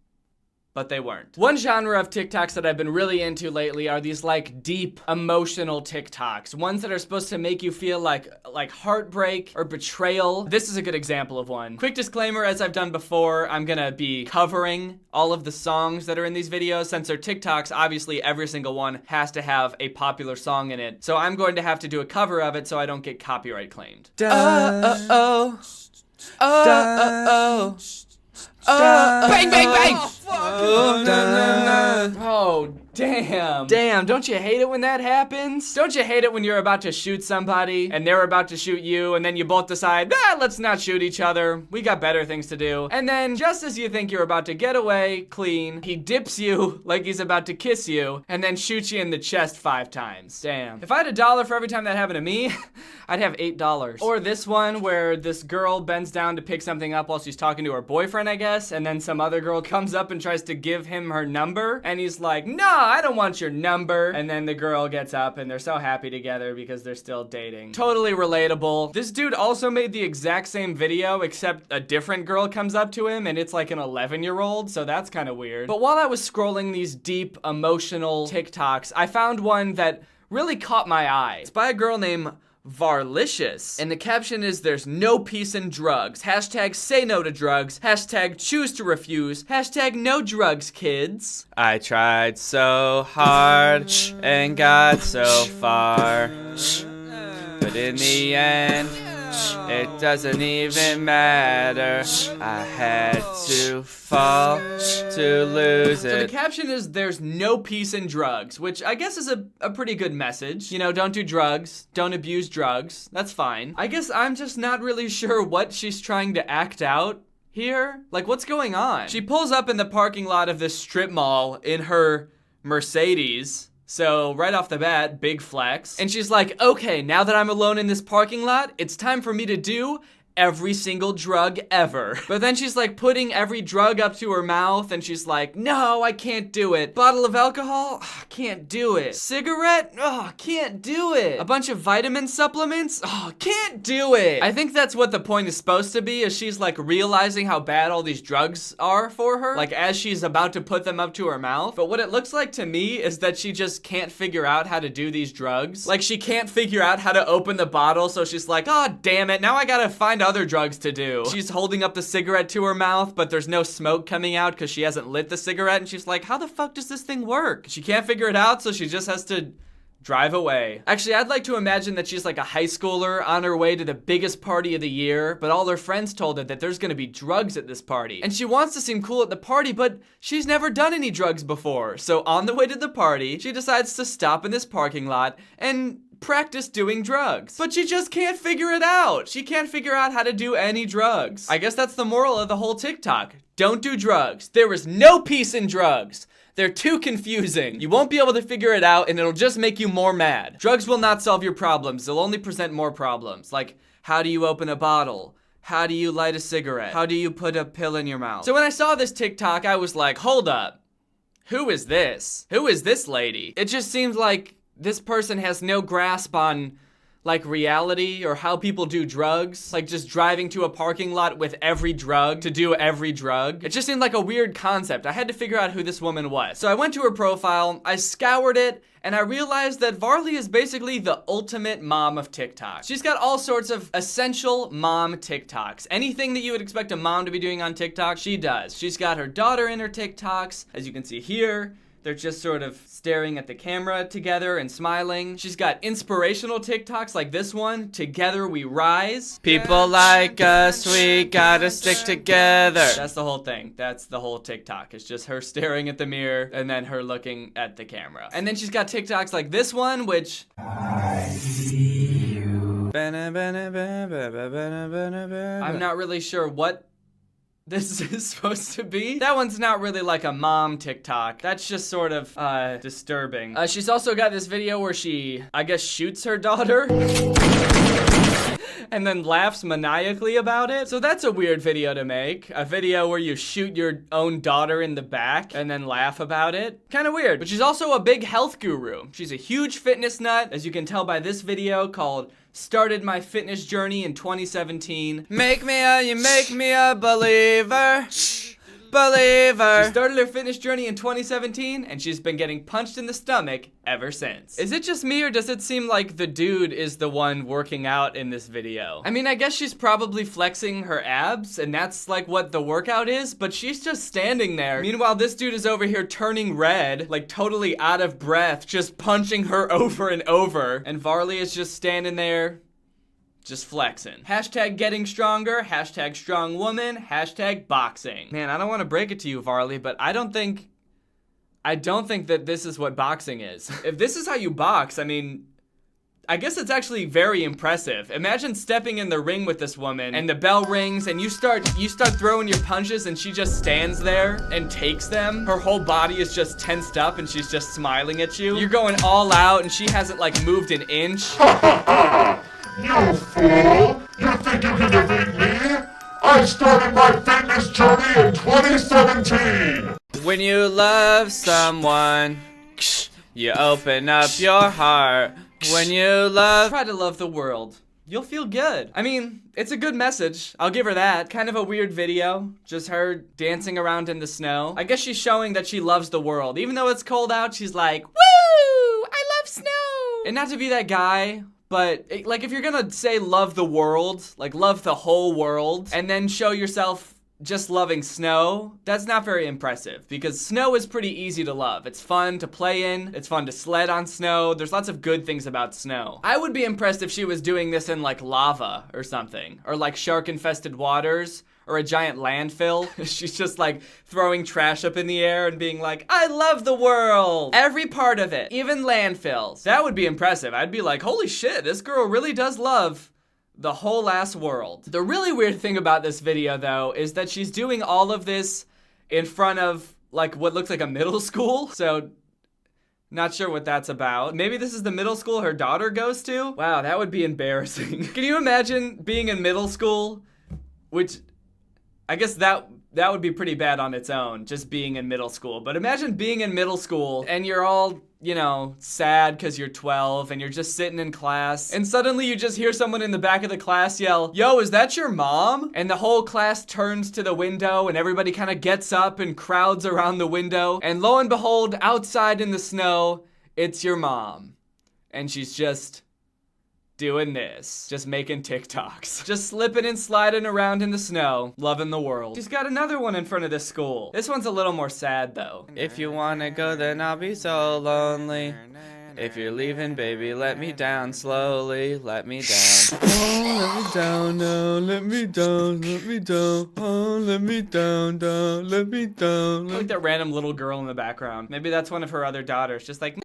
but they weren't. One genre of TikToks that I've been really into lately are these like deep emotional TikToks. Ones that are supposed to make you feel like heartbreak or betrayal. This is a good example of one. Quick disclaimer, as I've done before, I'm gonna be covering all of the songs that are in these videos. Since they're TikToks, obviously every single one has to have a popular song in it. So I'm going to have to do a cover of it so I don't get copyright claimed. Bang, bang, bang! Oh, damn. Damn, don't you hate it when that happens? Don't you hate it when you're about to shoot somebody and they're about to shoot you and then you both decide, let's not shoot each other. We got better things to do. And then just as you think you're about to get away clean, he dips you like he's about to kiss you and then shoots you in the chest 5 times. Damn. If I had $1 for every time that happened to me, I'd have $8. Or this one where this girl bends down to pick something up while she's talking to her boyfriend, I guess, and then some other girl comes up and tries to give him her number, and he's like, no, I don't want your number. And then the girl gets up and they're so happy together because they're still dating. Totally relatable. This dude also made the exact same video, except a different girl comes up to him and it's like an 11-year-old, so that's kind of weird. But while I was scrolling these deep, emotional TikToks, I found one that really caught my eye. It's by a girl named Varlicious. And the caption is, there's no peace in drugs. Hashtag say no to drugs. Hashtag choose to refuse. Hashtag no drugs, kids. I tried so hard and got so far. But in the end, it doesn't even matter. I had to fall to lose it. So the caption is, there's no peace in drugs, which I guess is a pretty good message. You know, don't do drugs, don't abuse drugs. That's fine. I guess I'm just not really sure what she's trying to act out here. Like, what's going on? She pulls up in the parking lot of this strip mall in her Mercedes. So right off the bat, big flex. And she's like, okay, now that I'm alone in this parking lot, it's time for me to do every single drug ever. But then she's like putting every drug up to her mouth and she's like, no, I can't do it. Bottle of alcohol? Can't do it. Cigarette? Can't do it. A bunch of vitamin supplements? Can't do it. I think that's what the point is supposed to be, is she's like realizing how bad all these drugs are for her, like as she's about to put them up to her mouth. But what it looks like to me is that she just can't figure out how to do these drugs. Like she can't figure out how to open the bottle, so she's like, oh, damn it, now I gotta find other drugs to do. She's holding up the cigarette to her mouth, but there's no smoke coming out because she hasn't lit the cigarette, and she's like, how the fuck does this thing work? She can't figure it out, so she just has to drive away. Actually, I'd like to imagine that she's like a high schooler on her way to the biggest party of the year, but all her friends told her that there's gonna be drugs at this party. And she wants to seem cool at the party, but she's never done any drugs before. So on the way to the party, she decides to stop in this parking lot and practice doing drugs. But she just can't figure it out. She can't figure out how to do any drugs. I guess that's the moral of the whole TikTok. Don't do drugs. There is no peace in drugs. They're too confusing. You won't be able to figure it out and it'll just make you more mad. Drugs will not solve your problems. They'll only present more problems. Like, how do you open a bottle? How do you light a cigarette? How do you put a pill in your mouth? So when I saw this TikTok, I was like, hold up. Who is this? Who is this lady? It just seems like this person has no grasp on like reality or how people do drugs, like just driving to a parking lot with every drug to do every drug. It just seemed like a weird concept. I had to figure out who this woman was. So I went to her profile, I scoured it, and I realized that Varley is basically the ultimate mom of TikTok. She's got all sorts of essential mom TikToks. Anything that you would expect a mom to be doing on TikTok, she does. She's got her daughter in her TikToks, as you can see here. They're just sort of staring at the camera together and smiling. She's got inspirational TikToks like this one, Together We Rise. People like us, we gotta stick together. That's the whole thing. That's the whole TikTok. It's just her staring at the mirror and then her looking at the camera. And then she's got TikToks like this one, which I see you. I'm not really sure what this is supposed to be. That one's not really like a mom TikTok. That's just sort of disturbing. She's also got this video where she, I guess, shoots her daughter and then laughs maniacally about it. So that's a weird video to make. A video where you shoot your own daughter in the back and then laugh about it. Kind of weird. But she's also a big health guru. She's a huge fitness nut, as you can tell by this video called Started My Fitness Journey in 2017. You make me a believer. believer. She started her fitness journey in 2017, and she's been getting punched in the stomach ever since. Is it just me, or does it seem like the dude is the one working out in this video? I mean, I guess she's probably flexing her abs, and that's like what the workout is, but she's just standing there. Meanwhile, this dude is over here turning red, like totally out of breath, just punching her over and over. And Varley is just standing there, just flexing. Hashtag getting stronger, hashtag strong woman, hashtag boxing. Man, I don't want to break it to you, Varley, but I don't think that this is what boxing is. If this is how you box, I mean, I guess it's actually very impressive. Imagine stepping in the ring with this woman and the bell rings and you start throwing your punches and she just stands there and takes them. Her whole body is just tensed up and she's just smiling at you. You're going all out and she hasn't like moved an inch. You fool! You think you can defeat me? I started my fitness journey in 2017! When you love someone, you open up your heart. When you try to love the world, you'll feel good. I mean, it's a good message. I'll give her that. Kind of a weird video. Just her dancing around in the snow. I guess she's showing that she loves the world. Even though it's cold out, she's like, woo! I love snow! And not to be that guy, but like if you're gonna say love the world, like love the whole world, and then show yourself just loving snow, that's not very impressive because snow is pretty easy to love. It's fun to play in, it's fun to sled on snow, there's lots of good things about snow. I would be impressed if she was doing this in like lava or something, or like shark-infested waters, or a giant landfill. She's just like throwing trash up in the air and being like, I love the world! Every part of it, even landfills. That would be impressive. I'd be like, holy shit, this girl really does love the whole ass world. The really weird thing about this video though is that she's doing all of this in front of like what looks like a middle school. So not sure what that's about. Maybe this is the middle school her daughter goes to? Wow, that would be embarrassing. Can you imagine being in middle school? Which I guess that would be pretty bad on its own, just being in middle school. But imagine being in middle school and you're all, you know, sad because you're 12 and you're just sitting in class and suddenly you just hear someone in the back of the class yell, yo, is that your mom? And the whole class turns to the window and everybody kind of gets up and crowds around the window. And lo and behold, outside in the snow, it's your mom. And she's just doing this, just making TikToks, just slipping and sliding around in the snow, loving the world. She's got another one in front of this school. This one's a little more sad though. If you wanna go, then I'll be so lonely. If you're leaving, baby, let me down slowly, let me down. Oh, let me down, no, let me down, let me down. Oh, let me down, down, let me down. Like that random little girl in the background. Maybe that's one of her other daughters, just like,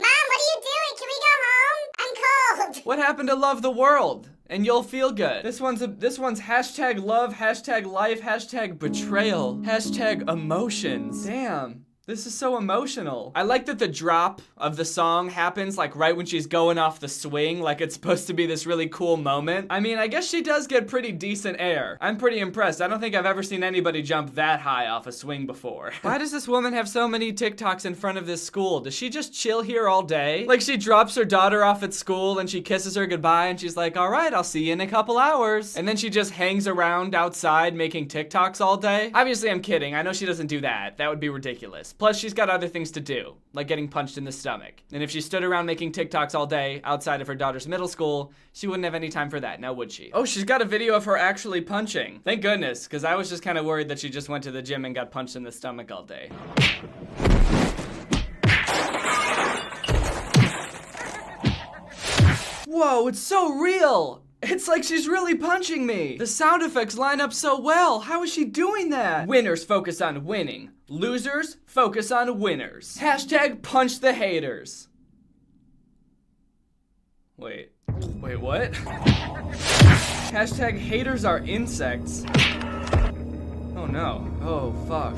what happened to love the world? And you'll feel good. This one's hashtag love, hashtag life, hashtag betrayal, hashtag emotions. Damn. This is so emotional. I like that the drop of the song happens like right when she's going off the swing, like it's supposed to be this really cool moment. I mean, I guess she does get pretty decent air. I'm pretty impressed. I don't think I've ever seen anybody jump that high off a swing before. Why does this woman have so many TikToks in front of this school? Does she just chill here all day? Like she drops her daughter off at school and she kisses her goodbye and she's like, all right, I'll see you in a couple hours. And then she just hangs around outside making TikToks all day. Obviously, I'm kidding. I know she doesn't do that. That would be ridiculous. Plus, she's got other things to do, like getting punched in the stomach. And if she stood around making TikToks all day outside of her daughter's middle school, she wouldn't have any time for that, now would she? Oh, she's got a video of her actually punching. Thank goodness, because I was just kind of worried that she just went to the gym and got punched in the stomach all day. Whoa, it's so real! It's like she's really punching me. The sound effects line up so well. How is she doing that? Winners focus on winning. Losers focus on winners. Hashtag punch the haters. Wait, what? Hashtag haters are insects. Oh no, oh fuck.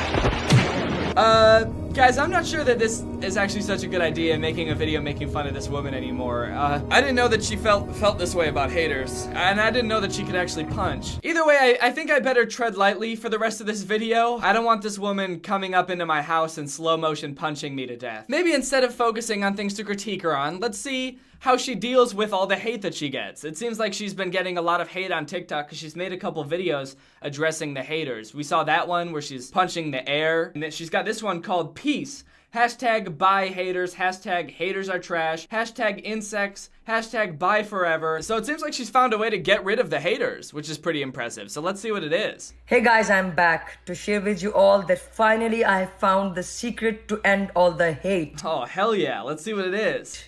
Guys, I'm not sure that this is actually such a good idea, making a video making fun of this woman anymore. I didn't know that she felt this way about haters, and I didn't know that she could actually punch. Either way, I think I better tread lightly for the rest of this video. I don't want this woman coming up into my house and slow motion punching me to death. Maybe instead of focusing on things to critique her on, let's see how she deals with all the hate that she gets. It seems like she's been getting a lot of hate on TikTok because she's made a couple videos addressing the haters. We saw that one where she's punching the air, and then she's got this one called Peace. Hashtag bye haters, hashtag haters are trash, hashtag insects, hashtag bye forever. So it seems like she's found a way to get rid of the haters, which is pretty impressive. So let's see what it is. Hey guys, I'm back to share with you all that finally I have found the secret to end all the hate. Oh, hell yeah. Let's see what it is.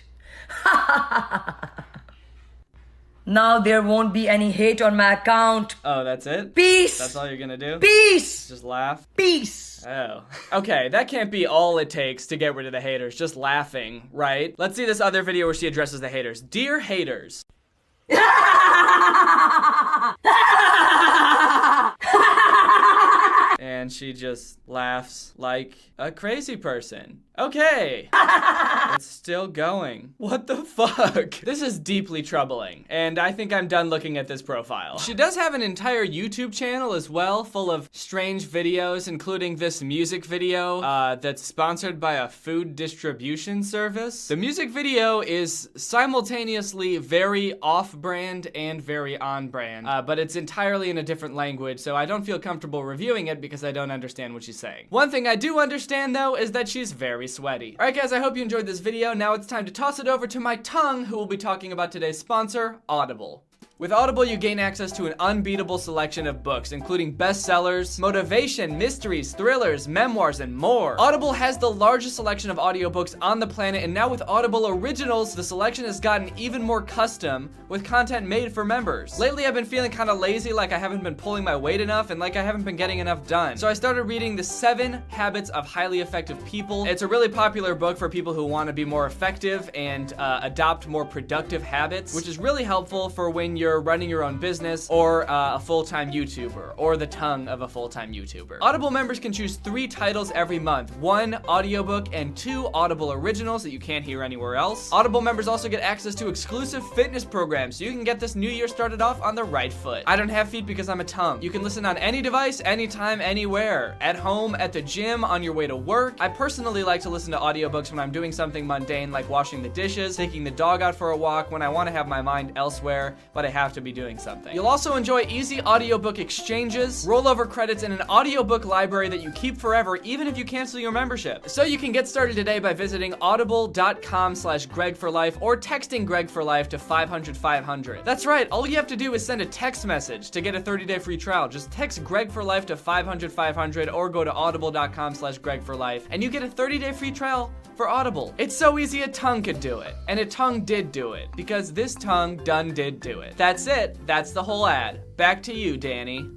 Now there won't be any hate on my account. Oh, that's it? Peace! That's all you're gonna do? Peace! Just laugh? Peace! Oh. Okay, that can't be all it takes to get rid of the haters, just laughing, right? Let's see this other video where she addresses the haters. Dear haters. And she just laughs like a crazy person. Okay. It's still going. What the fuck? This is deeply troubling, and I think I'm done looking at this profile. She does have an entire YouTube channel as well, full of strange videos, including this music video that's sponsored by a food distribution service. The music video is simultaneously very off-brand and very on-brand, but it's entirely in a different language, so I don't feel comfortable reviewing it because I don't understand what she's saying. One thing I do understand, though, is that she's very sweaty. Alright guys, I hope you enjoyed this video. Now it's time to toss it over to my tongue, who will be talking about today's sponsor, Audible. With Audible, you gain access to an unbeatable selection of books, including bestsellers, motivation, mysteries, thrillers, memoirs, and more. Audible has the largest selection of audiobooks on the planet, and now with Audible Originals, the selection has gotten even more custom, with content made for members. Lately, I've been feeling kind of lazy, like I haven't been pulling my weight enough, and like I haven't been getting enough done. So I started reading The 7 Habits of Highly Effective People. It's a really popular book for people who want to be more effective and adopt more productive habits, which is really helpful for when you're running your own business, or a full-time YouTuber, or the tongue of a full-time YouTuber. Audible members can choose 3 titles every month, 1 audiobook and 2 Audible originals that you can't hear anywhere else. Audible members also get access to exclusive fitness programs, so you can get this new year started off on the right foot. I don't have feet because I'm a tongue. You can listen on any device, anytime, anywhere. At home, at the gym, on your way to work. I personally like to listen to audiobooks when I'm doing something mundane like washing the dishes, taking the dog out for a walk, when I want to have my mind elsewhere, but I have to be doing something. You'll also enjoy easy audiobook exchanges, rollover credits, and an audiobook library that you keep forever even if you cancel your membership. So you can get started today by visiting audible.com/GregForLife or texting Greg for Life to 500-500. That's right, all you have to do is send a text message to get a 30-day free trial. Just text Greg for Life to 500-500 or go to audible.com/GregForLife and you get a 30-day free trial for Audible. It's so easy a tongue could do it. And a tongue did do it, because this tongue done did do it. That's it. That's the whole ad. Back to you, Danny.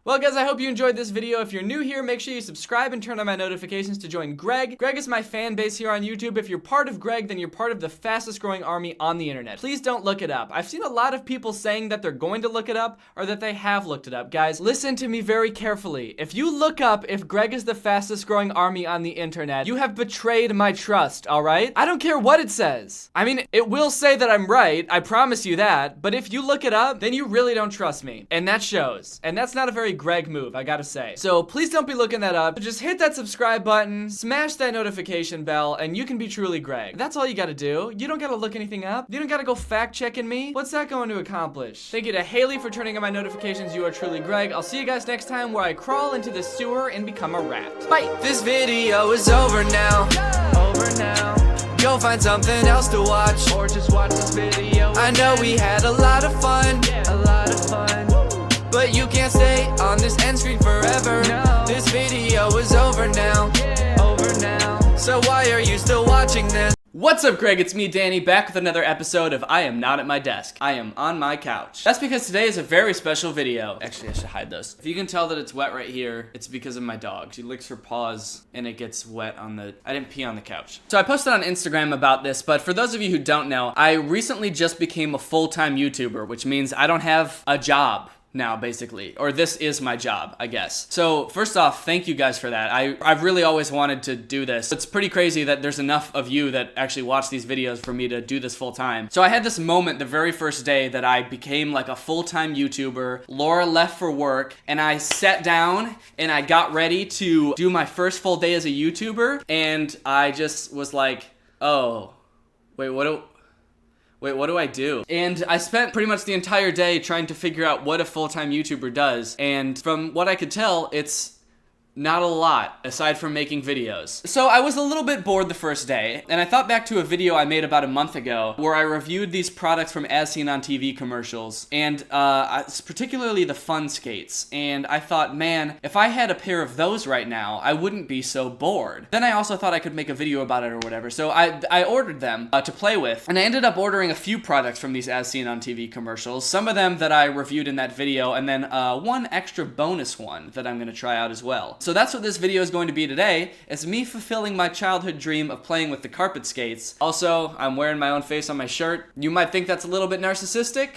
Well guys, I hope you enjoyed this video. If you're new here, make sure you subscribe and turn on my notifications to join Greg. Greg is my fan base here on YouTube. If you're part of Greg, then you're part of the fastest growing army on the internet. Please don't look it up. I've seen a lot of people saying that they're going to look it up or that they have looked it up. Guys, listen to me very carefully. If you look up if Greg is the fastest growing army on the internet, you have betrayed my trust, alright? I don't care what it says. I mean, it will say that I'm right, I promise you that, but if you look it up, then you really don't trust me. And that shows. And that's not a very Greg move, I gotta say. So please don't be looking that up. Just hit that subscribe button, smash that notification bell, and you can be truly Greg. That's all you gotta do. You don't gotta look anything up. You don't gotta go fact checking me. What's that going to accomplish? Thank you to Haley for turning on my notifications. You are truly Greg. I'll see you guys next time where I crawl into the sewer and become a rat. Bye! This video is over now. Over now. Go find something else to watch, or just watch this video. I know we had a lot of fun. A lot of fun. But you can't stay on this end screen forever. No. This video is over now. Over now. So why are you still watching this? What's up, Greg? It's me, Danny, back with another episode of I Am Not at My Desk. I am on my couch. That's because today is a very special video. Actually, I should hide those. If you can tell that it's wet right here, it's because of my dog. She licks her paws and it gets wet on the... I didn't pee on the couch. So I posted on Instagram about this, but for those of you who don't know, I recently just became a full-time YouTuber, which means I don't have a job. now, basically, or this is my job, I guess. So first off, thank you guys for that. I've really always wanted to do this. It's pretty crazy that there's enough of you that actually watch these videos for me to do this full time. So I had this moment the very first day that I became like a full-time YouTuber. Laura left for work and I sat down and I got ready to do my first full day as a YouTuber, and I just was like, oh, wait, what do I do? And I spent pretty much the entire day trying to figure out what a full-time YouTuber does. And from what I could tell, it's not a lot, aside from making videos. So I was a little bit bored the first day, and I thought back to a video I made about a month ago where I reviewed these products from As Seen on TV commercials, and particularly the fun skates. And I thought, man, if I had a pair of those right now, I wouldn't be so bored. Then I also thought I could make a video about it or whatever, so I ordered them to play with, and I ended up ordering a few products from these As Seen on TV commercials, some of them that I reviewed in that video, and then one extra bonus one that I'm gonna try out as well. So that's what this video is going to be today. It's me fulfilling my childhood dream of playing with the carpet skates. Also, I'm wearing my own face on my shirt. You might think that's a little bit narcissistic.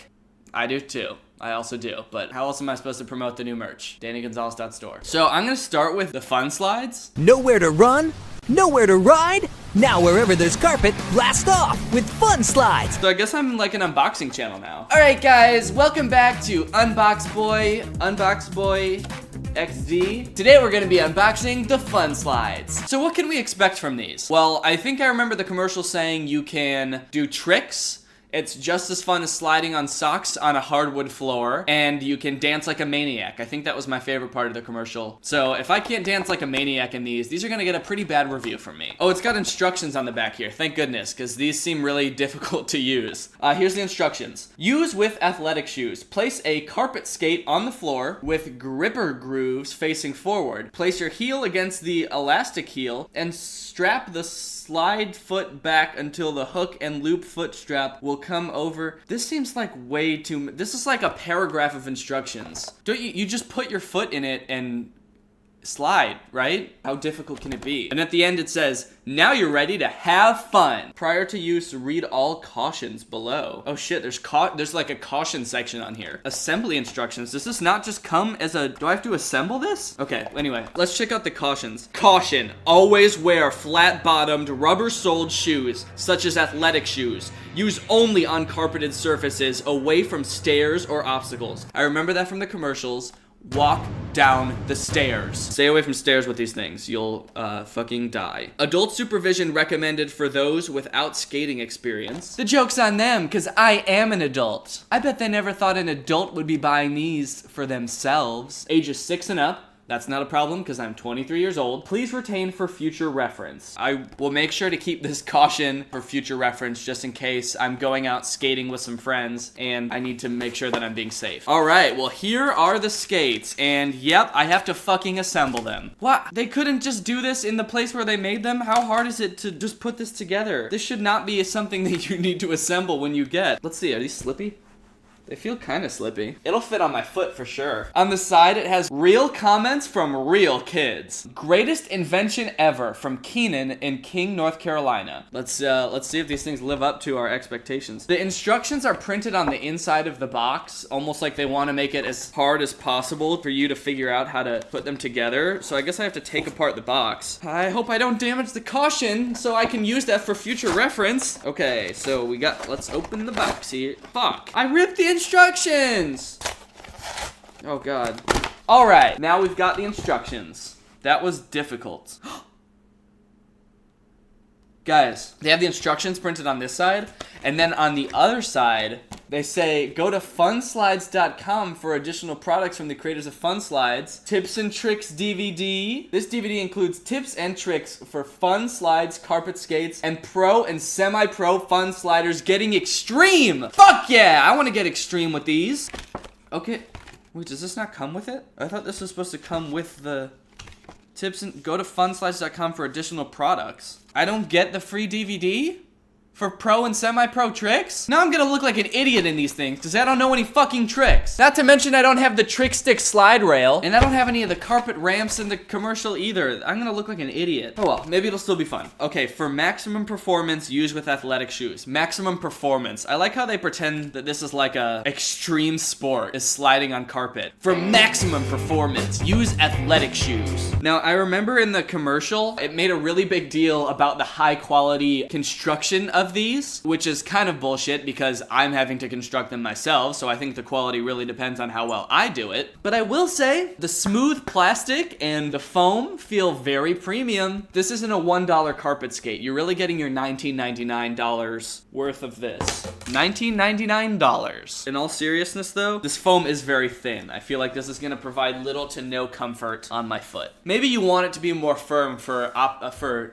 I do too. I also do, but how else am I supposed to promote the new merch? DannyGonzalez.store. So I'm gonna start with the fun slides. Nowhere to run, nowhere to ride. Now wherever there's carpet, blast off with fun slides. So I guess I'm like an unboxing channel now. All right, guys, welcome back to Unbox Boy XD. Today we're gonna be unboxing the fun slides. So what can we expect from these? Well, I think I remember the commercial saying you can do tricks. It's just as fun as sliding on socks on a hardwood floor, and you can dance like a maniac. I think that was my favorite part of the commercial. So if I can't dance like a maniac in these are gonna get a pretty bad review from me. Oh, it's got instructions on the back here, thank goodness, because these seem really difficult to use. Here's the instructions. Use with athletic shoes. Place a carpet skate on the floor with gripper grooves facing forward. Place your heel against the elastic heel and strap the slide foot back until the hook and loop foot strap will come over. This seems like way too, this is like a paragraph of instructions. Don't you just put your foot in it and slide, right? How difficult can it be? And at the end it says, now you're ready to have fun. Prior to use, read all cautions below. Oh shit, there's like a caution section on here. Assembly instructions. Does this not just come as a, do I have to assemble this? Okay, anyway, let's check out the cautions. Caution, always wear flat-bottomed, rubber-soled shoes, such as athletic shoes. Use only on carpeted surfaces, away from stairs or obstacles. I remember that from the commercials. Walk down the stairs. Stay away from stairs with these things. You'll fucking die. Adult supervision recommended for those without skating experience. The joke's on them, because I am an adult. I bet they never thought an adult would be buying these for themselves. Ages 6 and up. That's not a problem because I'm 23 years old. Please retain for future reference. I will make sure to keep this caution for future reference just in case I'm going out skating with some friends and I need to make sure that I'm being safe. All right, well, here are the skates, and yep, I have to fucking assemble them. What? They couldn't just do this in the place where they made them? How hard is it to just put this together? This should not be something that you need to assemble when you get. Let's see, are these slippy? They feel kind of slippy. It'll fit on my foot for sure. On the side, it has real comments from real kids. Greatest invention ever from Keenan in King, North Carolina. Let's see if these things live up to our expectations. The instructions are printed on the inside of the box, almost like they want to make it as hard as possible for you to figure out how to put them together. So I guess I have to take apart the box. I hope I don't damage the caution so I can use that for future reference. Okay, so let's open the box here. Fuck. I ripped the instructions! Oh god. Alright, now we've got the instructions. That was difficult. Guys, they have the instructions printed on this side, and then on the other side, they say, go to funslides.com for additional products from the creators of Fun Slides. Tips and Tricks DVD. This DVD includes tips and tricks for fun slides, carpet skates, and pro and semi-pro fun sliders getting extreme. Fuck yeah, I want to get extreme with these. Okay, wait, does this not come with it? I thought this was supposed to come with the tips and go to funslides.com for additional products. I don't get the free DVD? For pro and semi-pro tricks? Now I'm gonna look like an idiot in these things because I don't know any fucking tricks. Not to mention I don't have the trick stick slide rail and I don't have any of the carpet ramps in the commercial either. I'm gonna look like an idiot. Oh well, maybe it'll still be fun. Okay, for maximum performance, use with athletic shoes. Maximum performance. I like how they pretend that this is like a extreme sport, is sliding on carpet. For maximum performance, use athletic shoes. Now I remember in the commercial, it made a really big deal about the high quality construction of these, which is kind of bullshit because I'm having to construct them myself, so I think the quality really depends on how well I do it. But I will say, the smooth plastic and the foam feel very premium. This isn't a $1 carpet skate. You're really getting your $19.99 worth of this. $19.99. In all seriousness though, this foam is very thin. I feel like this is gonna provide little to no comfort on my foot. Maybe you want it to be more firm for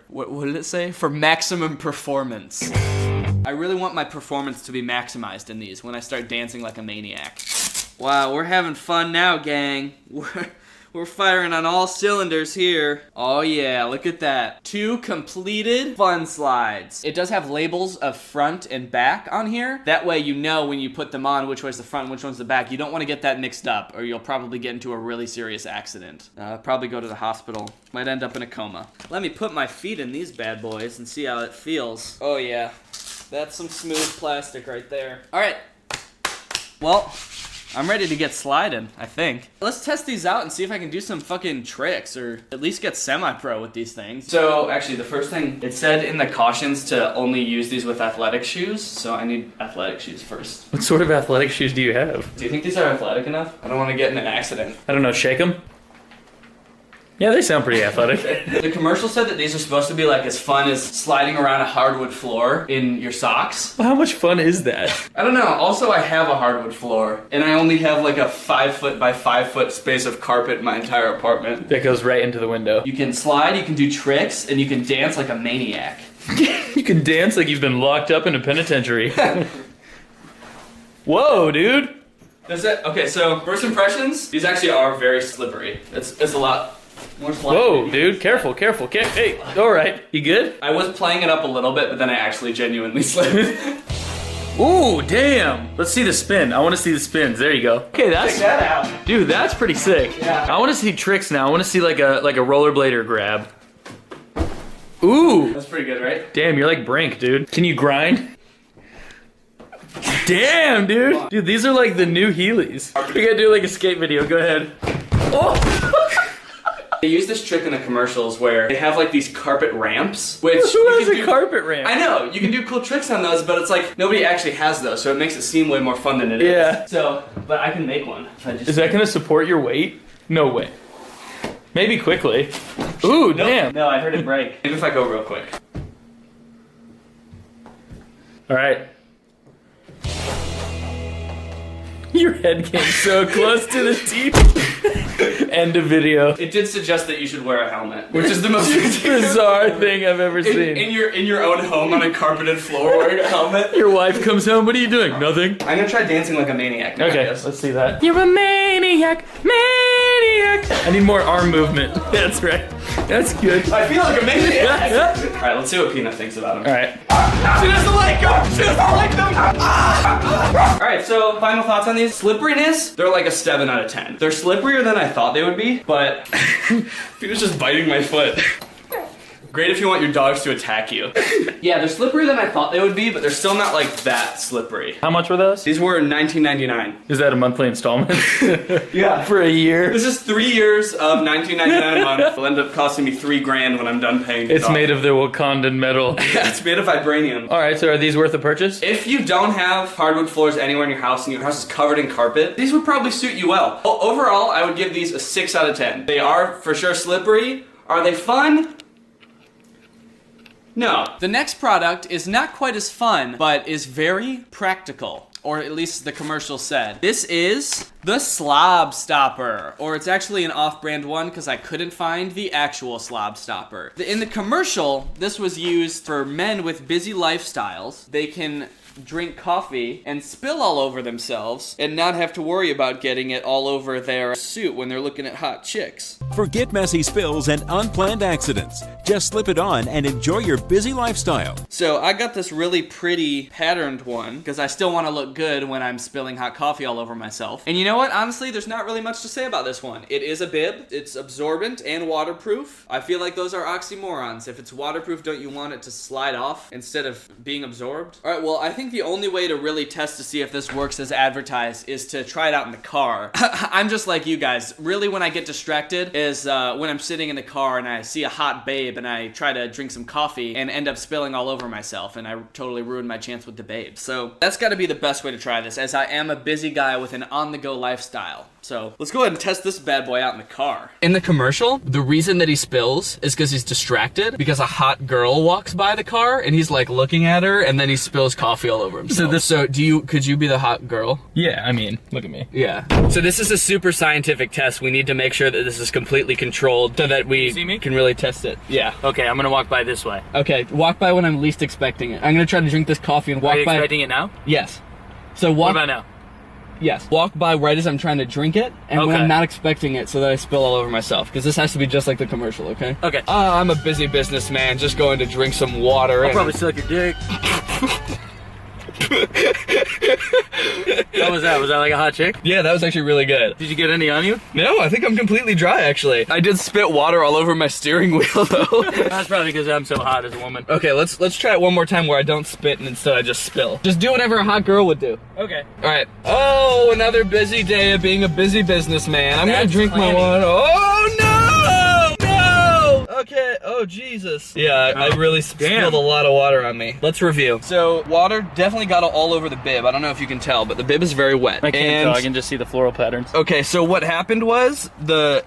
what did it say? For maximum performance. I really want my performance to be maximized in these when I start dancing like a maniac. Wow, we're having fun now, gang. We're firing on all cylinders here. Oh yeah, look at that. 2 completed fun slides. It does have labels of front and back on here. That way you know when you put them on which one's the front and which one's the back. You don't want to get that mixed up or you'll probably get into a really serious accident. Probably go to the hospital. Might end up in a coma. Let me put my feet in these bad boys and see how it feels. Oh yeah, that's some smooth plastic right there. All right, well, I'm ready to get sliding, I think. Let's test these out and see if I can do some fucking tricks or at least get semi-pro with these things. So actually the first thing, it said in the cautions to only use these with athletic shoes, so I need athletic shoes first. What sort of athletic shoes do you have? Do you think these are athletic enough? I don't want to get in an accident. I don't know, shake them? Yeah, they sound pretty athletic. The commercial said that these are supposed to be like as fun as sliding around a hardwood floor in your socks. Well, how much fun is that? I don't know. Also, I have a hardwood floor, and I only have like a 5 foot by 5 foot space of carpet in my entire apartment. That goes right into the window. You can slide, you can do tricks, and you can dance like a maniac. You can dance like you've been locked up in a penitentiary. Whoa, dude. Okay, so first impressions, these actually are very slippery. It's a lot. Whoa, dude, careful. Hey, all right, you good? I was playing it up a little bit, but then I actually genuinely slipped. Ooh, damn. Let's see the spin. I want to see the spins. There you go. Okay, check that out. Dude, that's pretty sick. Yeah. I want to see tricks now. I want to see like a rollerblader grab. Ooh. That's pretty good, right? Damn, you're like Brink, dude. Can you grind? Damn, dude. Dude, these are like the new Heelys. We gotta do like a skate video. Go ahead. Oh. They use this trick in the commercials where they have like these carpet ramps, which who has a carpet ramp? I know, you can do cool tricks on those, but it's like nobody actually has those, so it makes it seem way more fun than it is. Yeah. So, but I can make one. Is that gonna support your weight? No way. Maybe quickly. Ooh, damn. No, I heard it break. Maybe if I go real quick. All right. Your head came so close to the TV. End of video. It did suggest that you should wear a helmet, which is the most bizarre thing I've ever seen. In your own home on a carpeted floor wearing a helmet. Your wife comes home, what are you doing? Nothing. I'm gonna try dancing like a maniac now, okay, let's see that. You're a maniac. I need more arm movement. That's right. That's good. I feel like a maniac. Alright, let's see what Peanut thinks about him. Alright. She doesn't like them! She doesn't like them! Alright, so final thoughts on these. Slipperiness, they're like a 7 out of 10. They're slipperier than I thought they would be, but Peanut's just biting my foot. Great if you want your dogs to attack you. Yeah, they're slipperier than I thought they would be, but they're still not like that slippery. How much were those? These were $19.99. Is that a monthly installment? Yeah. For a year? This is 3 years of $19.99 a month. It'll end up costing me $3,000 when I'm done paying. It's made of the Wakandan metal. Yeah, it's made of vibranium. Alright, so are these worth a purchase? If you don't have hardwood floors anywhere in your house and your house is covered in carpet, these would probably suit you well. Overall, I would give these a 6 out of 10. They are for sure slippery. Are they fun? No. The next product is not quite as fun, but is very practical. Or at least the commercial said. This is the Slob Stopper. Or it's actually an off-brand one because I couldn't find the actual Slob Stopper. In the commercial, this was used for men with busy lifestyles. They can drink coffee and spill all over themselves and not have to worry about getting it all over their suit when they're looking at hot chicks. Forget messy spills and unplanned accidents. Just slip it on and enjoy your busy lifestyle. So I got this really pretty patterned one because I still want to look good when I'm spilling hot coffee all over myself. And you know what? Honestly, there's not really much to say about this one. It is a bib. It's absorbent and waterproof. I feel like those are oxymorons. If it's waterproof, don't you want it to slide off instead of being absorbed? All right, well, I think the only way to really test to see if this works as advertised is to try it out in the car. I'm just like you guys. Really, when I get distracted is when I'm sitting in the car and I see a hot babe and I try to drink some coffee and end up spilling all over myself, and I totally ruin my chance with the babe. So that's got to be the best way to try this, as I am a busy guy with an on-the-go lifestyle. So let's go ahead and test this bad boy out in the car. In the commercial, the reason that he spills is because he's distracted, because a hot girl walks by the car and he's like looking at her, and then he spills coffee all over himself. Could you be the hot girl? Yeah, I mean, look at me. Yeah. So this is a super scientific test. We need to make sure that this is completely controlled so that we can really test it. Yeah. Okay, I'm gonna walk by this way. Okay, walk by when I'm least expecting it. I'm gonna try to drink this coffee and walk by. Are you expecting it now? Yes. So walk. What about now? Yes. Walk by right as I'm trying to drink it, and when I'm not expecting it, so that I spill all over myself. Because this has to be just like the commercial, okay? Okay. I'm a busy businessman, just going to drink some water. I'll probably suck your dick. How was that? Was that like a hot chick? Yeah, that was actually really good. Did you get any on you? No, I think I'm completely dry, actually. I did spit water all over my steering wheel, though. That's probably because I'm so hot as a woman. Okay, let's try it one more time where I don't spit and instead I just spill. Just do whatever a hot girl would do. Okay. All right. Oh, another busy day of being a busy businessman. I'm gonna drink my water. Oh, no! Okay, oh Jesus. Yeah, I really spilled a lot of water on me. Let's review. So, water definitely got all over the bib. I don't know if you can tell, but the bib is very wet. I can't tell, I can just see the floral patterns. Okay, so what happened was, the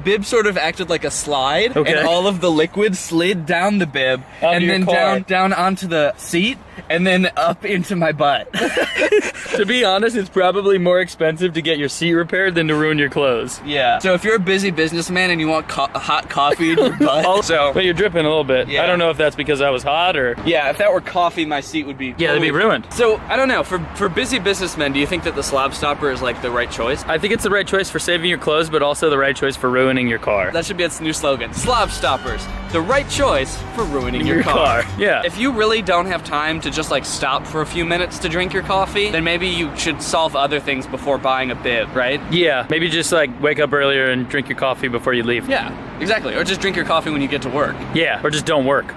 bib sort of acted like a slide, and all of the liquid slid down the bib, and then down onto the seat, and then up into my butt. To be honest, it's probably more expensive to get your seat repaired than to ruin your clothes. Yeah. So if you're a busy businessman and you want hot coffee in your butt. Also, but you're dripping a little bit. Yeah. I don't know if that's because I was hot or... Yeah, if that were coffee, my seat would be... Yeah, it'd be ruined. So, I don't know, for busy businessmen, do you think that the slob stopper is like the right choice? I think it's the right choice for saving your clothes, but also the right choice for ruining your car. That should be its new slogan. Slob stoppers, the right choice for ruining your car. Yeah. If you really don't have time to just like stop for a few minutes to drink your coffee, then maybe you should solve other things before buying a bib, right? Yeah, maybe just like wake up earlier and drink your coffee before you leave. Yeah, exactly. Or just drink your coffee when you get to work. Yeah, or just don't work.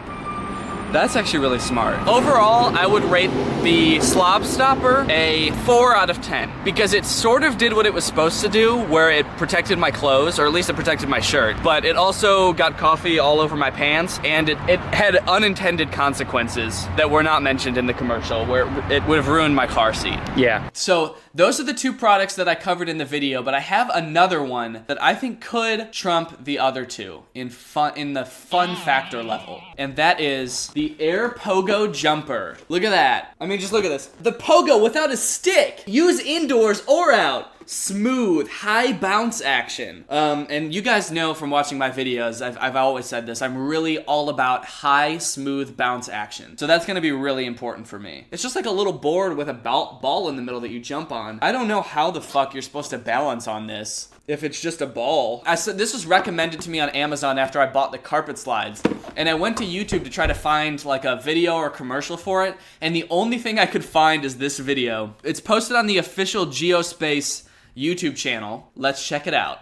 That's actually really smart. Overall, I would rate the slob stopper a 4 out of 10 because it sort of did what it was supposed to do, where it protected my clothes, or at least it protected my shirt, but it also got coffee all over my pants, and it had unintended consequences that were not mentioned in the commercial, where it would have ruined my car seat. Yeah. So those are the two products that I covered in the video, but I have another one that I think could trump the other two in the fun factor level, and that is the Air Pogo Jumper. Look at that. I mean, just look at this. The Pogo without a stick. Use indoors or out. Smooth, high bounce action. And you guys know from watching my videos, I've always said this, I'm really all about high, smooth bounce action. So that's gonna be really important for me. It's just like a little board with a ball in the middle that you jump on. I don't know how the fuck you're supposed to balance on this if it's just a ball. This was recommended to me on Amazon after I bought the carpet slides, and I went to YouTube to try to find like a video or commercial for it, and the only thing I could find is this video. It's posted on the official Geospace YouTube channel. Let's check it out.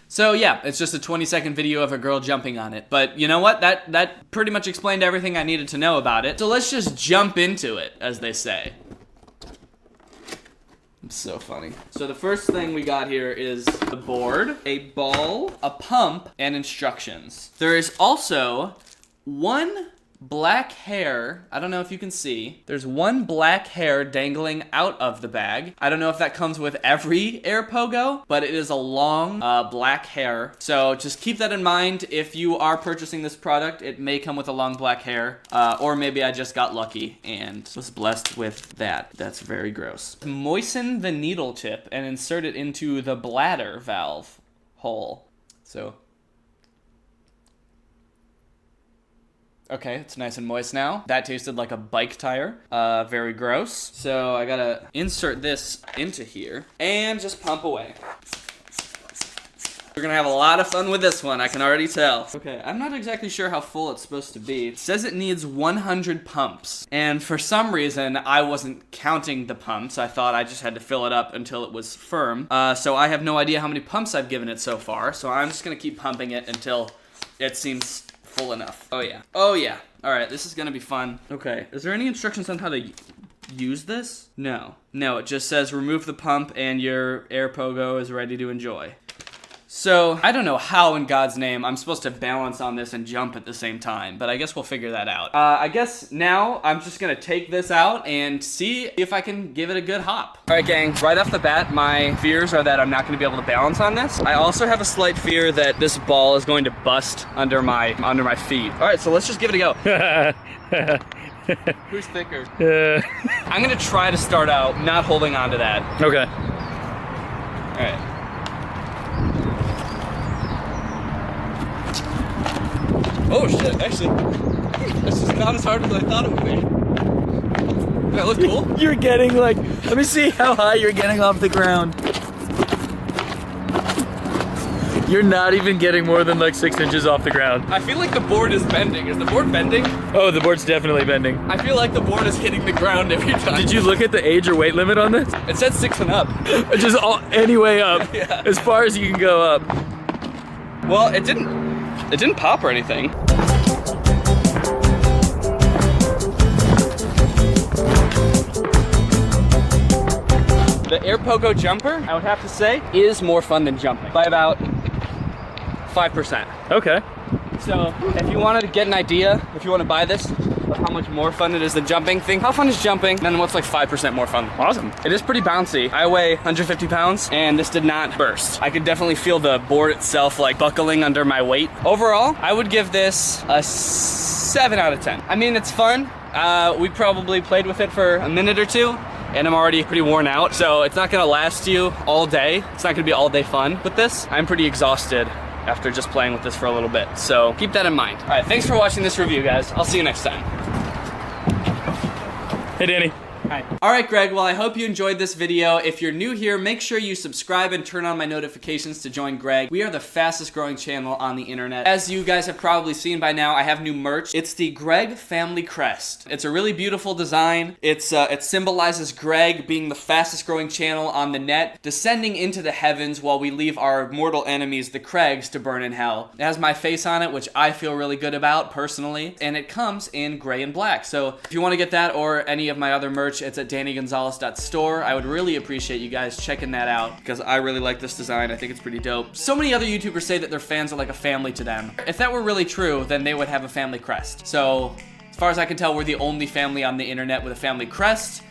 So yeah, it's just a 20-second video of a girl jumping on it. But you know what? That pretty much explained everything I needed to know about it. So let's just jump into it, as they say. It's so funny. So the first thing we got here is the board, a ball, a pump, and instructions. There is also one black hair. I don't know if you can see. There's one black hair dangling out of the bag. I don't know if that comes with every Air Pogo, but it is a long black hair. So just keep that in mind. If you are purchasing this product, it may come with a long black hair, or maybe I just got lucky and was blessed with that. That's very gross. Moisten the needle tip and insert it into the bladder valve hole. So, okay, it's nice and moist now. That tasted like a bike tire. Very gross. So I gotta insert this into here and just pump away. We're gonna have a lot of fun with this one, I can already tell. Okay, I'm not exactly sure how full it's supposed to be. It says it needs 100 pumps. And for some reason, I wasn't counting the pumps. I thought I just had to fill it up until it was firm. So I have no idea how many pumps I've given it so far. So I'm just gonna keep pumping it until it seems full enough. Oh yeah. Oh yeah. All right, this is gonna be fun. Okay, is there any instructions on how to use this? No. No, it just says remove the pump and your Air Pogo is ready to enjoy. So, I don't know how in God's name I'm supposed to balance on this and jump at the same time, but I guess we'll figure that out. I guess now I'm just gonna take this out and see if I can give it a good hop. All right, gang, right off the bat, my fears are that I'm not gonna be able to balance on this. I also have a slight fear that this ball is going to bust under my feet. All right, so let's just give it a go. Who's thicker? I'm gonna try to start out not holding on to that. Okay. All right. Oh shit, actually, this is not as hard as I thought it would be. Does that look cool? You're getting like, let me see how high you're getting off the ground. You're not even getting more than like 6 inches off the ground. I feel like the board is bending. Is the board bending? Oh, the board's definitely bending. I feel like the board is hitting the ground every time. Did you look at the age or weight limit on this? It said 6 and up. Just any way up, yeah. As far as you can go up. Well, it didn't pop or anything. The Air Pogo jumper, I would have to say, is more fun than jumping by about 5%. Okay. So if you wanted to get an idea, if you want to buy this, of how much more fun it is than jumping, think how fun is jumping, then what's like 5% more fun. Awesome. It is pretty bouncy. I weigh 150 pounds and this did not burst. I could definitely feel the board itself like buckling under my weight. Overall, I would give this a 7 out of 10. I mean, it's fun. We probably played with it for a minute or two and I'm already pretty worn out. So it's not gonna last you all day. It's not gonna be all day fun with this. I'm pretty exhausted after just playing with this for a little bit. So keep that in mind. All right, thanks for watching this review, guys. I'll see you next time. Hey, Danny. Hi. All right, Greg, well, I hope you enjoyed this video. If you're new here, make sure you subscribe and turn on my notifications to join Greg. We are the fastest growing channel on the internet. As you guys have probably seen by now, I have new merch. It's the Greg family crest. It's a really beautiful design. It symbolizes Greg being the fastest growing channel on the net, descending into the heavens while we leave our mortal enemies, the Craigs, to burn in hell. It has my face on it, which I feel really good about personally, and it comes in gray and black. So if you want to get that or any of my other merch, it's at DannyGonzalez.store. I would really appreciate you guys checking that out because I really like this design. I think it's pretty dope. So many other YouTubers say that their fans are like a family to them. If that were really true, then they would have a family crest. So as far as I can tell, we're the only family on the internet with a family crest.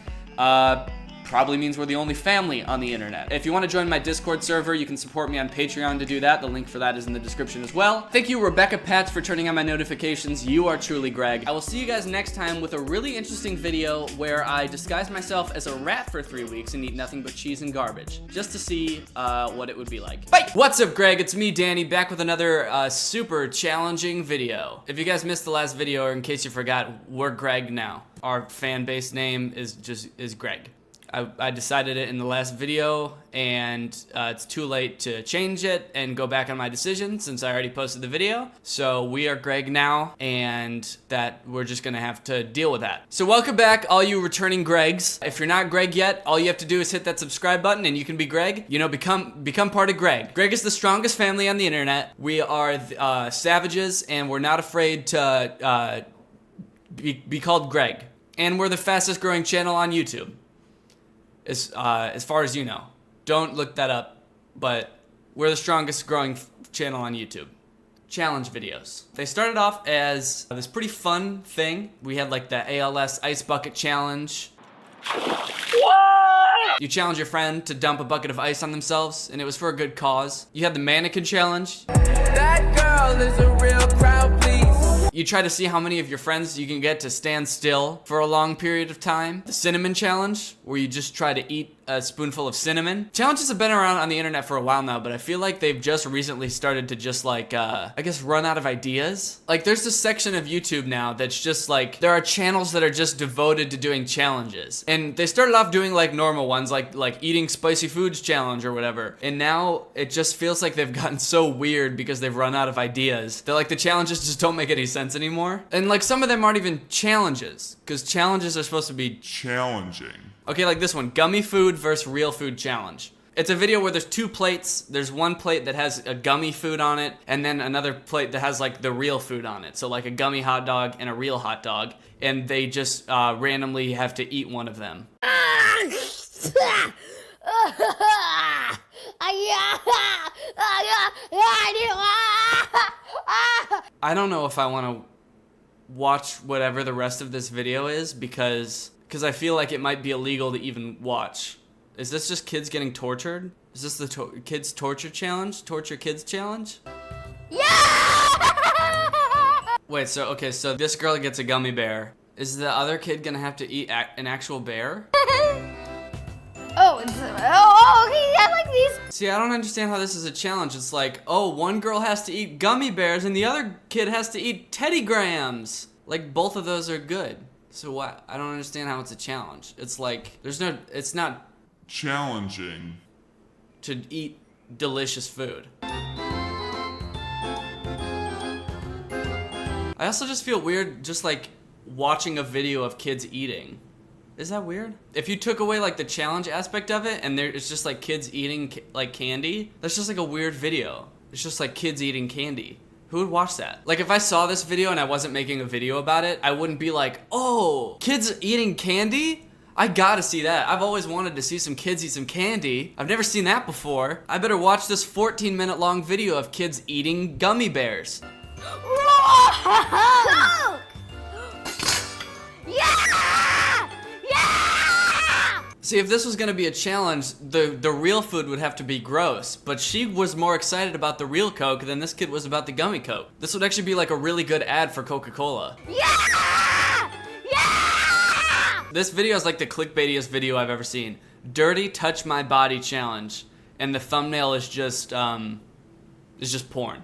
Probably means we're the only family on the internet. If you want to join my Discord server, you can support me on Patreon to do that. The link for that is in the description as well. Thank you, Rebecca Pats, for turning on my notifications. You are truly Greg. I will see you guys next time with a really interesting video where I disguise myself as a rat for 3 weeks and eat nothing but cheese and garbage, just to see what it would be like. Bye! What's up, Greg? It's me, Danny, back with another super challenging video. If you guys missed the last video, or in case you forgot, we're Greg now. Our fan base name is Greg. I decided it in the last video, and it's too late to change it and go back on my decision since I already posted the video. So we are Greg now, and that we're just gonna have to deal with that. So welcome back, all you returning Gregs. If you're not Greg yet, all you have to do is hit that subscribe button and you can be Greg. You know, become part of Greg. Greg is the strongest family on the internet. We are savages, and we're not afraid to be called Greg. And we're the fastest growing channel on YouTube. As far as you know. Don't look that up, but we're the strongest growing channel on YouTube. challenge videos. They started off as this pretty fun thing. We had like the ALS Ice Bucket Challenge. You challenge your friend to dump a bucket of ice on themselves, and it was for a good cause. You had the Mannequin Challenge. That girl is a real crowd, please. You try to see how many of your friends you can get to stand still for a long period of time. The Cinnamon Challenge, where you just try to eat a spoonful of cinnamon. Challenges have been around on the internet for a while now, but I feel like they've just recently started to just like, I guess run out of ideas. Like there's this section of YouTube now that's just like, there are channels that are just devoted to doing challenges. And they started off doing like normal ones, like eating spicy foods challenge or whatever. And now it just feels like they've gotten so weird because they've run out of ideas. They're like, the challenges just don't make any sense anymore. And like some of them aren't even challenges, because challenges are supposed to be challenging. Okay, like this one, gummy food versus real food challenge. It's a video where there's two plates. There's one plate that has a gummy food on it, and then another plate that has like the real food on it. So like a gummy hot dog and a real hot dog, and they just randomly have to eat one of them. I don't know if I want to watch whatever the rest of this video is because I feel like it might be illegal to even watch. Is this just kids getting tortured? Is this the kids torture challenge? Torture kids challenge? Yeah! Wait, so this girl gets a gummy bear. Is the other kid gonna have to eat an actual bear? Okay, I like these. See, I don't understand how this is a challenge. It's like, oh, one girl has to eat gummy bears and the other kid has to eat Teddy Grahams. Like, both of those are good. So what? I don't understand how it's a challenge. It's like, it's not challenging to eat delicious food. I also just feel weird just like watching a video of kids eating. Is that weird? If you took away like the challenge aspect of it and it's just like kids eating like candy, that's just like a weird video. It's just like kids eating candy. Who would watch that? Like if I saw this video and I wasn't making a video about it, I wouldn't be like, oh, kids eating candy? I gotta see that. I've always wanted to see some kids eat some candy. I've never seen that before. I better watch this 14-minute long video of kids eating gummy bears. See, if this was gonna be a challenge, the real food would have to be gross, but she was more excited about the real Coke than this kid was about the gummy Coke. This would actually be like a really good ad for Coca-Cola. Yeah! Yeah! This video is like the clickbaitiest video I've ever seen. Dirty Touch My Body Challenge, and the thumbnail is just porn.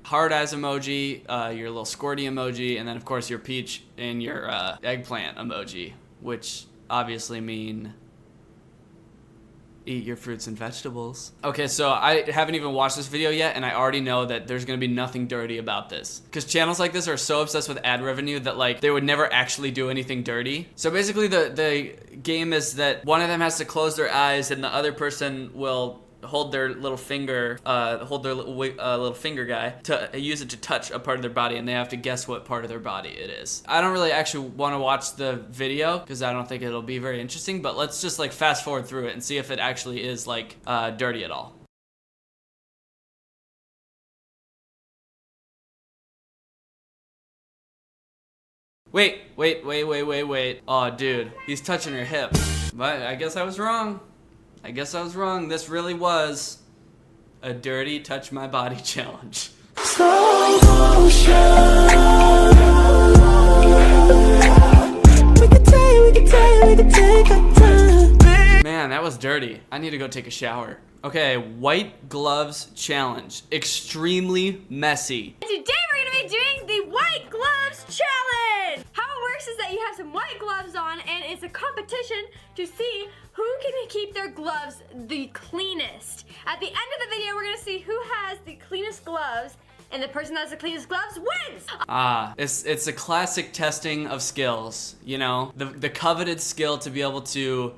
Hard eyes emoji, your little squirty emoji, and then of course your peach and your eggplant emoji, which obviously mean eat your fruits and vegetables. Okay, so I haven't even watched this video yet, and I already know that there's gonna be nothing dirty about this. Because channels like this are so obsessed with ad revenue that like they would never actually do anything dirty. So basically the game is that one of them has to close their eyes and the other person will hold their little finger, little finger guy, to use it to touch a part of their body, and they have to guess what part of their body it is. I don't really actually want to watch the video because I don't think it'll be very interesting, but let's just like fast forward through it and see if it actually is like dirty at all. Wait. Oh, dude, he's touching her hip. But I guess I was wrong. This really was a dirty touch my body challenge. Slow motion. We can take our time. Man, that was dirty. I need to go take a shower. Okay, white gloves challenge. Extremely messy. Today we're gonna be doing the white gloves challenge. How it works is that you have some white gloves on, and it's a competition to see who can keep their gloves the cleanest. At the end of the video, we're gonna see who has the cleanest gloves, and the person that has the cleanest gloves wins. It's a classic testing of skills. You know, the coveted skill to be able to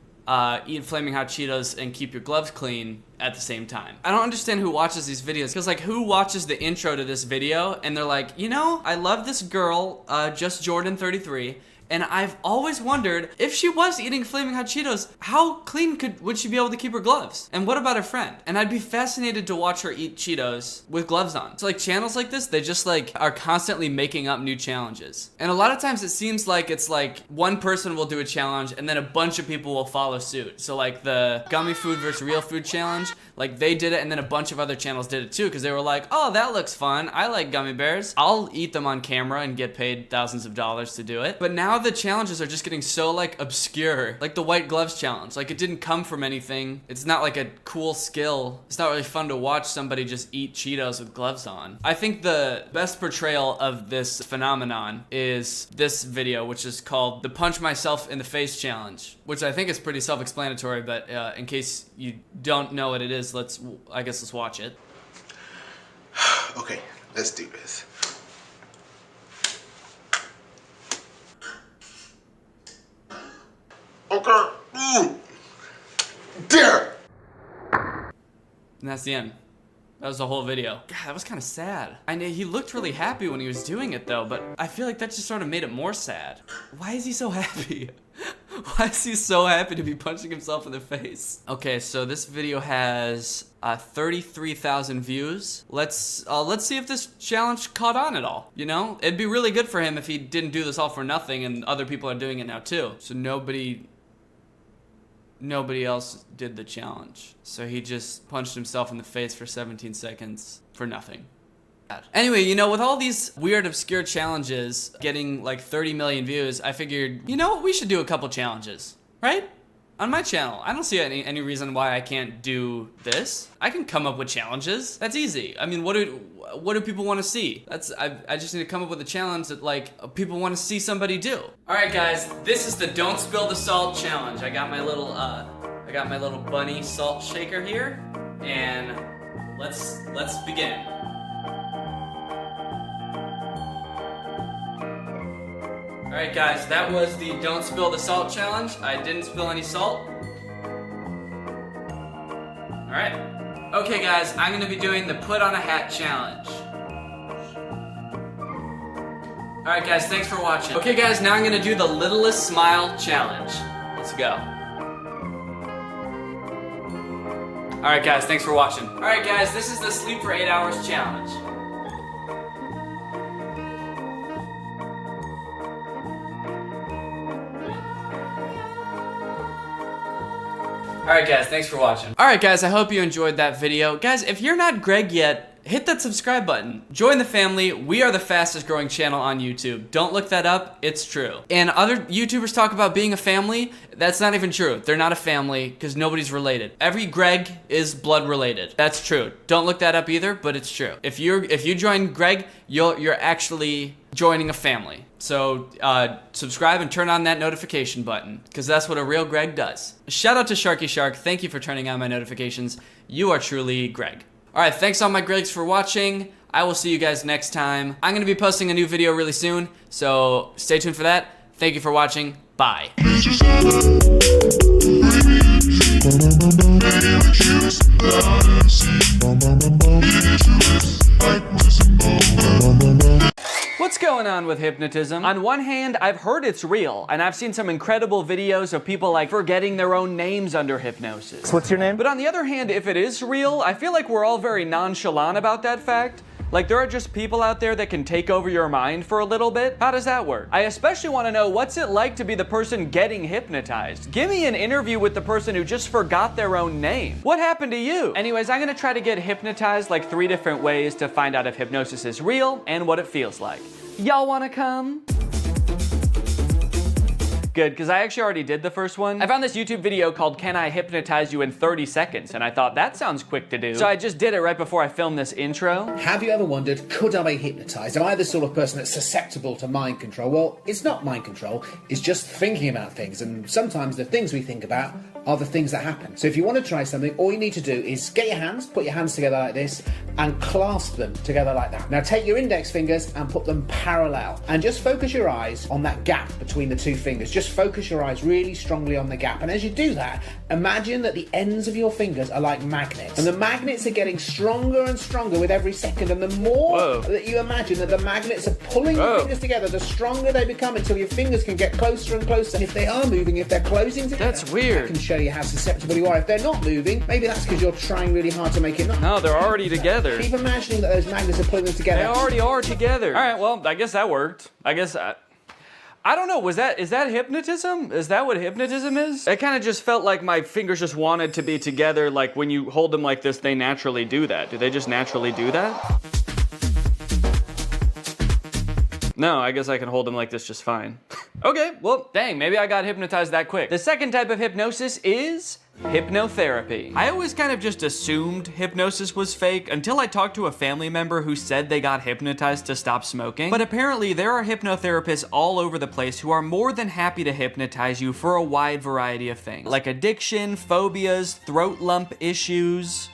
eat flaming hot Cheetos and keep your gloves clean at the same time. I don't understand who watches these videos, because like who watches the intro to this video and they're like, you know, I love this girl, Just Jordan 33, And I've always wondered, if she was eating Flaming Hot Cheetos, how clean would she be able to keep her gloves? And what about her friend? And I'd be fascinated to watch her eat Cheetos with gloves on. So like channels like this, they just like are constantly making up new challenges. And a lot of times it seems like it's like one person will do a challenge and then a bunch of people will follow suit. So like the gummy food versus real food challenge, like they did it and then a bunch of other channels did it too because they were like, oh, that looks fun. I like gummy bears. I'll eat them on camera and get paid thousands of dollars to do it. But now the challenges are just getting so like obscure. Like the white gloves challenge. Like it didn't come from anything. It's not like a cool skill. It's not really fun to watch somebody just eat Cheetos with gloves on. I think the best portrayal of this phenomenon is this video, which is called the Punch Myself in the Face Challenge, which I think is pretty self-explanatory, but in case you don't know what it is, let's watch it. Okay, let's do this. Okay. There. And that's the end. That was the whole video. God, that was kind of sad. I know he looked really happy when he was doing it though, but I feel like that just sort of made it more sad. Why is he so happy? Why is he so happy to be punching himself in the face? Okay, so this video has 33,000 views. Let's see if this challenge caught on at all. You know, it'd be really good for him if he didn't do this all for nothing, and other people are doing it now too. So nobody else did the challenge. So he just punched himself in the face for 17 seconds for nothing. Anyway, you know, with all these weird, obscure challenges getting like 30 million views, I figured, you know what, we should do a couple challenges, right? On my channel. I don't see any reason why I can't do this. I can come up with challenges. That's easy. I mean, what do people want to see? I just need to come up with a challenge that like people want to see somebody do. All right, guys, this is the Don't Spill the Salt challenge. I got my little bunny salt shaker here, and let's begin. Alright guys, that was the Don't Spill the Salt challenge. I didn't spill any salt. Alright. Okay guys, I'm gonna be doing the Put on a Hat challenge. Alright guys, thanks for watching. Okay guys, now I'm gonna do the Littlest Smile challenge. Let's go. Alright guys, thanks for watching. Alright guys, this is the Sleep for 8 Hours challenge. Alright guys, thanks for watching. Alright guys, I hope you enjoyed that video. Guys, if you're not Greg yet, hit that subscribe button. Join the family. We are the fastest growing channel on YouTube. Don't look that up, it's true. And other YouTubers talk about being a family. That's not even true. They're not a family because nobody's related. Every Greg is blood related. That's true. Don't look that up either, but it's true. If you join Greg, you're actually joining a family. So subscribe and turn on that notification button because that's what a real Greg does. Shout out to Sharky Shark. Thank you for turning on my notifications. You are truly Greg. All right, thanks all my Gregs for watching. I will see you guys next time. I'm gonna be posting a new video really soon, so stay tuned for that. Thank you for watching. Bye. What's going on with hypnotism? On one hand, I've heard it's real, and I've seen some incredible videos of people like forgetting their own names under hypnosis. What's your name? But on the other hand, if it is real, I feel like we're all very nonchalant about that fact. Like there are just people out there that can take over your mind for a little bit. How does that work? I especially want to know what's it like to be the person getting hypnotized. Give me an interview with the person who just forgot their own name. What happened to you? Anyways, I'm gonna try to get hypnotized like 3 different ways to find out if hypnosis is real and what it feels like. Y'all wanna come? Good, because I actually already did the first one. I found this YouTube video called Can I Hypnotize You in 30 Seconds? And I thought that sounds quick to do. So I just did it right before I filmed this intro. Have you ever wondered, could I be hypnotized? Am I the sort of person that's susceptible to mind control? Well, it's not mind control, it's just thinking about things. And sometimes the things we think about are the things that happen. So if you want to try something, all you need to do is get your hands, put your hands together like this, and clasp them together like that. Now take your index fingers and put them parallel, and just focus your eyes on that gap between the two fingers. Just focus your eyes really strongly on the gap, and as you do that, imagine that the ends of your fingers are like magnets, and the magnets are getting stronger and stronger with every second, and the more that you imagine that the magnets are pulling your fingers together, the stronger they become until your fingers can get closer and closer. And if they are moving, if they're closing together, that's weird. That can show you how susceptible you are. If they're not moving, maybe that's because you're trying really hard to make it not. No, they're already together. Keep imagining that those magnets are pulling them together. They already are together. All right, well, I guess that worked. I don't know, is that hypnotism? Is that what hypnotism is? It kind of just felt like my fingers just wanted to be together, like when you hold them like this, they naturally do that. Do they just naturally do that? No, I guess I can hold them like this just fine. Okay, well, dang, maybe I got hypnotized that quick. The second type of hypnosis is hypnotherapy. I always kind of just assumed hypnosis was fake until I talked to a family member who said they got hypnotized to stop smoking. But apparently there are hypnotherapists all over the place who are more than happy to hypnotize you for a wide variety of things, like addiction, phobias, throat lump issues.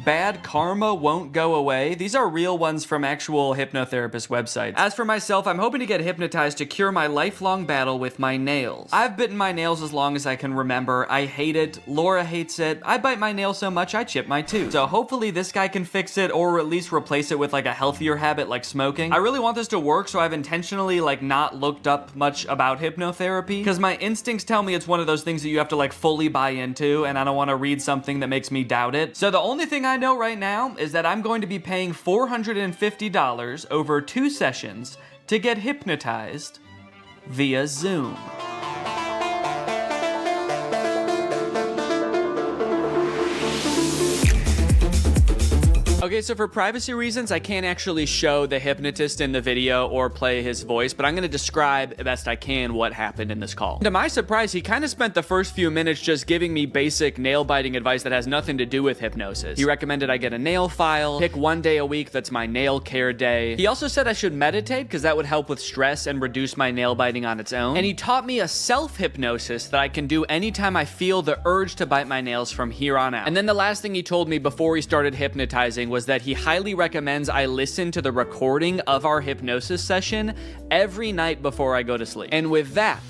Bad karma won't go away. These are real ones from actual hypnotherapist websites. As for myself, I'm hoping to get hypnotized to cure my lifelong battle with my nails. I've bitten my nails as long as I can remember. I hate it. Laura hates it. I bite my nails so much I chip my tooth. So hopefully this guy can fix it, or at least replace it with like a healthier habit like smoking. I really want this to work, so I've intentionally like not looked up much about hypnotherapy, because my instincts tell me it's one of those things that you have to like fully buy into, and I don't want to read something that makes me doubt it. So the only thing I know right now is that I'm going to be paying $450 over 2 sessions to get hypnotized via Zoom. Okay, so for privacy reasons, I can't actually show the hypnotist in the video or play his voice, but I'm gonna describe best I can what happened in this call. To my surprise, he kind of spent the first few minutes just giving me basic nail biting advice that has nothing to do with hypnosis. He recommended I get a nail file, pick 1 day a week that's my nail care day. He also said I should meditate because that would help with stress and reduce my nail biting on its own. And he taught me a self-hypnosis that I can do anytime I feel the urge to bite my nails from here on out. And then the last thing he told me before he started hypnotizing was that he highly recommends I listen to the recording of our hypnosis session every night before I go to sleep. And with that,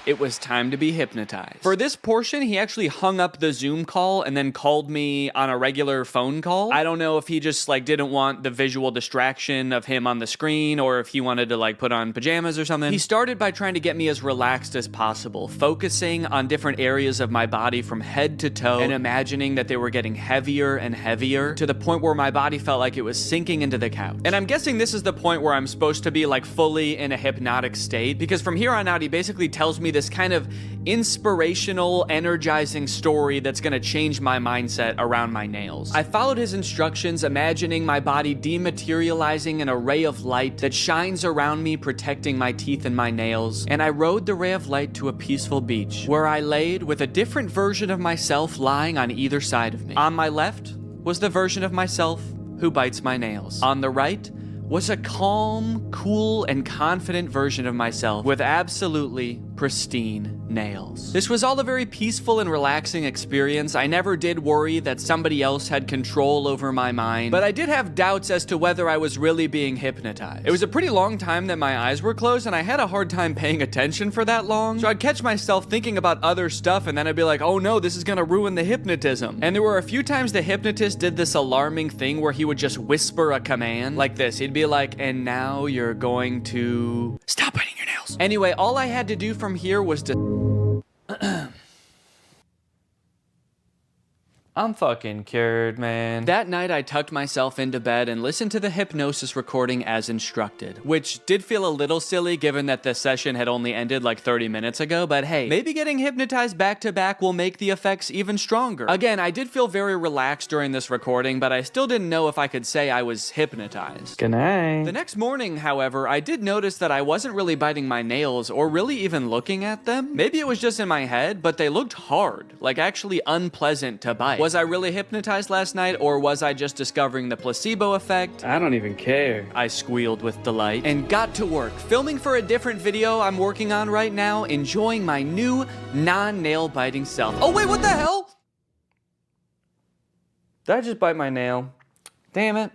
it was time to be hypnotized. For this portion, he actually hung up the Zoom call and then called me on a regular phone call. I don't know if he just like didn't want the visual distraction of him on the screen, or if he wanted to like put on pajamas or something. He started by trying to get me as relaxed as possible, focusing on different areas of my body from head to toe and imagining that they were getting heavier and heavier to the point where my body felt like it was sinking into the couch. And I'm guessing this is the point where I'm supposed to be like fully in a hypnotic state, because from here on out, he basically tells me this kind of inspirational, energizing story that's gonna change my mindset around my nails. I followed his instructions, imagining my body dematerializing an array of light that shines around me, protecting my teeth and my nails. And I rode the ray of light to a peaceful beach, where I laid with a different version of myself lying on either side of me. On my left was the version of myself who bites my nails. On the right was a calm, cool, and confident version of myself with absolutely pristine nails. This was all a very peaceful and relaxing experience. I never did worry that somebody else had control over my mind, but I did have doubts as to whether I was really being hypnotized. It was a pretty long time that my eyes were closed, and I had a hard time paying attention for that long, so I'd catch myself thinking about other stuff, and then I'd be like, oh no, this is gonna ruin the hypnotism. And there were a few times the hypnotist did this alarming thing where he would just whisper a command like this. He'd be like, and now you're going to stop biting your nails. Anyway, all I had to do from here was to I'm fucking cured, man. That night, I tucked myself into bed and listened to the hypnosis recording as instructed, which did feel a little silly given that the session had only ended like 30 minutes ago, but hey, maybe getting hypnotized back to back will make the effects even stronger. Again, I did feel very relaxed during this recording, but I still didn't know if I could say I was hypnotized. Good night. The next morning, however, I did notice that I wasn't really biting my nails or really even looking at them. Maybe it was just in my head, but they looked hard, like actually unpleasant to bite. Was I really hypnotized last night, or was I just discovering the placebo effect? I don't even care. I squealed with delight and got to work, filming for a different video I'm working on right now, enjoying my new non-nail biting self. Oh wait, what the hell? Did I just bite my nail? Damn it.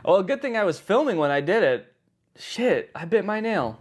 Well, good thing I was filming when I did it. Shit, I bit my nail.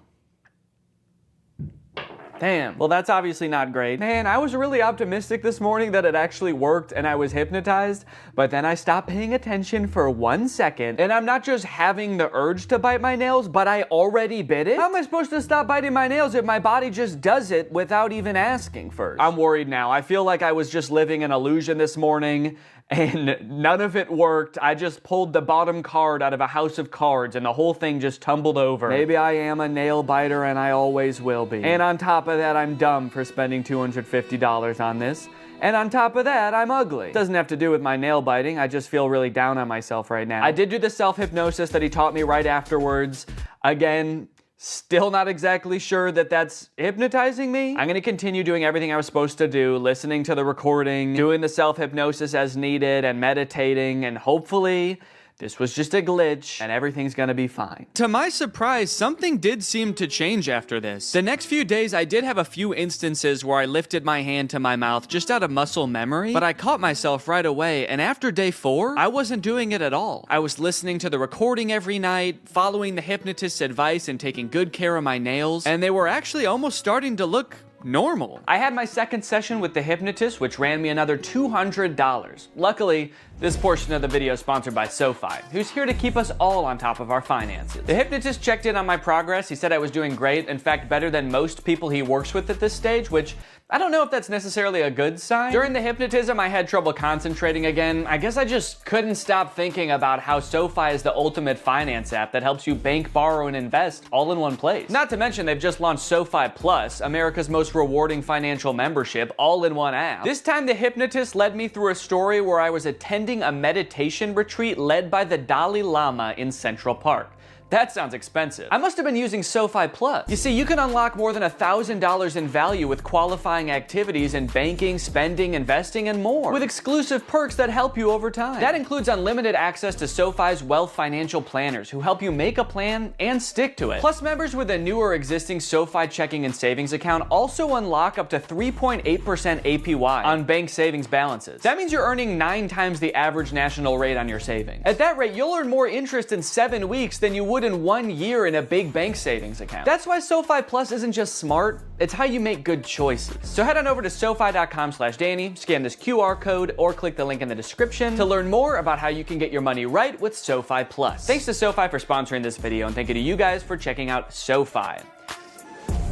Damn. Well, that's obviously not great. Man, I was really optimistic this morning that it actually worked and I was hypnotized, but then I stopped paying attention for 1 second, and I'm not just having the urge to bite my nails, but I already bit it? How am I supposed to stop biting my nails if my body just does it without even asking first? I'm worried now. I feel like I was just living an illusion this morning, and none of it worked. I just pulled the bottom card out of a house of cards and the whole thing just tumbled over. Maybe I am a nail biter and I always will be. And on top of that, I'm dumb for spending $250 on this. And on top of that, I'm ugly. It doesn't have to do with my nail biting. I just feel really down on myself right now. I did do the self-hypnosis that he taught me right afterwards. Again, still not exactly sure that that's hypnotizing me. I'm gonna continue doing everything I was supposed to do, listening to the recording, doing the self-hypnosis as needed, and meditating, and hopefully this was just a glitch, and everything's gonna be fine. To my surprise, something did seem to change after this. The next few days, I did have a few instances where I lifted my hand to my mouth just out of muscle memory, but I caught myself right away, and after day 4, I wasn't doing it at all. I was listening to the recording every night, following the hypnotist's advice, and taking good care of my nails, and they were actually almost starting to look normal. I had my second session with the hypnotist, which ran me another $200. Luckily, this portion of the video is sponsored by SoFi, who's here to keep us all on top of our finances. The hypnotist checked in on my progress. He said I was doing great, in fact, better than most people he works with at this stage, which I don't know if that's necessarily a good sign. During the hypnotism, I had trouble concentrating again. I guess I just couldn't stop thinking about how SoFi is the ultimate finance app that helps you bank, borrow, and invest all in one place. Not to mention, they've just launched SoFi Plus, America's most rewarding financial membership, all in one app. This time, the hypnotist led me through a story where I was attending a meditation retreat led by the Dalai Lama in Central Park. That sounds expensive. I must have been using SoFi Plus. You see, you can unlock more than $1,000 in value with qualifying activities in banking, spending, investing, and more, with exclusive perks that help you over time. That includes unlimited access to SoFi's wealth financial planners who help you make a plan and stick to it. Plus, members with a new or existing SoFi checking and savings account also unlock up to 3.8% APY on bank savings balances. That means you're earning 9 times the average national rate on your savings. At that rate, you'll earn more interest in 7 weeks than you would in 1 year in a big bank savings account. That's why SoFi Plus isn't just smart, it's how you make good choices. So head on over to SoFi.com/Danny, scan this QR code, or click the link in the description to learn more about how you can get your money right with SoFi Plus. Thanks to SoFi for sponsoring this video, and thank you to you guys for checking out SoFi.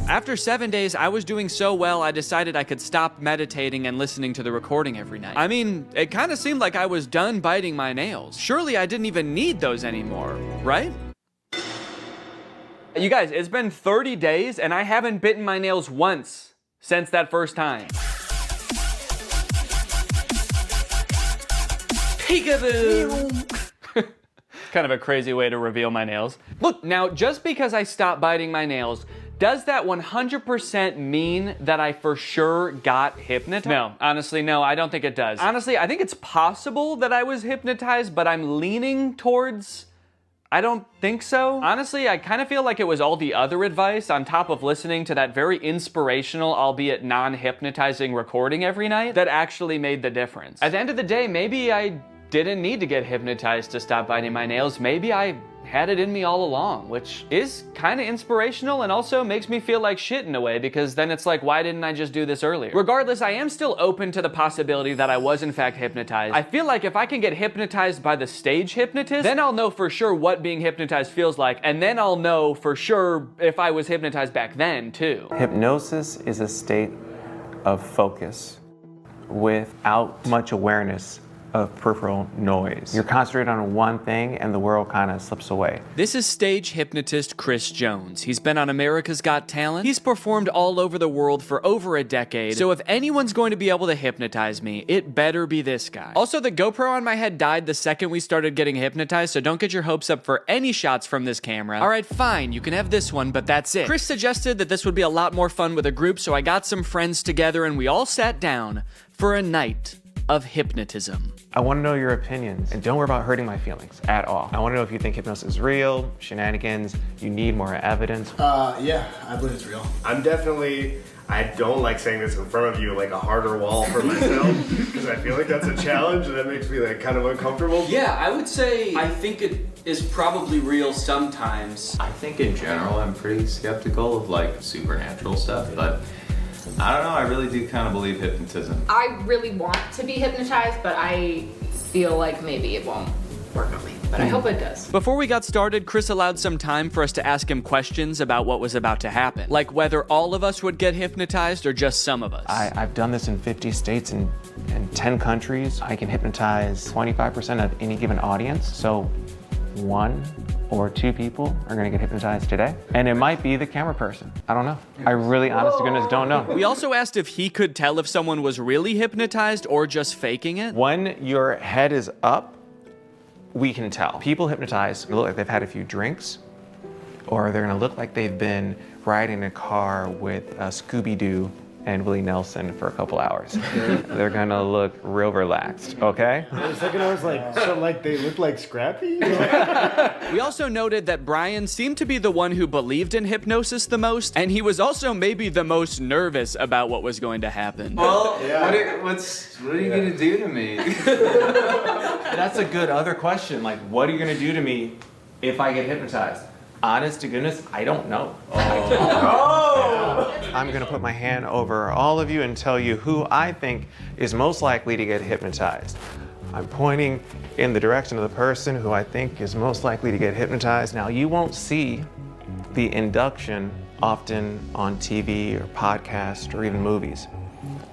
After 7 days, I was doing so well, I decided I could stop meditating and listening to the recording every night. I mean, it kind of seemed like I was done biting my nails. Surely I didn't even need those anymore, right? You guys, it's been 30 days and I haven't bitten my nails once since that first time. Peekaboo! Kind of a crazy way to reveal my nails. Look, now just because I stopped biting my nails, does that 100% mean that I for sure got hypnotized? No, honestly, no, I don't think it does. Honestly, I think it's possible that I was hypnotized, but I'm leaning towards I don't think so. Honestly, I kind of feel like it was all the other advice on top of listening to that very inspirational, albeit non-hypnotizing recording every night that actually made the difference. At the end of the day, maybe I didn't need to get hypnotized to stop biting my nails. Maybe I had it in me all along, which is kind of inspirational and also makes me feel like shit in a way, because then it's like, why didn't I just do this earlier? Regardless, I am still open to the possibility that I was in fact hypnotized. I feel like if I can get hypnotized by the stage hypnotist, then I'll know for sure what being hypnotized feels like, and then I'll know for sure if I was hypnotized back then too. Hypnosis is a state of focus without much awareness of peripheral noise. You're concentrated on one thing and the world kind of slips away. This is stage hypnotist Chris Jones. He's been on America's Got Talent. He's performed all over the world for over a decade. So if anyone's going to be able to hypnotize me, it better be this guy. Also, the GoPro on my head died the second we started getting hypnotized, so don't get your hopes up for any shots from this camera. All right, fine, you can have this one, but that's it. Chris suggested that this would be a lot more fun with a group, so I got some friends together and we all sat down for a night of hypnotism. I want to know your opinions, and don't worry about hurting my feelings at all. I want to know if you think hypnosis is real, shenanigans, you need more evidence. Yeah, I believe it's real. I'm definitely, I don't like saying this in front of you, like a harder wall for myself, because I feel like that's a challenge and that makes me like kind of uncomfortable. Yeah, I would say I think it is probably real sometimes. I think in general I'm pretty skeptical of like supernatural stuff, but I don't know, I really do kind of believe hypnotism. I really want to be hypnotized, but I feel like maybe it won't work on me. But I hope it does. Before we got started, Chris allowed some time for us to ask him questions about what was about to happen. Like whether all of us would get hypnotized or just some of us. I've done this in 50 states and 10 countries. I can hypnotize 25% of any given audience. So 1 or 2 people are gonna get hypnotized today. And it might be the camera person. I don't know. I really, honest to goodness, don't know. We also asked if he could tell if someone was really hypnotized or just faking it. When your head is up, we can tell. People hypnotized look like they've had a few drinks, or they're gonna look like they've been riding a car with Scooby-Doo and Willie Nelson for a couple hours. They're gonna look real relaxed, okay? The second I was like, so like they look like Scrappy? We also noted that Brian seemed to be the one who believed in hypnosis the most, and he was also maybe the most nervous about what was going to happen. Well, what are you gonna do to me? That's a good other question. Like, what are you gonna do to me if I get hypnotized? Honest to goodness, I don't know. I'm gonna put my hand over all of you and tell you who I think is most likely to get hypnotized. I'm pointing in the direction of the person who I think is most likely to get hypnotized. Now, you won't see the induction often on TV or podcast or even movies,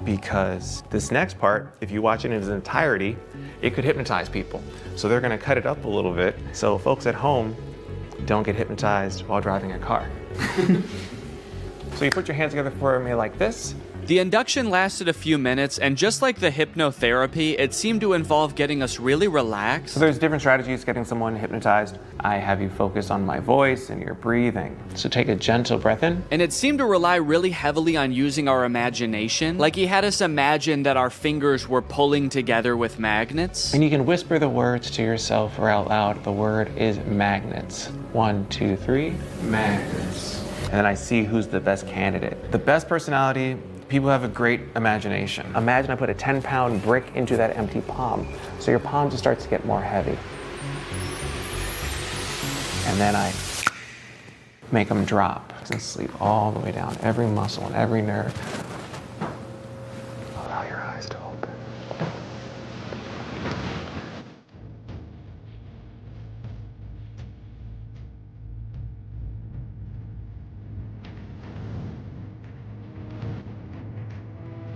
because this next part, if you watch it in its entirety, it could hypnotize people. So they're gonna cut it up a little bit so folks at home don't get hypnotized while driving a car. So you put your hands together for me like this. The induction lasted a few minutes, and just like the hypnotherapy, it seemed to involve getting us really relaxed. So there's different strategies getting someone hypnotized. I have you focus on my voice and your breathing. So take a gentle breath in. And it seemed to rely really heavily on using our imagination. Like he had us imagine that our fingers were pulling together with magnets. And you can whisper the words to yourself or out loud. The word is magnets. 1, 2, 3, magnets. And then I see who's the best candidate. The best personality, people have a great imagination. Imagine I put a 10-pound brick into that empty palm. So your palm just starts to get more heavy. And then I make them drop and sleep all the way down, every muscle and every nerve. Allow your eyes to open.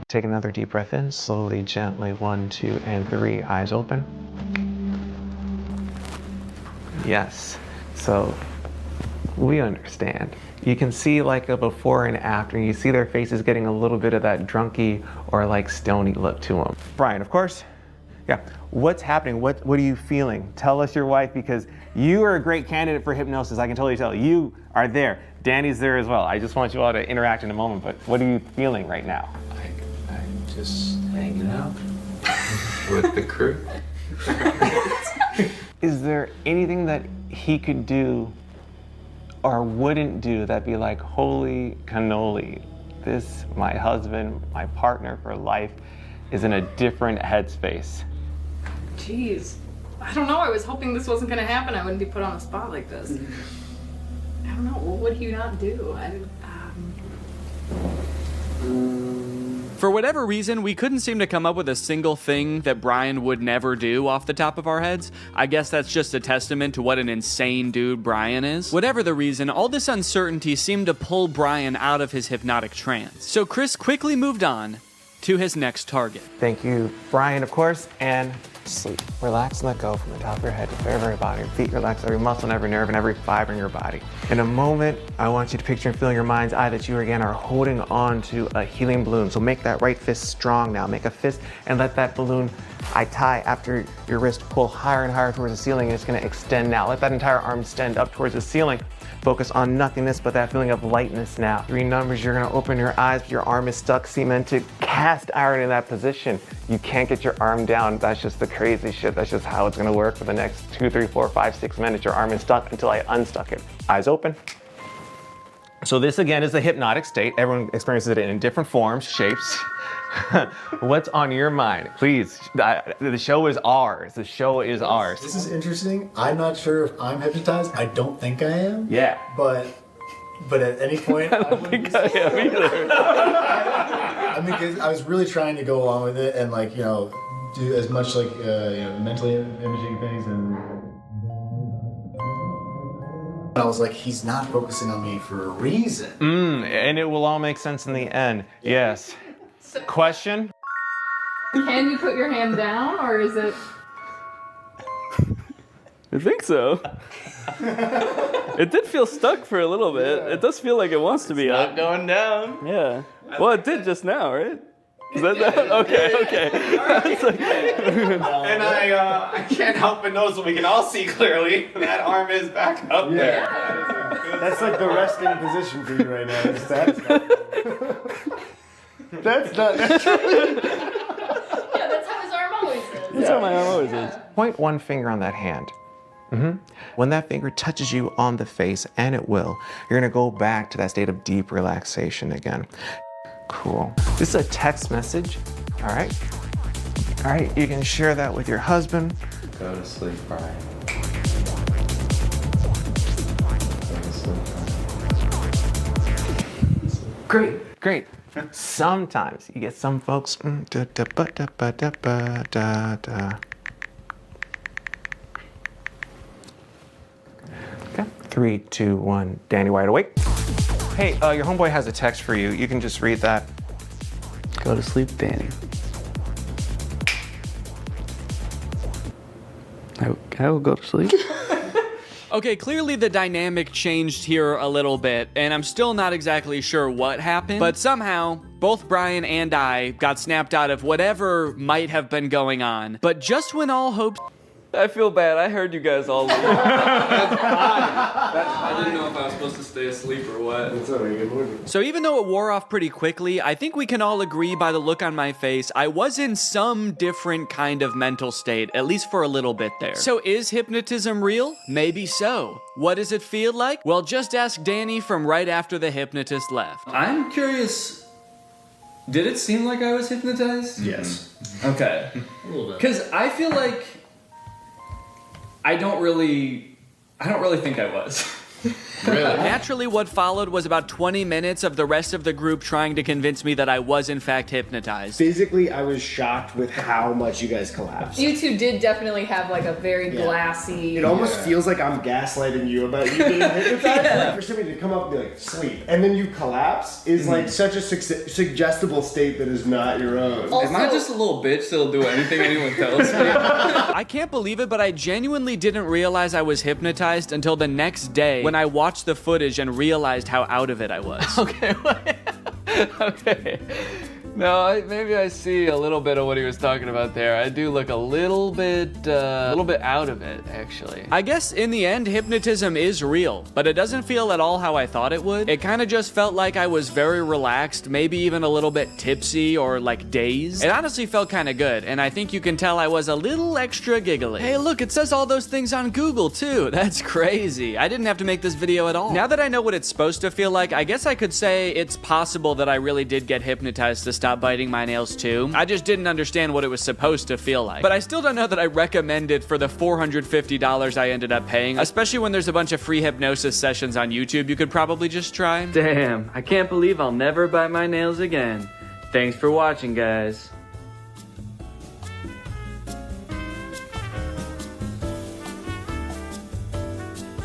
Take another deep breath in, slowly, gently, 1, 2, and 3, eyes open. Yes, so we understand. You can see like a before and after, and you see their faces getting a little bit of that drunky or like stony look to them. Brian, of course, yeah, what's happening? What are you feeling? Tell us your wife, because you are a great candidate for hypnosis. I can totally tell. You are there. Danny's there as well. I just want you all to interact in a moment, but what are you feeling right now? Just hanging out with the crew. Is there anything that he could do or wouldn't do that'd be like, holy cannoli, this, my husband, my partner for life, is in a different headspace? Jeez. I don't know. I was hoping this wasn't going to happen. I wouldn't be put on the spot like this. I don't know. What would he not do? For whatever reason, we couldn't seem to come up with a single thing that Brian would never do off the top of our heads. I guess that's just a testament to what an insane dude Brian is. Whatever the reason, all this uncertainty seemed to pull Brian out of his hypnotic trance. So Chris quickly moved on to his next target. Thank you, Brian, of course, and sleep. Relax and let go from the top of your head to your very body. Your feet relax, every muscle and every nerve and every fiber in your body. In a moment, I want you to picture and feel in your mind's eye that you again are holding on to a helium balloon. So make that right fist strong now. Make a fist and let that balloon I tie after your wrist pull higher and higher towards the ceiling, and it's gonna extend now. Let that entire arm extend up towards the ceiling. Focus on nothingness, but that feeling of lightness now. 3 numbers, you're gonna open your eyes, but your arm is stuck, cemented, cast iron in that position. You can't get your arm down. That's just the crazy shit. That's just how it's gonna work for the next 2, 3, 4, 5, 6 minutes. Your arm is stuck until I unstuck it. Eyes open. So this again is a hypnotic state. Everyone experiences it in different forms, shapes. What's on your mind? Please, the show is ours. The show is ours. This is interesting. I'm not sure if I'm hypnotized. I don't think I am. Yeah. But at any point, I don't think I am either. I mean, because I was really trying to go along with it and like, you know, do as much like, you know, mentally imaging things and I was like, he's not focusing on me for a reason. And it will all make sense in the end. Yes. Question? Can you put your hand down, or is it? I think so. It did feel stuck for a little bit. It does feel like it wants to be up. Not going down. Yeah. Well, it did just now, right? Is that okay? And I can't help but notice what we can all see clearly. That arm is back up there. That's like the resting position for you right now. That's not naturally. Yeah, that's how his arm always is. That's how my arm always is. Point one finger on that hand. When that finger touches you on the face, and it will, you're gonna go back to that state of deep relaxation again. Cool. This is a text message, all right? All right, you can share that with your husband. Go to sleep, Brian. Great. Sometimes you get some folks. Okay, 3, 2, 1. Danny, wide awake. Hey, your homeboy has a text for you. You can just read that. Go to sleep, Danny. I will go to sleep. Okay, clearly the dynamic changed here a little bit, and I'm still not exactly sure what happened, but somehow, both Brian and I got snapped out of whatever might have been going on. But just when all hopes... I feel bad. I heard you guys all leave. I didn't know if I was supposed to stay asleep or what. It's alright, good morning. So even though it wore off pretty quickly, I think we can all agree by the look on my face, I was in some different kind of mental state, at least for a little bit there. So is hypnotism real? Maybe so. What does it feel like? Well, just ask Danny from right after the hypnotist left. I'm curious, did it seem like I was hypnotized? Yes. Okay. A little bit. Because I feel like I don't really think I was. Really? Naturally, what followed was about 20 minutes of the rest of the group trying to convince me that I was in fact hypnotized. Physically, I was shocked with how much you guys collapsed. You two did definitely have like a very glassy. It almost feels like I'm gaslighting you about you being hypnotized. Like for somebody to come up and be like, sleep, and then you collapse is like such a suggestible state that is not your own. Am I just a little bitch that'll do anything anyone tells me? I can't believe it, but I genuinely didn't realize I was hypnotized until the next day when I watched the footage and realized how out of it I was. Okay, okay. No, maybe I see a little bit of what he was talking about there. I do look a little bit out of it, actually. I guess in the end, hypnotism is real, but it doesn't feel at all how I thought it would. It kind of just felt like I was very relaxed, maybe even a little bit tipsy or like dazed. It honestly felt kind of good, and I think you can tell I was a little extra giggly. Hey, look, it says all those things on Google too. That's crazy. I didn't have to make this video at all. Now that I know what it's supposed to feel like, I guess I could say it's possible that I really did get hypnotized to stop biting my nails too. I just didn't understand what it was supposed to feel like. But I still don't know that I recommend it for the $450 I ended up paying, especially when there's a bunch of free hypnosis sessions on YouTube you could probably just try. Damn, I can't believe I'll never bite my nails again. Thanks for watching, guys.